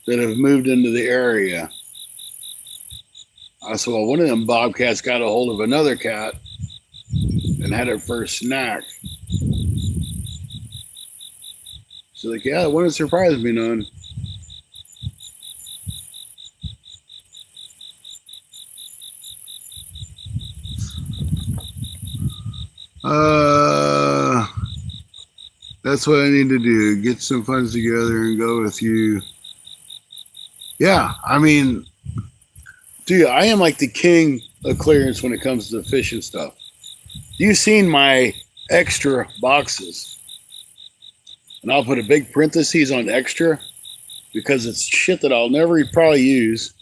that have moved into the area." I said, "Well, one of them bobcats got a hold of another cat and had it for a snack." She's like, "Yeah, it wouldn't surprise me none." That's what I need to do. Get some funds together and go with you. Yeah, I mean, dude, I am like the king of clearance when it comes to fishing stuff. You've seen my extra boxes. And I'll put a big parentheses on extra because it's shit that I'll never probably use.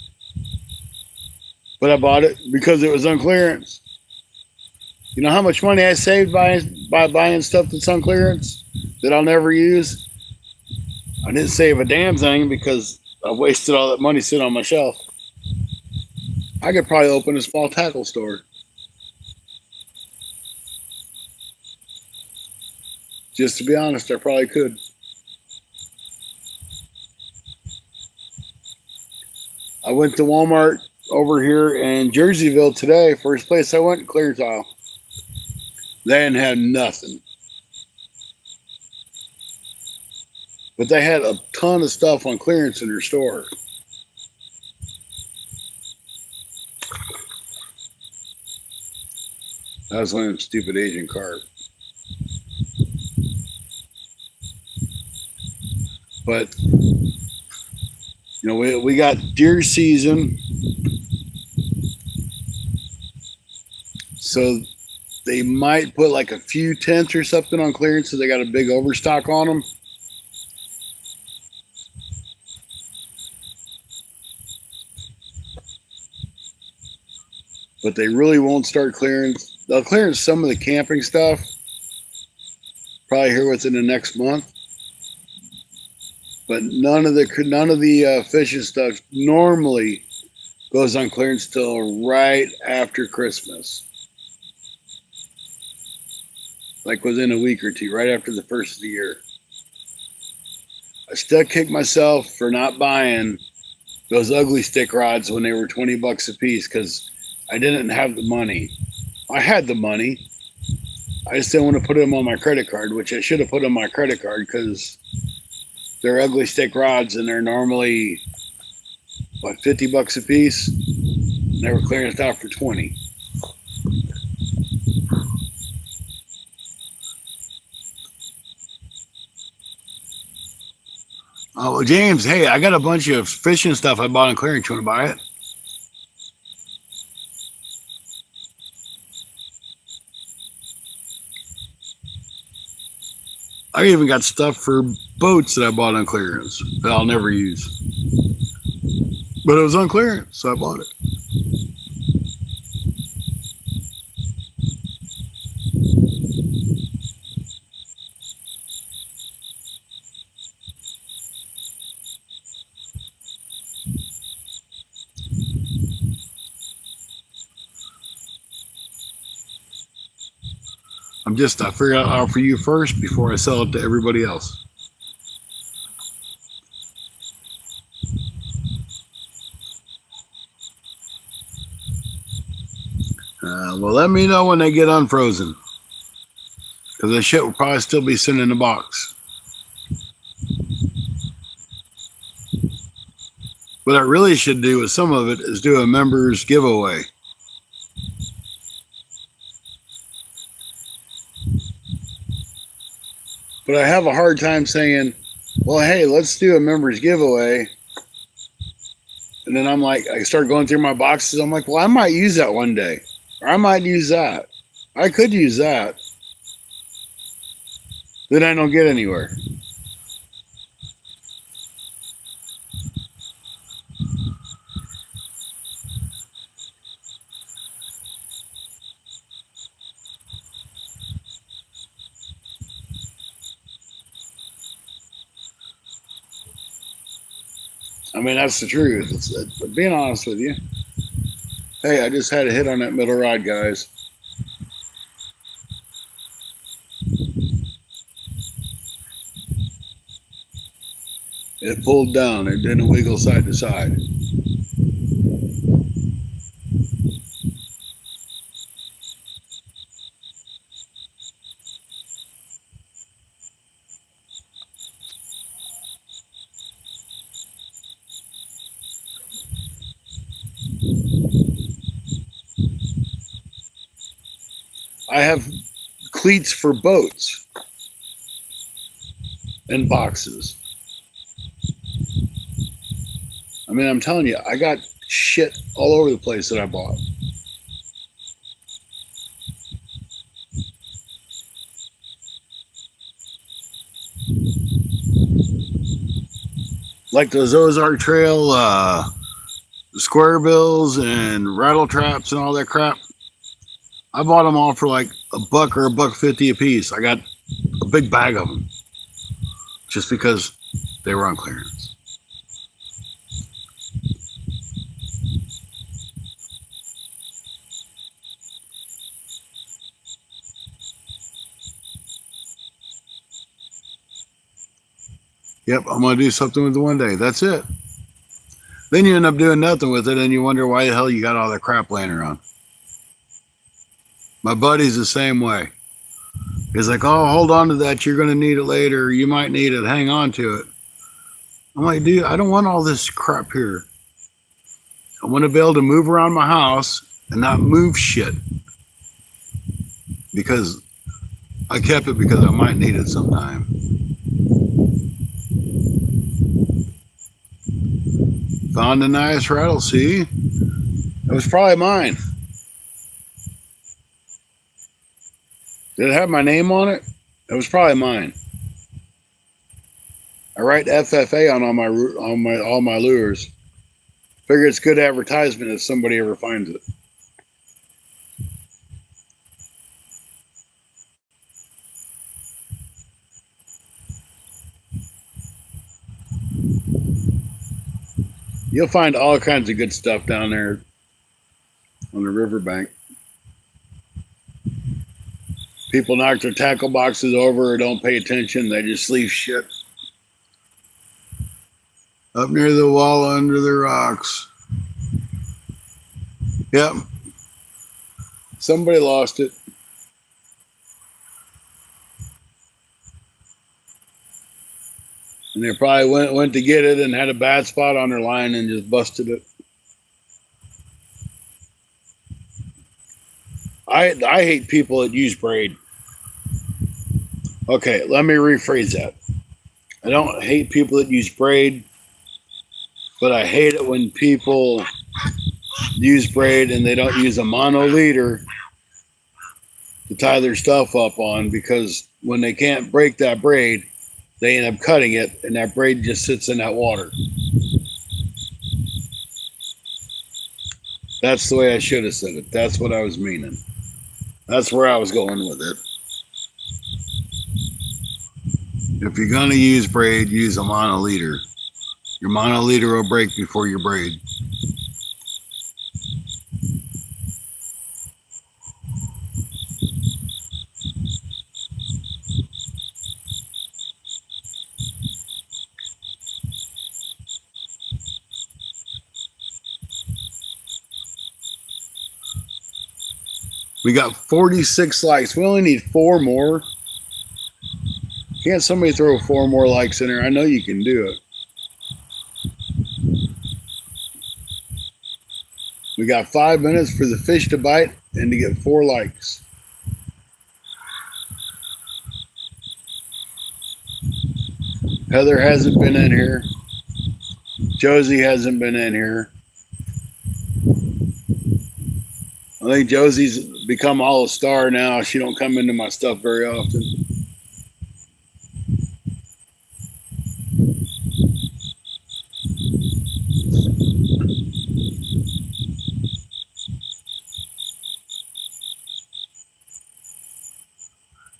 But I bought it because it was on clearance. You know how much money I saved by buying stuff that's on clearance that I'll never use? I didn't save a damn thing because I wasted all that money sitting on my shelf. I could probably open a small tackle store. Just to be honest, I probably could. I went to Walmart over here in Jerseyville today. First place I went, clear tile. They didn't have nothing. But they had a ton of stuff on clearance in their store. That was one of them stupid Asian carp. But, you know, we got deer season. So they might put like a few tents or something on clearance so they got a big overstock on them. But they really won't start clearing. They'll clear some of the camping stuff probably here within the next month. But none of the fishing stuff normally goes on clearance till right after Christmas. Like within a week or two, right after the first of the year. I still kick myself for not buying those ugly stick rods when they were $20 a piece because I didn't have the money. I had the money. I just didn't want to put them on my credit card, which I should have put on my credit card because they're ugly stick rods and they're normally, what, $50 a piece? And they were clearanced out for 20. Oh, well, James, hey, I got a bunch of fishing stuff I bought on clearance. You want to buy it? I even got stuff for boats that I bought on clearance that I'll never use. But it was on clearance, so I bought it. I figured out I'll offer you first before I sell it to everybody else. Well, let me know when they get unfrozen. Because the shit will probably still be sitting in the box. What I really should do with some of it is do a members giveaway. But I have a hard time saying well, hey, let's do a members giveaway. And then I'm like, I start going through my boxes. I'm like, well, I might use that one day. Or I might use that. I could use that. Then I don't get anywhere. I mean, that's the truth. Being honest with you. Hey, I just had a hit on that middle rod, guys. It pulled down. It didn't wiggle side to side. I have cleats for boats and boxes. I mean, I'm telling you, I got shit all over the place that I bought. Like those Ozark Trail square bills and rattle traps and all that crap. I bought them all for like $1 or $1.50 a piece. I got a big bag of them just because they were on clearance. Yep, I'm going to do something with it one day. That's it. Then you end up doing nothing with it and you wonder why the hell you got all that crap laying around. My buddy's the same way. He's like, oh, hold on to that. You're going to need it later. You might need it. Hang on to it. I'm like, dude, I don't want all this crap here. I want to be able to move around my house and not move shit. Because I kept it because I might need it sometime. Found a nice rattle, see? It was probably mine. Did it have my name on it? It was probably mine. I write FFA on all my lures. Figure it's good advertisement if somebody ever finds it. You'll find all kinds of good stuff down there on the riverbank. People knock their tackle boxes over or don't pay attention. They just leave shit up near the wall under the rocks. Yep. Somebody lost it. And they probably went to get it and had a bad spot on their line and just busted it. I hate people that use braid. Okay, let me rephrase that. I don't hate people that use braid, but I hate it when people use braid and they don't use a mono leader to tie their stuff up on, because when they can't break that braid, they end up cutting it and that braid just sits in that water. That's the way I should have said it. That's what I was meaning. That's where I was going with it. If you're going to use braid, use a mono leader. Your mono leader will break before your braid. We got 46 likes. We only need 4 more. Can't somebody throw 4 more likes in there? I know you can do it. We got 5 minutes for the fish to bite and to get 4 likes. Heather hasn't been in here. Josie hasn't been in here. I think Josie's become all a star now. She don't come into my stuff very often.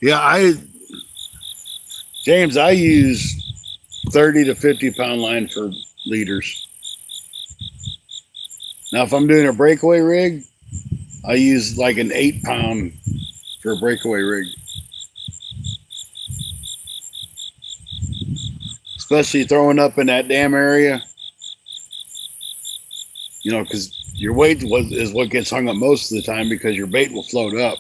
Yeah, James, I use 30 to 50 pound line for leaders. Now, if I'm doing a breakaway rig, I use like an 8 pound for a breakaway rig. Especially throwing up in that dam area, because your weight is what gets hung up most of the time because your bait will float up.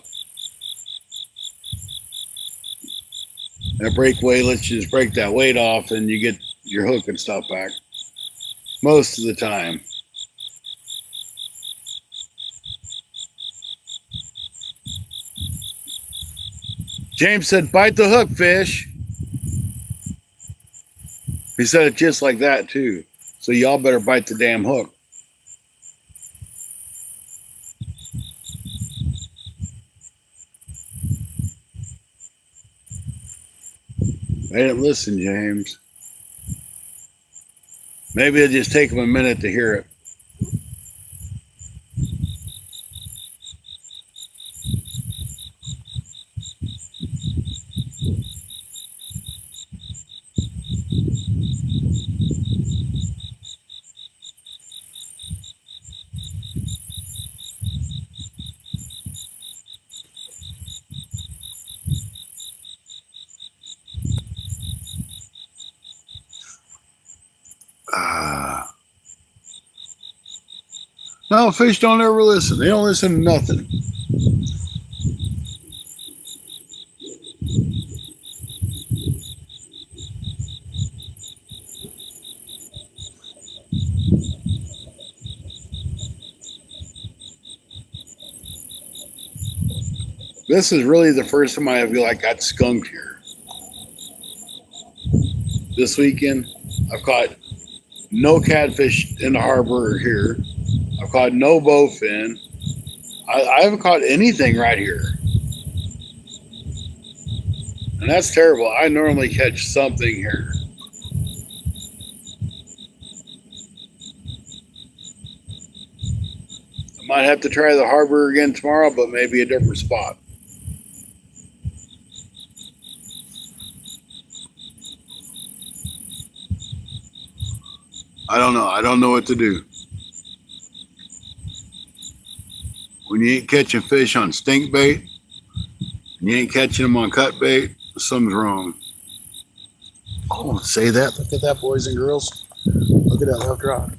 That breakaway lets you just break that weight off and you get your hook and stuff back most of the time. James said, bite the hook, fish. He said it just like that, too. So y'all better bite the damn hook. They didn't listen, James. Maybe it'll just take them a minute to hear it. No, fish don't ever listen. They don't listen to nothing. This is really the first time I feel like I got skunked here. This weekend, I've caught no catfish in the harbor here. I've caught no bowfin. I haven't caught anything right here. And that's terrible. I normally catch something here. I might have to try the harbor again tomorrow, but maybe a different spot. I don't know. I don't know what to do. When you ain't catching fish on stink bait, and you ain't catching them on cut bait, something's wrong. Oh, say that. Look at that, boys and girls. Look at that left rock.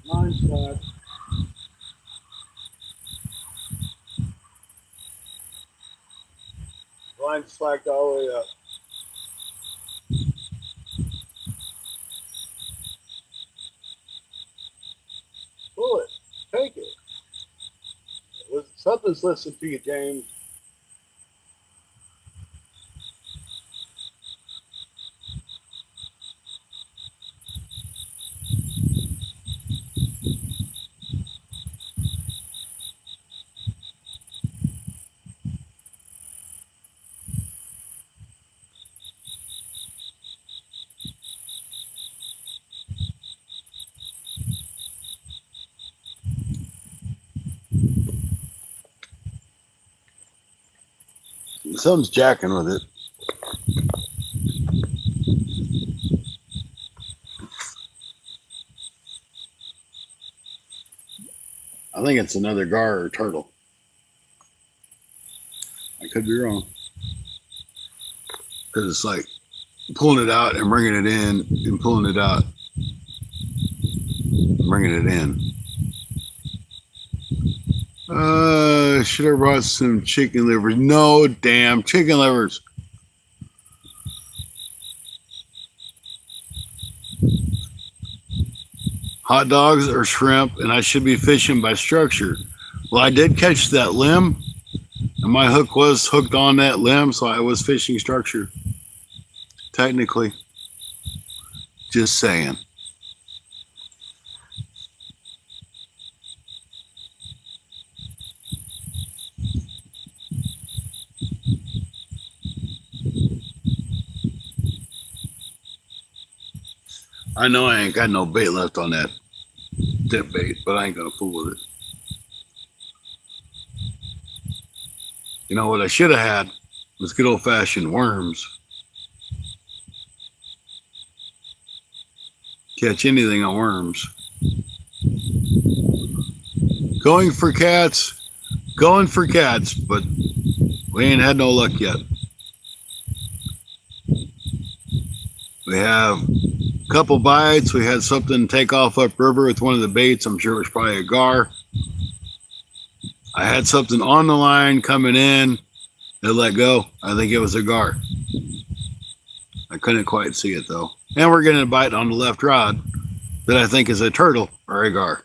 Line slack. Line slacked all the way up. Pull it. Take it. Something's listening to you, James. Something's jacking with it. I think it's another gar or turtle. I could be wrong. Because it's like pulling it out and bringing it in and pulling it out and bringing it in. Should have brought some chicken livers. No damn chicken livers. Hot dogs or shrimp, and I should be fishing by structure. Well, I did catch that limb, and my hook was hooked on that limb, so I was fishing structure. Technically. Just saying. I know I ain't got no bait left on that dip bait, but I ain't gonna fool with it. You know what I should have had was good old fashioned worms. Catch anything on worms. Going for cats, but we ain't had no luck yet. We have a couple bites. We had something take off upriver with one of the baits. I'm sure it was probably a gar. I had something on the line coming in. It let go. I think it was a gar. I couldn't quite see it though. And we're getting a bite on the left rod that I think is a turtle or a gar.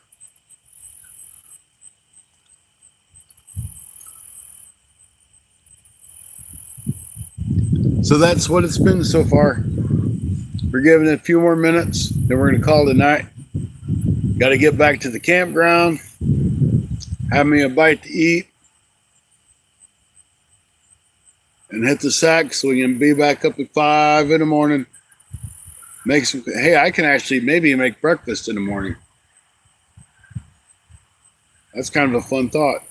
So that's what it's been so far. We're giving it a few more minutes, then we're going to call it a night. Got to get back to the campground, have me a bite to eat, and hit the sack so we can be back up at 5 in the morning. Make some. Hey, I can actually maybe make breakfast in the morning. That's kind of a fun thought.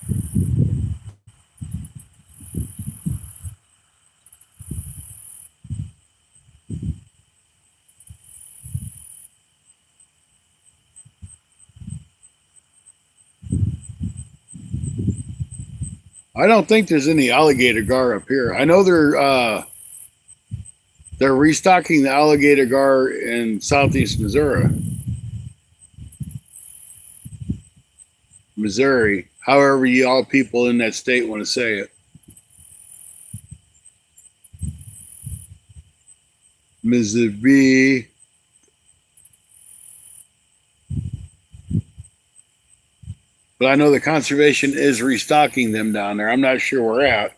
I don't think there's any alligator gar up here. I know they're restocking the alligator gar in southeast Missouri, however you all people in that state want to say it. Missouri. But I know the conservation is restocking them down there. I'm not sure where at.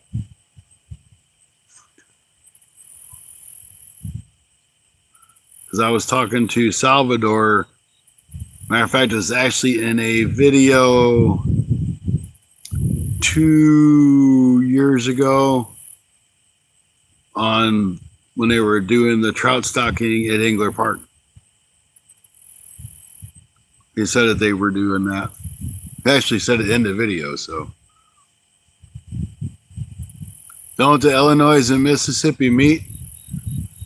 Because I was talking to Salvador. Matter of fact, it was actually in a video 2 years ago on when they were doing the trout stocking at Engler Park. He said that they were doing that. They actually said it in the video, so. Don't the Illinois and Mississippi meet?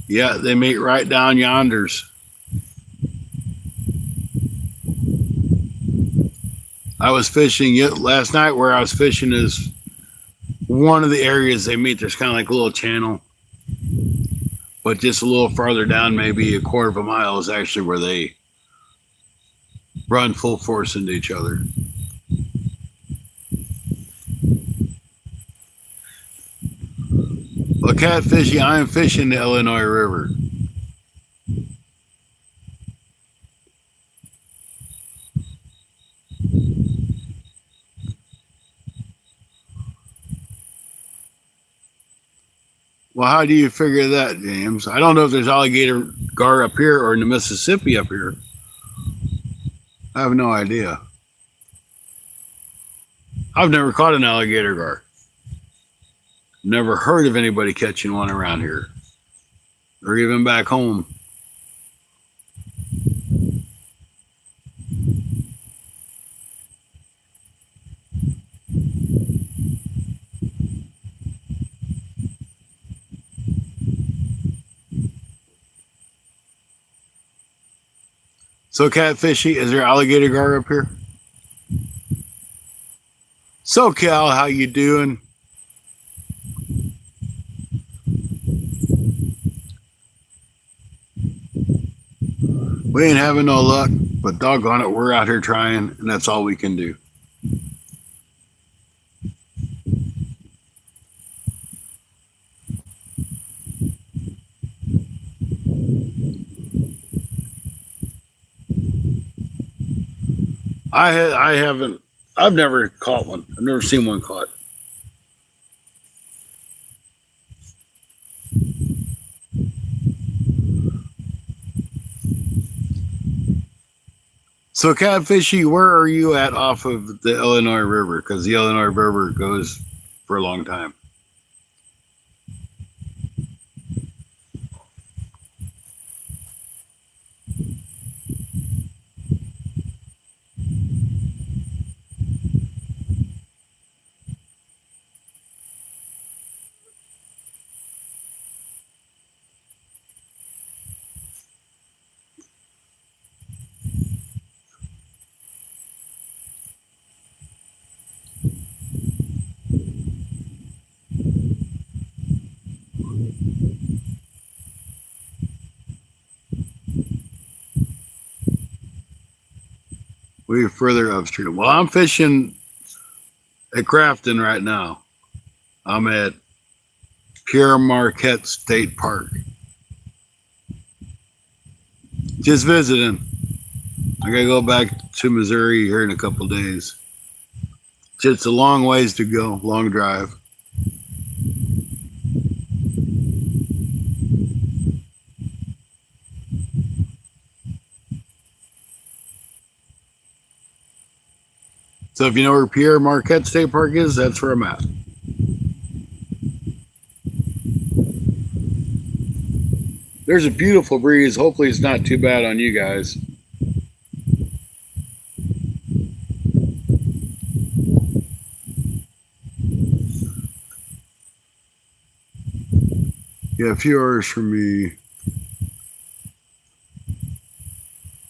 Yeah, they meet right down yonders. I was fishing last night. Where I was fishing is one of the areas they meet. There's kind of like a little channel, but just a little farther down, maybe a quarter of a mile, is actually where they run full force into each other. Well, catfishing, I am fishing the Illinois River. Well, how do you figure that, James? I don't know if there's alligator gar up here or in the Mississippi up here. I have no idea. I've never caught an alligator gar. Never heard of anybody catching one around here or even back home. So Catfishing, is there alligator gar up here? So Cal, how you doing? We ain't having no luck, but doggone it, we're out here trying, and that's all we can do. I've never caught one. I've never seen one caught. So Catfishy, where are you at off of the Illinois River? Because the Illinois River goes for a long time. We're further upstream. Well, I'm fishing at Crafton right now. I'm at Pierre Marquette State Park. Just visiting. I gotta go back to Missouri here in a couple days. Just a long ways to go, long drive. So if you know where Pierre Marquette State Park is, that's where I'm at. There's a beautiful breeze. Hopefully it's not too bad on you guys. Yeah, a few hours from me.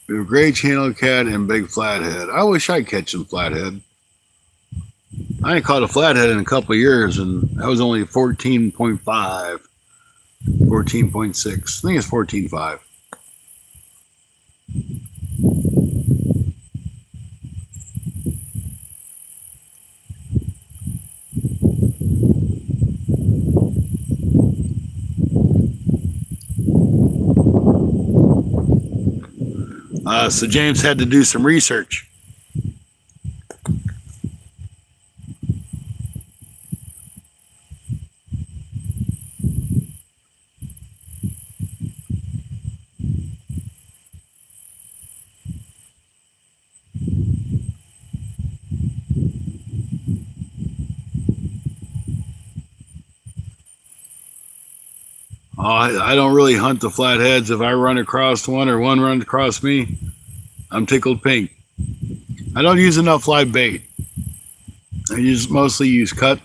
We have gray channel cat and big flathead. I wish I'd catch some flathead. I ain't caught a flathead in a couple of years, and that was only 14.5, 14.6. I think it's 14.5. So James had to do some research. I don't really hunt the flatheads. If I run across one or one runs across me, I'm tickled pink. I don't use enough live bait. I mostly use cut.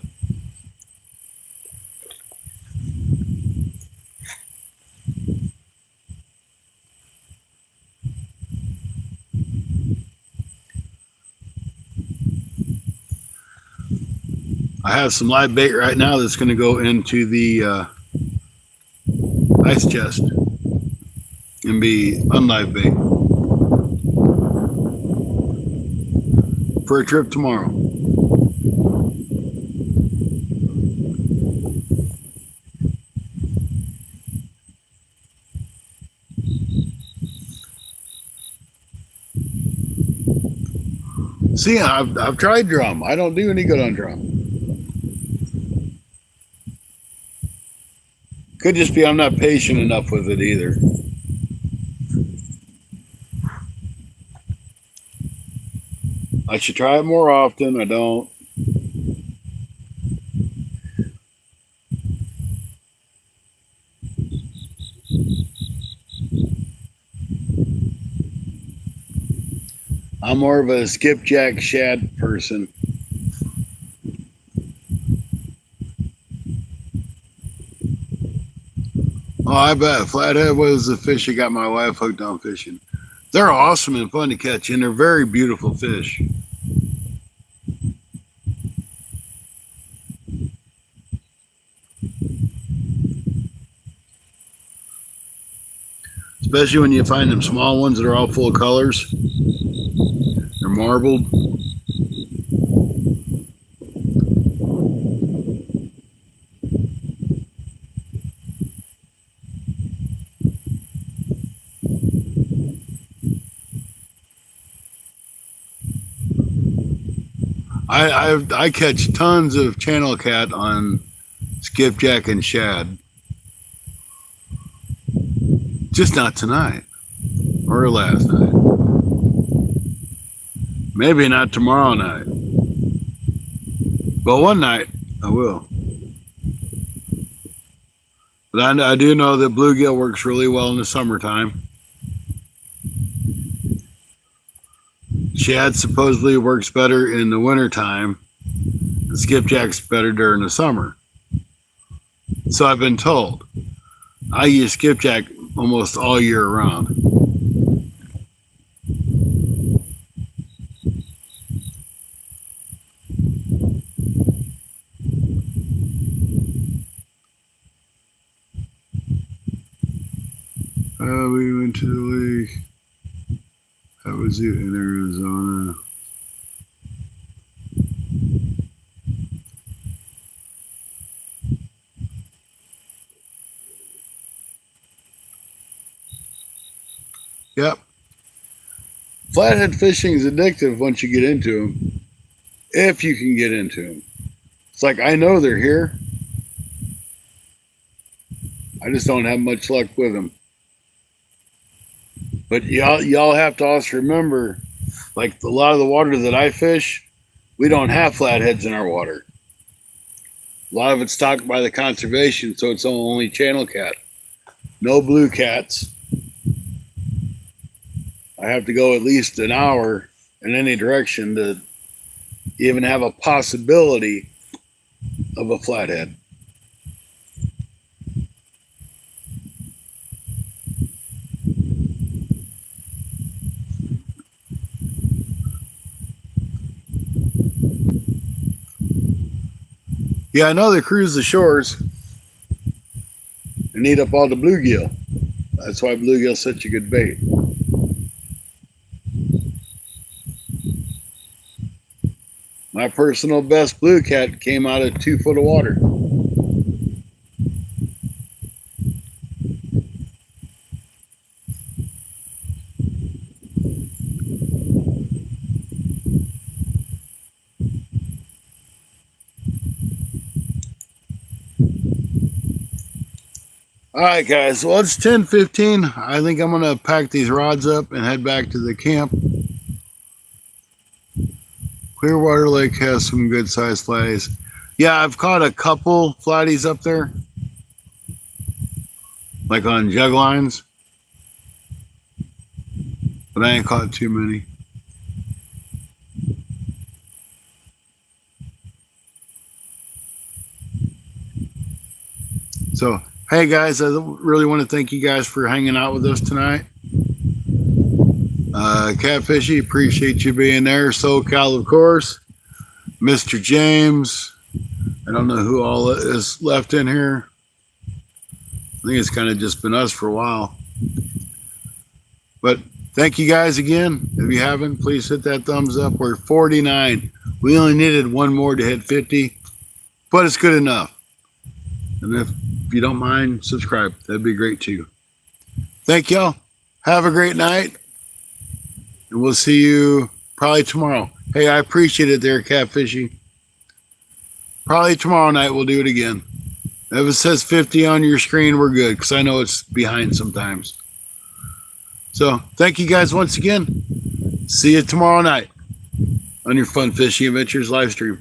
I have some live bait right now that's going to go into the ice chest and be unlive bait for a trip tomorrow. See, I've tried drum. I don't do any good on drum. Could just be I'm not patient enough with it either. I should try it more often. I don't. I'm more of a skipjack shad person. Oh, I bet. Flathead was the fish that got my wife hooked on fishing. They're awesome and fun to catch, and they're very beautiful fish. Especially when you find them small ones that are all full of colors. They're marbled. I catch tons of channel cat on skipjack and shad. Just not tonight or last night. Maybe not tomorrow night. But one night I will. But I do know that bluegill works really well in the summertime. Shad supposedly works better in the wintertime. And skipjack's better during the summer. So I've been told. I use skipjack almost all year round. We went to the lake. How was it in Arizona? Yep. Flathead fishing is addictive once you get into them. If you can get into them. It's like, I know they're here. I just don't have much luck with them. But y'all have to also remember, like a lot of the water that I fish, we don't have flatheads in our water. A lot of it's stocked by the conservation, so it's only channel cat. No blue cats. I have to go at least an hour in any direction to even have a possibility of a flathead. Yeah, I know they cruise the shores and eat up all the bluegill. That's why bluegill's such a good bait. My personal best blue cat came out of 2 foot of water. All right, guys. Well, it's 10:15. I think I'm going to pack these rods up and head back to the camp. Clearwater Lake has some good sized flatties. Yeah, I've caught a couple flatties up there, like on jug lines, but I ain't caught too many. So, hey guys, I really want to thank you guys for hanging out with us tonight. Catfishy, appreciate you being there. SoCal, of course. Mr. James. I don't know who all is left in here. I think it's kind of just been us for a while. But thank you guys again. If you haven't, please hit that thumbs up. We're 49. We only needed one more to hit 50, but it's good enough. And if you don't mind, subscribe. That'd be great too. Thank y'all. Have a great night. And we'll see you probably tomorrow. Hey, I appreciate it there, Catfishing. Probably tomorrow night we'll do it again. If it says 50 on your screen, we're good, because I know it's behind sometimes. So, thank you guys once again. See you tomorrow night on your Fun Fishing Adventures live stream.